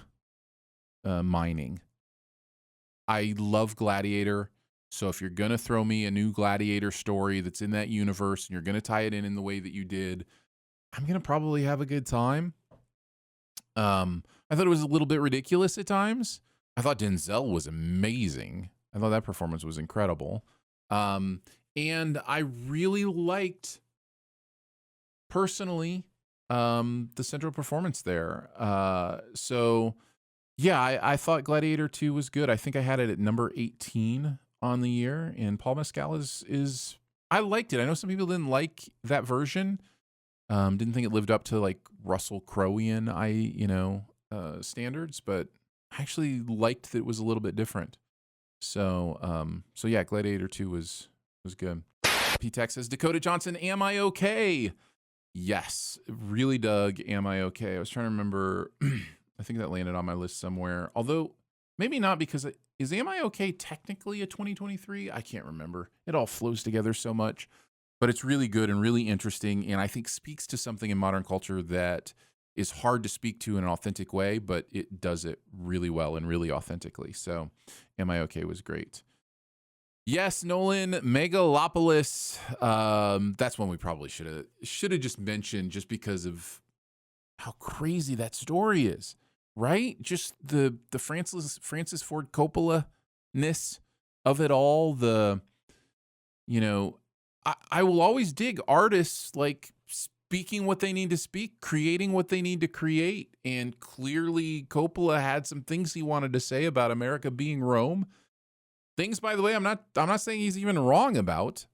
mining. I love Gladiator. So if you're going to throw me a new Gladiator story that's in that universe and you're going to tie it in the way that you did, I'm going to probably have a good time. I thought it was a little bit ridiculous at times. I thought Denzel was amazing. I thought that performance was incredible. And I really liked, personally, the central performance there. So yeah, I thought Gladiator 2 was good. I think I had it at number 18 on the year, and Paul Mescal is I liked it. I know some people didn't like that version. Didn't think it lived up to like Russell Crowe-ian standards, but I actually liked that it was a little bit different. So yeah, Gladiator 2 was good. P-Tech says, Dakota Johnson, Am I Okay? Yes, really dug Am I Okay? I was trying to remember. I think that landed on my list somewhere. Although maybe not, because is Am I Okay technically a 2023? I can't remember. It all flows together so much. But it's really good and really interesting, and I think speaks to something in modern culture that is hard to speak to in an authentic way, but it does it really well and really authentically. So Am I Okay was great. Yes, Nolan, Megalopolis. That's one we probably should have just mentioned, just because of how crazy that story is, right? Just the Francis Ford Coppola-ness of it all. I will always dig artists like speaking what they need to speak, creating what they need to create. And clearly Coppola had some things he wanted to say about America being Rome. Things, by the way, I'm not saying he's even wrong about.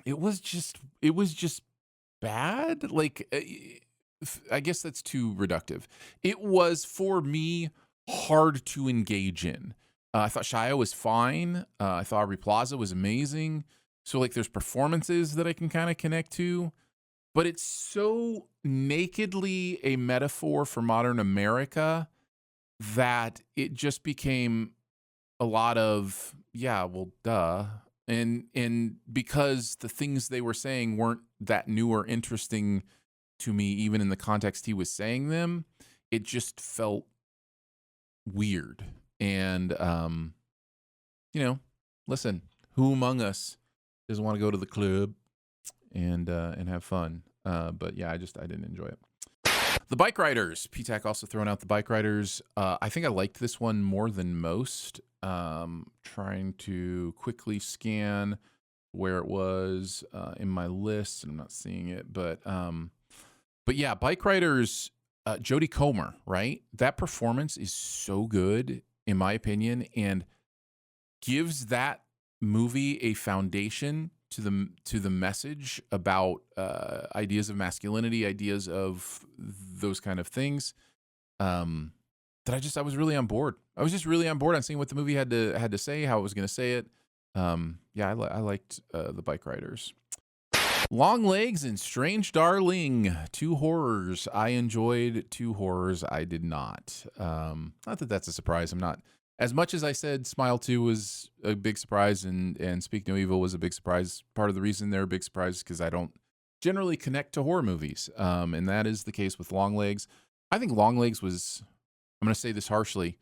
It was just bad. Like, I guess that's too reductive. It was, for me, hard to engage in. I thought Shia was fine. I thought Aubrey Plaza was amazing. So like there's performances that I can kind of connect to, but it's so nakedly a metaphor for modern America that it just became a lot of, yeah, well, duh. And because the things they were saying weren't that new or interesting to me, even in the context he was saying them, it just felt weird. And, listen, who among us doesn't want to go to the club and have fun? But yeah, I didn't enjoy it. The Bike Riders. PTAC also throwing out The Bike Riders. I think I liked this one more than most. Trying to quickly scan where it was in my list, and I'm not seeing it. But yeah, Bike Riders Jodie Comer, right? That performance is so good, in my opinion, and gives that movie a foundation to the message about ideas of masculinity, ideas of those kind of things. That I was really on board. I was just really on board on seeing what the movie had to say, how it was going to say it. Yeah, I liked the bike riders. Long Legs and Strange Darling, 2 horrors. I enjoyed 2 horrors. I did not. Not that that's a surprise. I'm not. As much as I said Smile 2 was a big surprise and Speak No Evil was a big surprise, part of the reason they're a big surprise is because I don't generally connect to horror movies. And that is the case with Long Legs. I think Long Legs was, I'm going to say this harshly,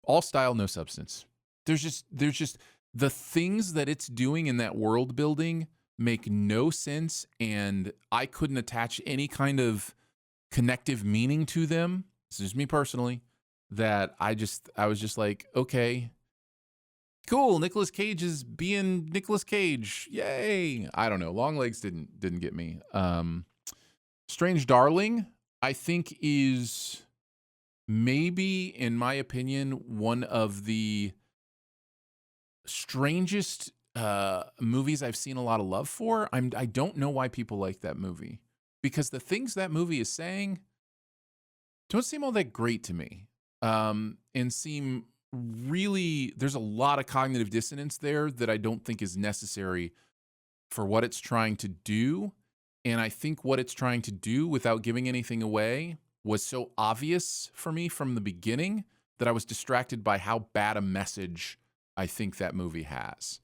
all style, no substance. There's just the things that it's doing in that world building make no sense, and I couldn't attach any kind of connective meaning to them. This is me personally, that I was just like, okay, cool, Nicolas Cage is being Nicolas Cage. Yay. I don't know. Long Legs didn't get me. Strange Darling, I think, is maybe, in my opinion, one of the strangest movies I've seen a lot of love for. I don't know why people like that movie, because the things that movie is saying don't seem all that great to me, and seem really, there's a lot of cognitive dissonance there that I don't think is necessary for what it's trying to do. And I think what it's trying to do, without giving anything away, was so obvious for me from the beginning that I was distracted by how bad a message I think that movie has.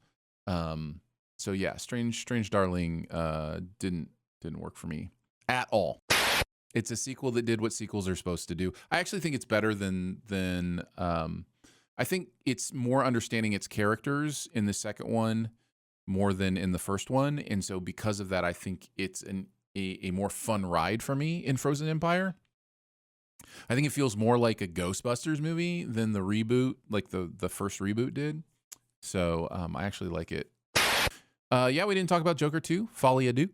So yeah, Strange Darling didn't work for me at all. It's a sequel that did what sequels are supposed to do. I actually think it's better than I think it's more understanding its characters in the second one more than in the first one. And so because of that, I think it's a more fun ride for me in Frozen Empire. I think it feels more like a Ghostbusters movie than the reboot, like the first reboot did. So I actually like it. Yeah, we didn't talk about Joker 2, Folie à Deux.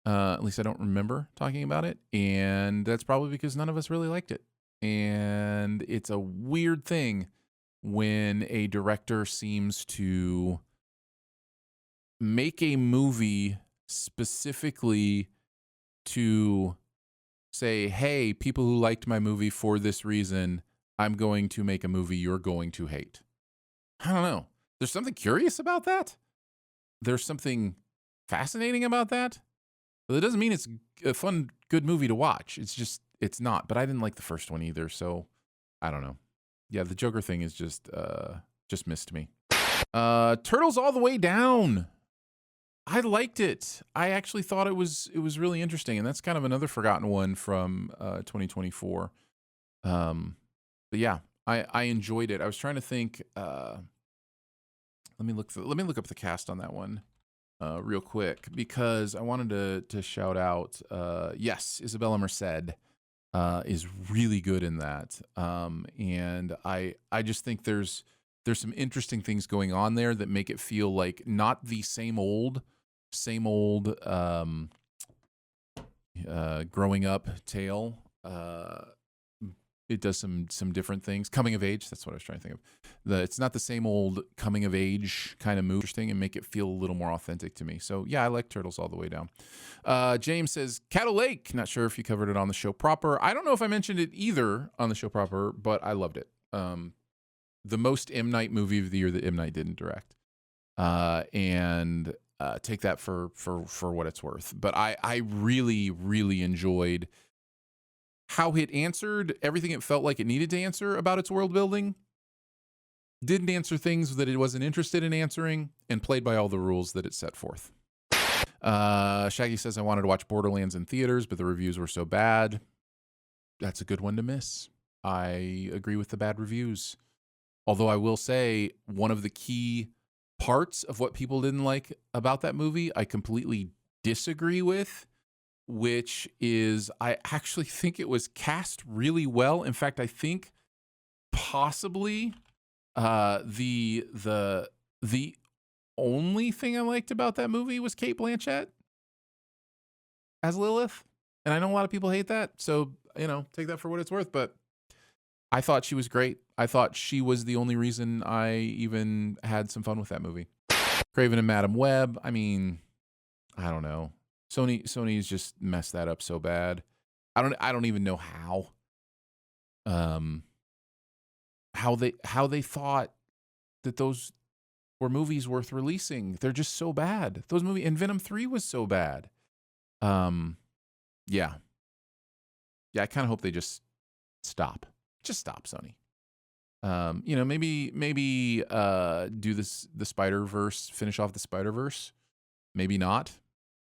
At least I don't remember talking about it. And that's probably because none of us really liked it. And it's a weird thing when a director seems to make a movie specifically to say, hey, people who liked my movie for this reason, I'm going to make a movie you're going to hate. I don't know. There's something curious about that. There's something fascinating about that. But it doesn't mean it's a fun, good movie to watch. It's not. But I didn't like the first one either, so I don't know. Yeah, the Joker thing is just missed me. Turtles All the Way Down. I liked it. I actually thought it was really interesting, and that's kind of another forgotten one from 2024. But yeah, I enjoyed it. I was trying to think. Let me look up the cast on that one real quick, because I wanted to shout out. Yes, Isabella Merced is really good in that, and I just think there's some interesting things going on there that make it feel like not the same old growing up tale. It does some different things. Coming of age, that's what I was trying to think of. It's not the same old coming of age kind of movie thing, and make it feel a little more authentic to me. So yeah, I like Turtles All the Way Down. James says Cattle Lake. Not sure if you covered it on the show proper. I don't know if I mentioned it either on the show proper, but I loved it. The most M. Night movie of the year that M. Night didn't direct. And take that for what it's worth. But I really, really enjoyed how it answered everything it felt like it needed to answer about its world building. Didn't answer things that it wasn't interested in answering, and played by all the rules that it set forth. Shaggy says, I wanted to watch Borderlands in theaters, but the reviews were so bad. That's a good one to miss. I agree with the bad reviews. Although I will say, one of the key parts of what people didn't like about that movie, I completely disagree with, which is I actually think it was cast really well. In fact, I think possibly the only thing I liked about that movie was Cate Blanchett as Lilith. And I know a lot of people hate that. So take that for what it's worth. But I thought she was great. I thought she was the only reason I even had some fun with that movie. Craven and Madam Web. I mean, I don't know. Sony's just messed that up so bad. I don't even know how. How they thought that those were movies worth releasing. They're just so bad. Those movies, and Venom 3 was so bad. Yeah. I kind of hope they just stop. Just stop, Sony. Maybe do the Spider-Verse, finish off the Spider-Verse. Maybe not.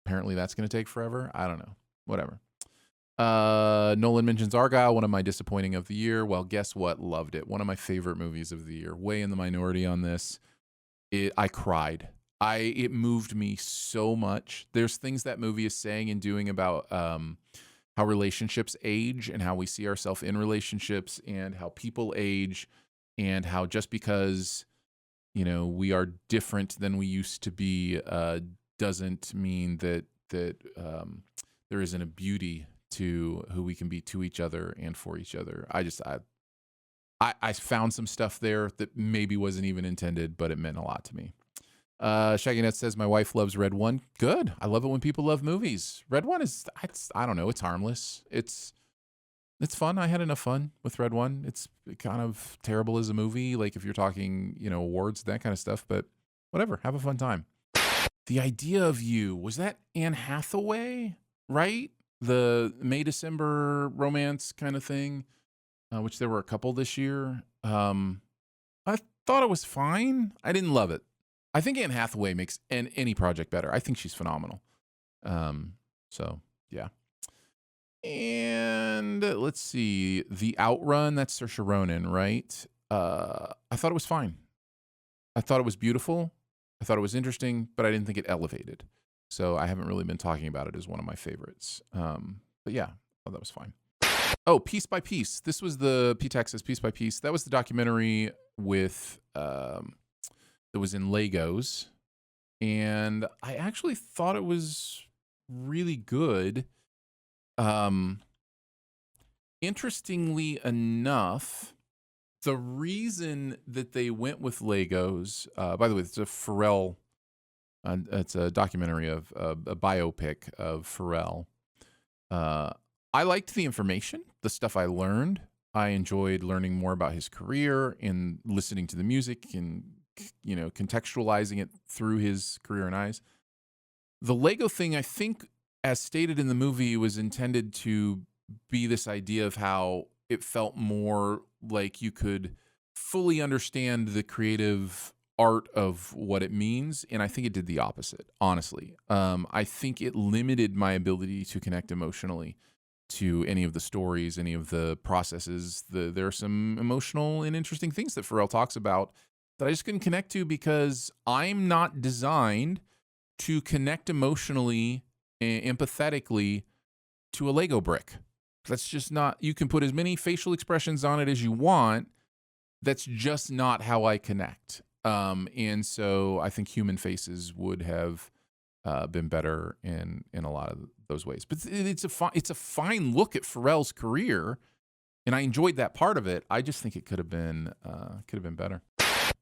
Apparently that's going to take forever. I don't know. Whatever. Nolan mentions Argyle, one of my disappointing of the year. Well, guess what? Loved it. One of my favorite movies of the year. Way in the minority on this. I cried. It moved me so much. There's things that movie is saying and doing about how relationships age and how we see ourselves in relationships and how people age and how just because, we are different than we used to be doesn't mean that there isn't a beauty to who we can be to each other and for each other. I found some stuff there that maybe wasn't even intended, but it meant a lot to me. Shaggy Net says, my wife loves Red One. Good. I love it when people love movies. Red One I don't know. It's harmless. It's fun. I had enough fun with Red One. It's kind of terrible as a movie. Like if you're talking, awards, that kind of stuff, but whatever. Have a fun time. The Idea of You. Was that Anne Hathaway? Right? The May-December romance kind of thing, which there were a couple this year. I thought it was fine. I didn't love it. I think Anne Hathaway makes any project better. I think she's phenomenal. So, yeah. And let's see. The Outrun, that's Saoirse Ronan, right? I thought it was fine. I thought it was beautiful. I thought it was interesting, but I didn't think it elevated. So I haven't really been talking about it as one of my favorites. But yeah, I thought that was fine. Oh, Piece by Piece. This was the P-Texas Piece by Piece. That was the documentary with that was in Legos. And I actually thought it was really good. Interestingly enough, the reason that they went with Legos, by the way, it's a Pharrell. It's a documentary of a biopic of Pharrell. I liked the information, the stuff I learned. I enjoyed learning more about his career and listening to the music and, contextualizing it through his career and eyes. The Lego thing, I think, as stated in the movie, was intended to be this idea of how it felt more like you could fully understand the creative art of what it means, and I think it did the opposite, honestly. I think it limited my ability to connect emotionally to any of the stories, any of the processes. There are some emotional and interesting things that Pharrell talks about that I just couldn't connect to because I'm not designed to connect emotionally and empathetically to a Lego brick. That's just not, you can put as many facial expressions on it as you want. That's just not how I connect. And so I think human faces would have been better in a lot of those ways. But it's a fine look at Pharrell's career, and I enjoyed that part of it. I just think it could have been better.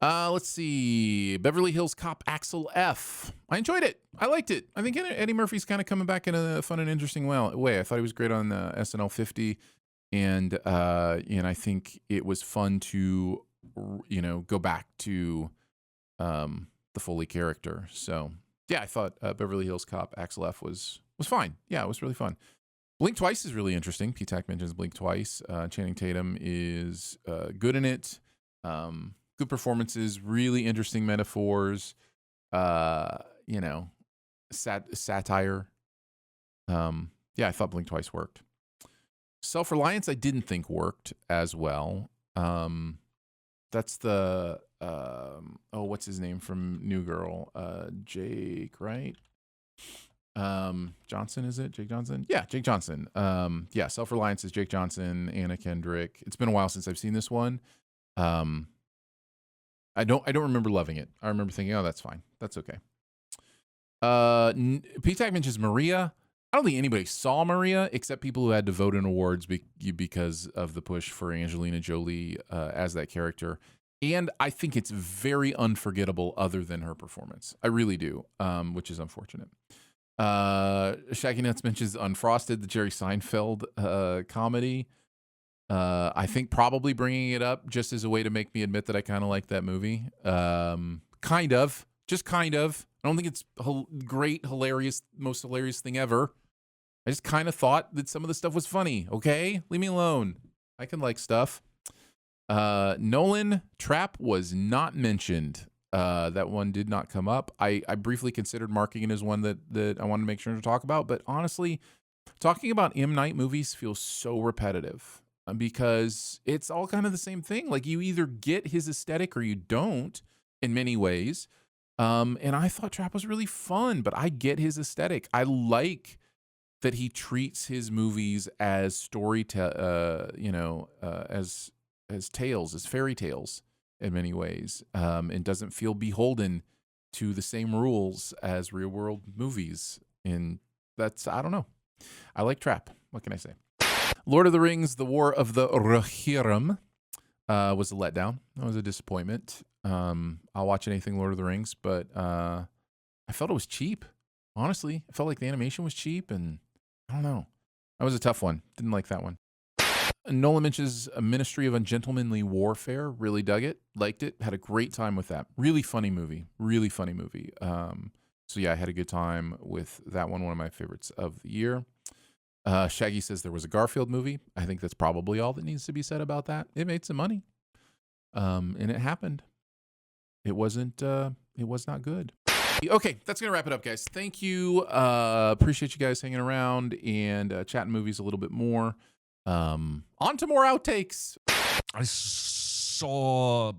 Let's see. Beverly Hills Cop Axel F. I enjoyed it. I liked it. I think Eddie Murphy's kind of coming back in a fun and interesting way. I thought he was great on SNL 50, and I think it was fun to go back to the Foley character. So yeah, I thought Beverly Hills Cop Axel F was fine. Yeah, it was really fun. Blink Twice is really interesting. P-Tac mentions Blink Twice. Channing Tatum is good in it. Good performances, really interesting metaphors, satire. Yeah, I thought Blink Twice worked. Self-Reliance I didn't think worked as well. That's the what's his name from New Girl? Jake, right? Johnson, is it? Jake Johnson? Yeah, Jake Johnson. Yeah, Self-Reliance is Jake Johnson, Anna Kendrick. It's been a while since I've seen this one. I don't remember loving it. I remember thinking, oh, that's fine. That's okay. P-Tac mentions Maria. I don't think anybody saw Maria except people who had to vote in awards because of the push for Angelina Jolie as that character. And I think it's very unforgettable other than her performance. I really do, which is unfortunate. Shaggy Nuts mentions Unfrosted, the Jerry Seinfeld comedy. I think probably bringing it up just as a way to make me admit that I kind of like that movie. Kind of. Just kind of. I don't think it's great, hilarious, most hilarious thing ever. I just kind of thought that some of the stuff was funny. Okay? Leave me alone. I can like stuff. Nolan, Trap was not mentioned. That one did not come up. I briefly considered marking it as one that I wanted to make sure to talk about. But honestly, talking about M. Night movies feels so repetitive because it's all kind of the same thing. Like you either get his aesthetic or you don't in many ways. And I thought Trap was really fun, but I get his aesthetic. I like that he treats his movies as as tales, as fairy tales in many ways, and doesn't feel beholden to the same rules as real world movies. And that's, I don't know. I like Trap. What can I say? Lord of the Rings, The War of the Rohirrim was a letdown. That was a disappointment. I'll watch anything Lord of the Rings, but I felt it was cheap. Honestly, I felt like the animation was cheap, and I don't know. That was a tough one. Didn't like that one. Nolan mentions A Ministry of Ungentlemanly Warfare. Really dug it. Liked it. Had a great time with that. Really funny movie. Really funny movie. So yeah, I had a good time with that one. One of my favorites of the year. Shaggy says there was a Garfield movie. I think that's probably all that needs to be said about that. It made some money. And it happened. It was not good. Okay, that's going to wrap it up, guys. Thank you. Appreciate you guys hanging around and chatting movies a little bit more. On to more outtakes. I saw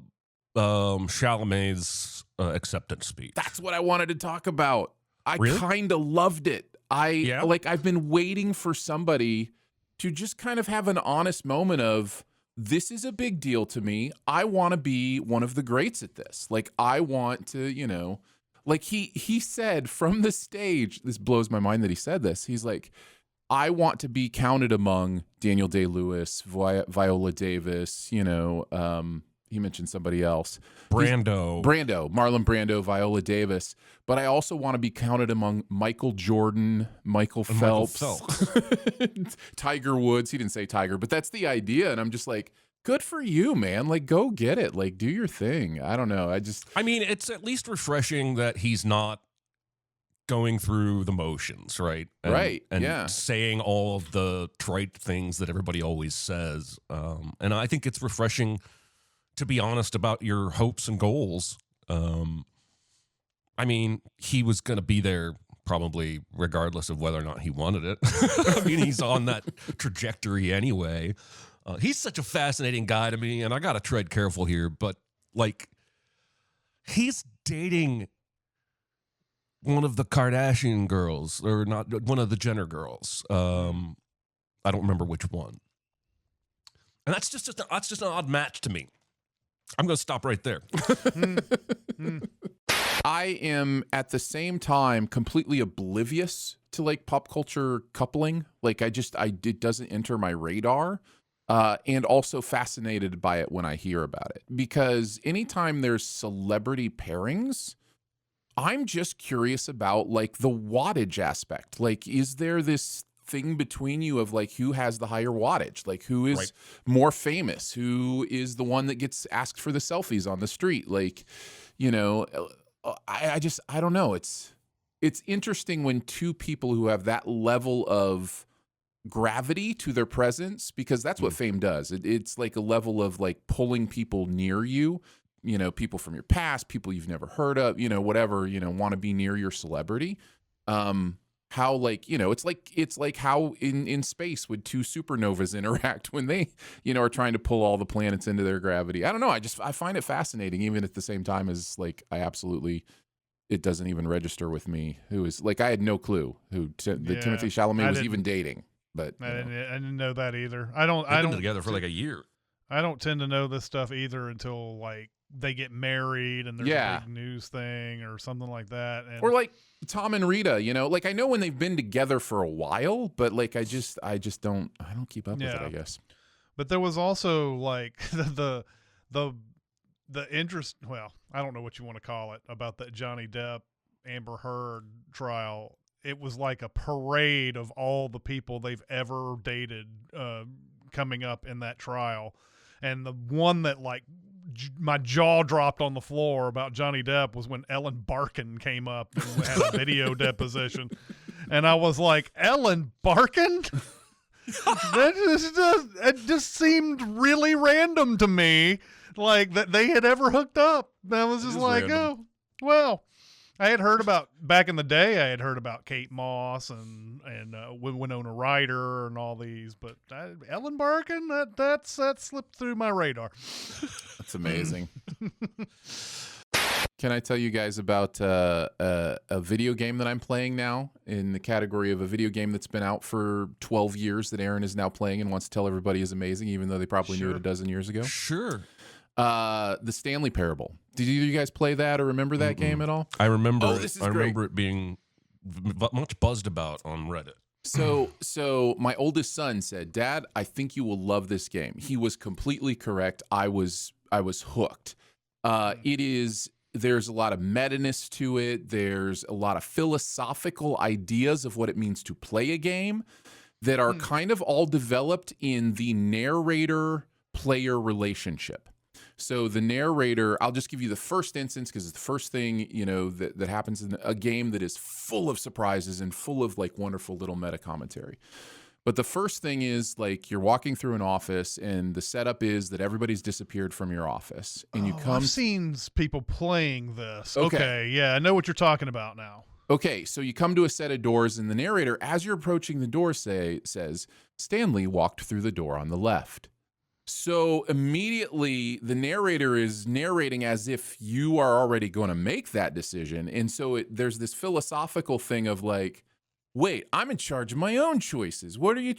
Chalamet's acceptance speech. That's what I wanted to talk about. I Really? kind of loved it. Yeah? I've been waiting for somebody to just kind of have an honest moment of, this is a big deal to me. I want to be one of the greats at this. Like, I want to, like he said from the stage, this blows my mind that he said this. He's like, I want to be counted among Daniel Day-Lewis, Viola Davis, he mentioned somebody else. Marlon Brando, Viola Davis. But I also want to be counted among Michael Jordan, Michael Phelps. Tiger Woods. He didn't say Tiger, but that's the idea. And I'm just like, good for you, man. Like, go get it. Like, do your thing. I don't know. I mean, it's at least refreshing that he's not going through the motions, right? And saying all of the trite things that everybody always says. And I think it's refreshing to be honest about your hopes and goals. I mean, he was going to be there probably regardless of whether or not he wanted it. I mean, he's on that trajectory anyway. He's such a fascinating guy to me, and I got to tread careful here, but like, he's dating one of the Kardashian girls, or not one of the Jenner girls. I don't remember which one. And that's just an odd match to me. I'm going to stop right there. I am at the same time completely oblivious to like pop culture coupling. Like it doesn't enter my radar. And also fascinated by it when I hear about it, because anytime there's celebrity pairings, I'm just curious about like the wattage aspect. Like, is there this thing between you of like who has the higher wattage, like who is more famous, who is the one that gets asked for the selfies on the street? Like, I don't know. It's interesting when two people who have that level of gravity to their presence, because that's what fame does. It's like a level of like pulling people near you, people from your past, people you've never heard of, whatever, want to be near your celebrity. How like, it's like how in space would two supernovas interact when they, are trying to pull all the planets into their gravity. I don't know. I find it fascinating, even at the same time as like, it doesn't even register with me who is like, I had no clue who Timothée Chalamet was even dating, but I didn't know that either. They've been together for like a year. I don't tend to know this stuff either until like they get married and there's Yeah. a big news thing or something like that. And Or like Tom and Rita, you know, like I know when they've been together for a while, but like I just don't keep up with it, I guess. but there was also like the interest. Well, I don't know what you want to call it about that Johnny Depp Amber Heard trial. It was like a parade of all the people they've ever dated coming up in that trial, and the one that like my jaw dropped on the floor about Johnny Depp was when Ellen Barkin came up and had a video deposition, and I was like, Ellen Barkin. It just seemed really random to me, like that they had ever hooked up. I was just like, random. oh, well, I had heard about back in the day. I had heard about Kate Moss and Winona Ryder and all these, but Ellen Barkin, that slipped through my radar. That's amazing. Can I tell you guys about a video game that I'm playing now in the category of a video game that's been out for 12 years that Aaron is now playing and wants to tell everybody is amazing, even though they probably knew it a dozen years ago? Sure. The Stanley Parable. Did either of you guys play that or remember that game at all? I remember. Oh, this is I great. remember it being much buzzed about on Reddit. So my oldest son said, "Dad, I think you will love this game." He was completely correct. I was hooked. There's a lot of meta-ness to it. There's a lot of philosophical ideas of what it means to play a game that are kind of all developed in the narrator-player relationship. So the narrator, I'll just give you the first instance because it's the first thing, you know, that happens in a game that is full of surprises and full of like wonderful little meta commentary. But the first thing is like you're walking through an office and the setup is that everybody's disappeared from your office and you come. I've seen people playing this. Okay. Okay, yeah, I know what you're talking about now. Okay, so you come to a set of doors and the narrator, as you're approaching the door, says, Stanley walked through the door on the left. So immediately the narrator is narrating as if you are already going to make that decision. And so there's this philosophical thing of like, wait, I'm in charge of my own choices. What are you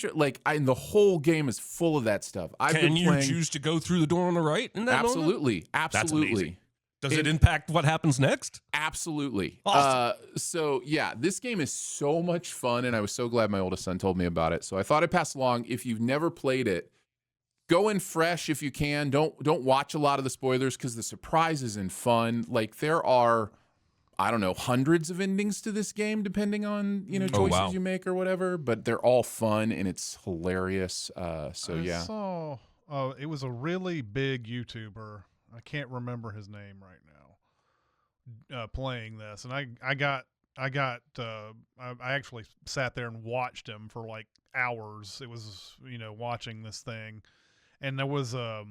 and the whole game is full of that stuff. Can you choose to go through the door on the right in that moment? Absolutely. That's Absolutely. amazing. Does it impact what happens next? Absolutely. Awesome. So yeah, this game is so much fun, and I was so glad my oldest son told me about it. So I thought I'd pass along. If you've never played it, go in fresh if you can. Don't watch a lot of the spoilers because the surprises and fun. Like there are, I don't know, hundreds of endings to this game, depending on choices you make or whatever. But they're all fun and it's hilarious. I saw, it was a really big YouTuber. I can't remember his name right now. Playing this, and I actually sat there and watched him for like hours. It was watching this thing, and there was a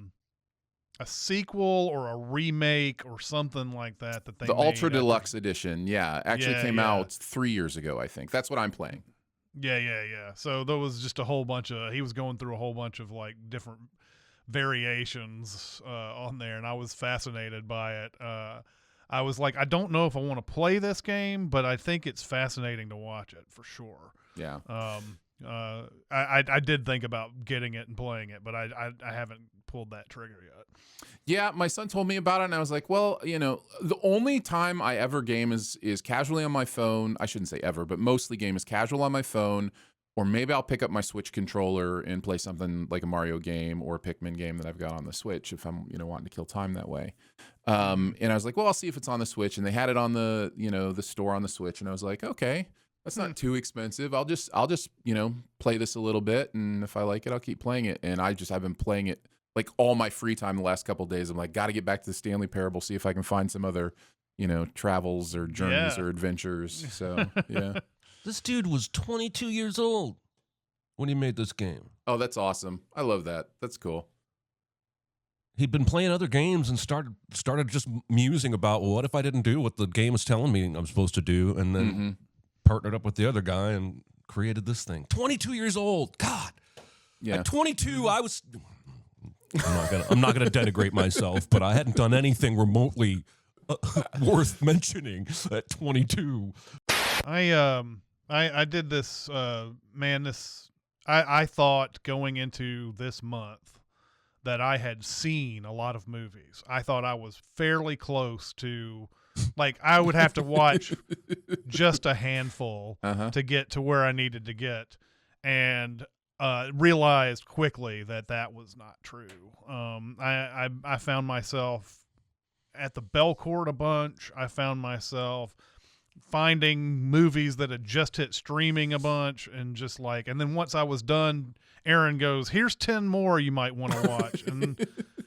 sequel or a remake or something like that they the made. Ultra Deluxe Edition, actually came out 3 years ago, I think. That's what I'm playing. Yeah. So there was just a whole bunch of he was going through a whole bunch of like different variations on there, and I was fascinated by it. I was like, I don't know if I want to play this game, but I think it's fascinating to watch it for sure. Yeah. I did think about getting it and playing it, but I haven't pulled that trigger yet. Yeah, my son told me about it, and I was like, well, the only time I ever game is casually on my phone. I shouldn't say ever, but mostly game is casual on my phone, or maybe I'll pick up my Switch controller and play something like a Mario game or a Pikmin game that I've got on the Switch if I'm, wanting to kill time that way. And I was like, well, I'll see if it's on the Switch, and they had it on the, the store on the Switch, and I was like, okay, that's not too expensive. I'll just play this a little bit, and if I like it, I'll keep playing it. And I've been playing it like all my free time the last couple of days. I'm like, got to get back to the Stanley Parable, see if I can find some other, travels or journeys or adventures. So, yeah. This dude was 22 years old when he made this game. Oh, that's awesome. I love that. That's cool. He'd been playing other games and started just musing about, well, what if I didn't do what the game is telling me I'm supposed to do, and then partnered up with the other guy and created this thing. 22 years old. God. Yeah. At 22, I'm not gonna denigrate myself, but I hadn't done anything remotely worth mentioning at 22. I did this, I thought going into this month that I had seen a lot of movies. I thought I was fairly close to, like, I would have to watch just a handful to get to where I needed to get, and realized quickly that that was not true. I found myself at the Belcourt a bunch. I found myself finding movies that had just hit streaming a bunch, and just like, and then once I was done, Aaron goes, "Here's 10 more you might want to watch."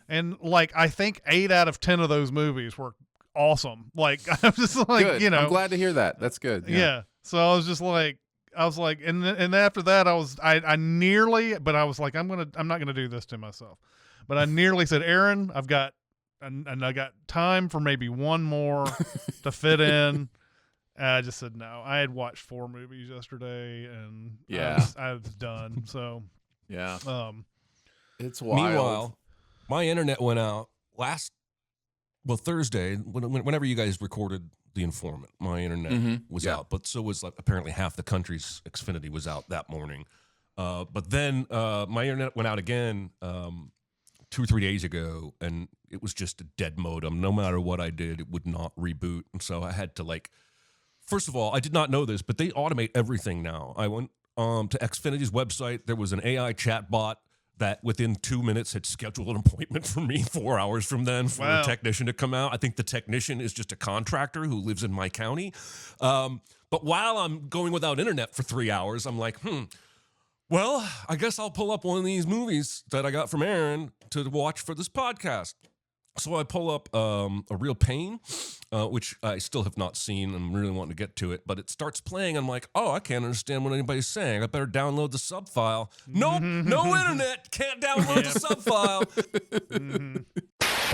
and like, I think 8 out of 10 of those movies were awesome. Like, I'm just like, Good. you know, I'm glad to hear that. That's good. yeah. So I was just like, and after that, I nearly, but I was like, I'm not gonna do this to myself. But I nearly said, Aaron, I got time for maybe one more to fit in. I just said no. I had watched 4 movies yesterday, and I was done. So yeah, it's wild. Meanwhile, my internet went out Thursday. Whenever you guys recorded The Informant, my internet was out, but so was like apparently half the country's Xfinity was out that morning. But then my internet went out again 2 or 3 days ago, and it was just a dead modem. No matter what I did, it would not reboot, and so I had to like. First of all, I did not know this, but they automate everything now. I went to Xfinity's website. There was an AI chatbot that within 2 minutes had scheduled an appointment for me 4 hours from then for a technician to come out. I think the technician is just a contractor who lives in my county. But while I'm going without internet for 3 hours, I'm like, well, I guess I'll pull up one of these movies that I got from Aaron to watch for this podcast. So I pull up A Real Pain, which I still have not seen. I'm really wanting to get to it, but it starts playing. I'm like, oh, I can't understand what anybody's saying. I better download the sub file. Nope, no internet. Can't download the sub file.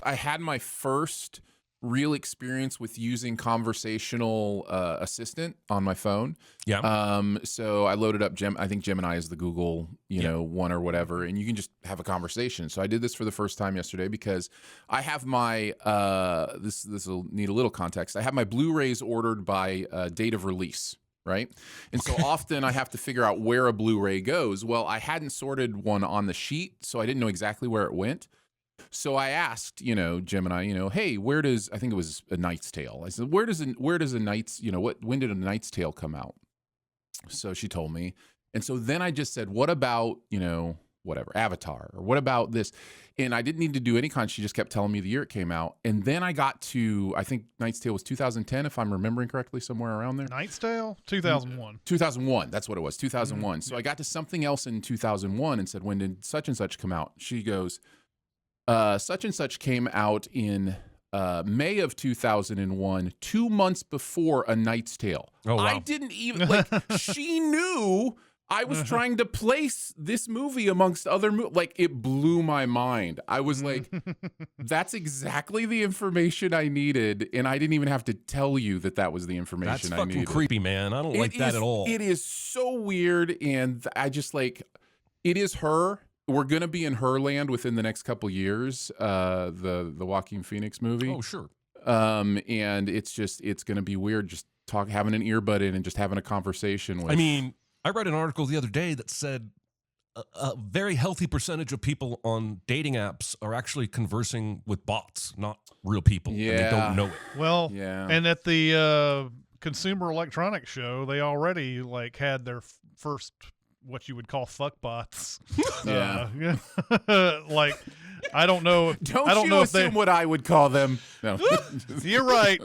I had my first real experience with using conversational assistant on my phone. Yeah. So I loaded up I think Gemini is the Google, you know, one or whatever, and you can just have a conversation. So I did this for the first time yesterday because I have my this will need a little context. I have my Blu-rays ordered by date of release. Right. And so often I have to figure out where a Blu-ray goes. Well, I hadn't sorted one on the sheet, so I didn't know exactly where it went. So I asked, Gemini, hey, I think it was A Knight's Tale. I said, where does a Knight's, when did A Knight's Tale come out? So she told me. And so then I just said, what about, whatever, Avatar, or what about this? And I didn't need to do any kind. She just kept telling me the year it came out. And then I got to, I think Knight's Tale was 2010, if I'm remembering correctly, somewhere around there. Knight's Tale? 2001. 2001. That's what it was. 2001. So I got to something else in 2001 and said, when did such and such come out? She goes, such and such came out in May of 2001, 2 months before A Knight's Tale. Oh, wow. I didn't even, she knew I was trying to place this movie amongst other movies. Like, it blew my mind. I was like, that's exactly the information I needed, and I didn't even have to tell you that was the information I needed. That's fucking creepy, man. I don't like that at all. It is so weird, and I just like, it is her. We're gonna be in her land within the next couple years. The Joaquin Phoenix movie. Oh, sure. And it's gonna be weird just having an earbud in and just having a conversation with. I mean, I read an article the other day that said a very healthy percentage of people on dating apps are actually conversing with bots, not real people. Yeah. And they don't know it. Well, yeah. And at the Consumer Electronics Show, they already like had their first what you would call fuck bots. Yeah. Like, I don't know. Don't I don't you know assume what I would call them. No. You're right.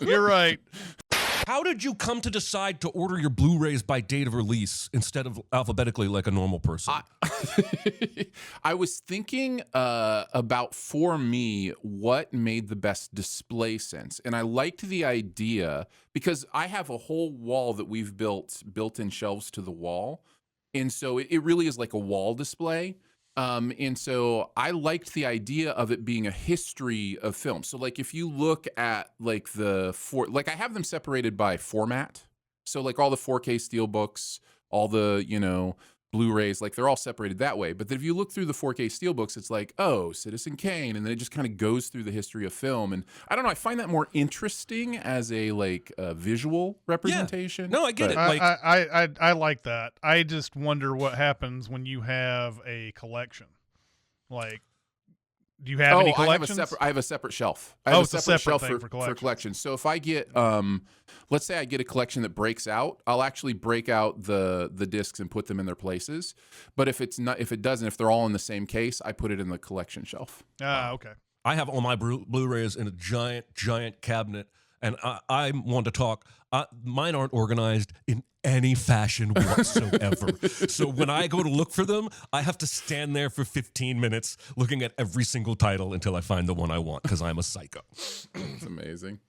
You're right. How did you come to decide to order your Blu-rays by date of release instead of alphabetically like a normal person? I was thinking about, for me, what made the best display sense. And I liked the idea because I have a whole wall that we've built-in shelves to the wall. And so it really is like a wall display. And so I liked the idea of it being a history of film. So like if you look at like I have them separated by format. So like all the 4K Steelbooks, all the, Blu-rays, like they're all separated that way. But then if you look through the 4K Steelbooks, it's like, oh, Citizen Kane. And then it just kind of goes through the history of film. And I don't know, I find that more interesting as a visual representation. Yeah. No, I get it. I like that. I just wonder what happens when you have a collection. Like, Do you have any I have collections? I have a separate shelf. I have it's a separate thing for collections. So if I get, let's say I get a collection that breaks out, I'll actually break out the discs and put them in their places. But if they're all in the same case, I put it in the collection shelf. Okay. I have all my Blu-rays in a giant cabinet, and I want to talk. Mine aren't organized in any fashion whatsoever. So when I go to look for them, I have to stand there for 15 minutes looking at every single title until I find the one I want because I'm a psycho. It's amazing.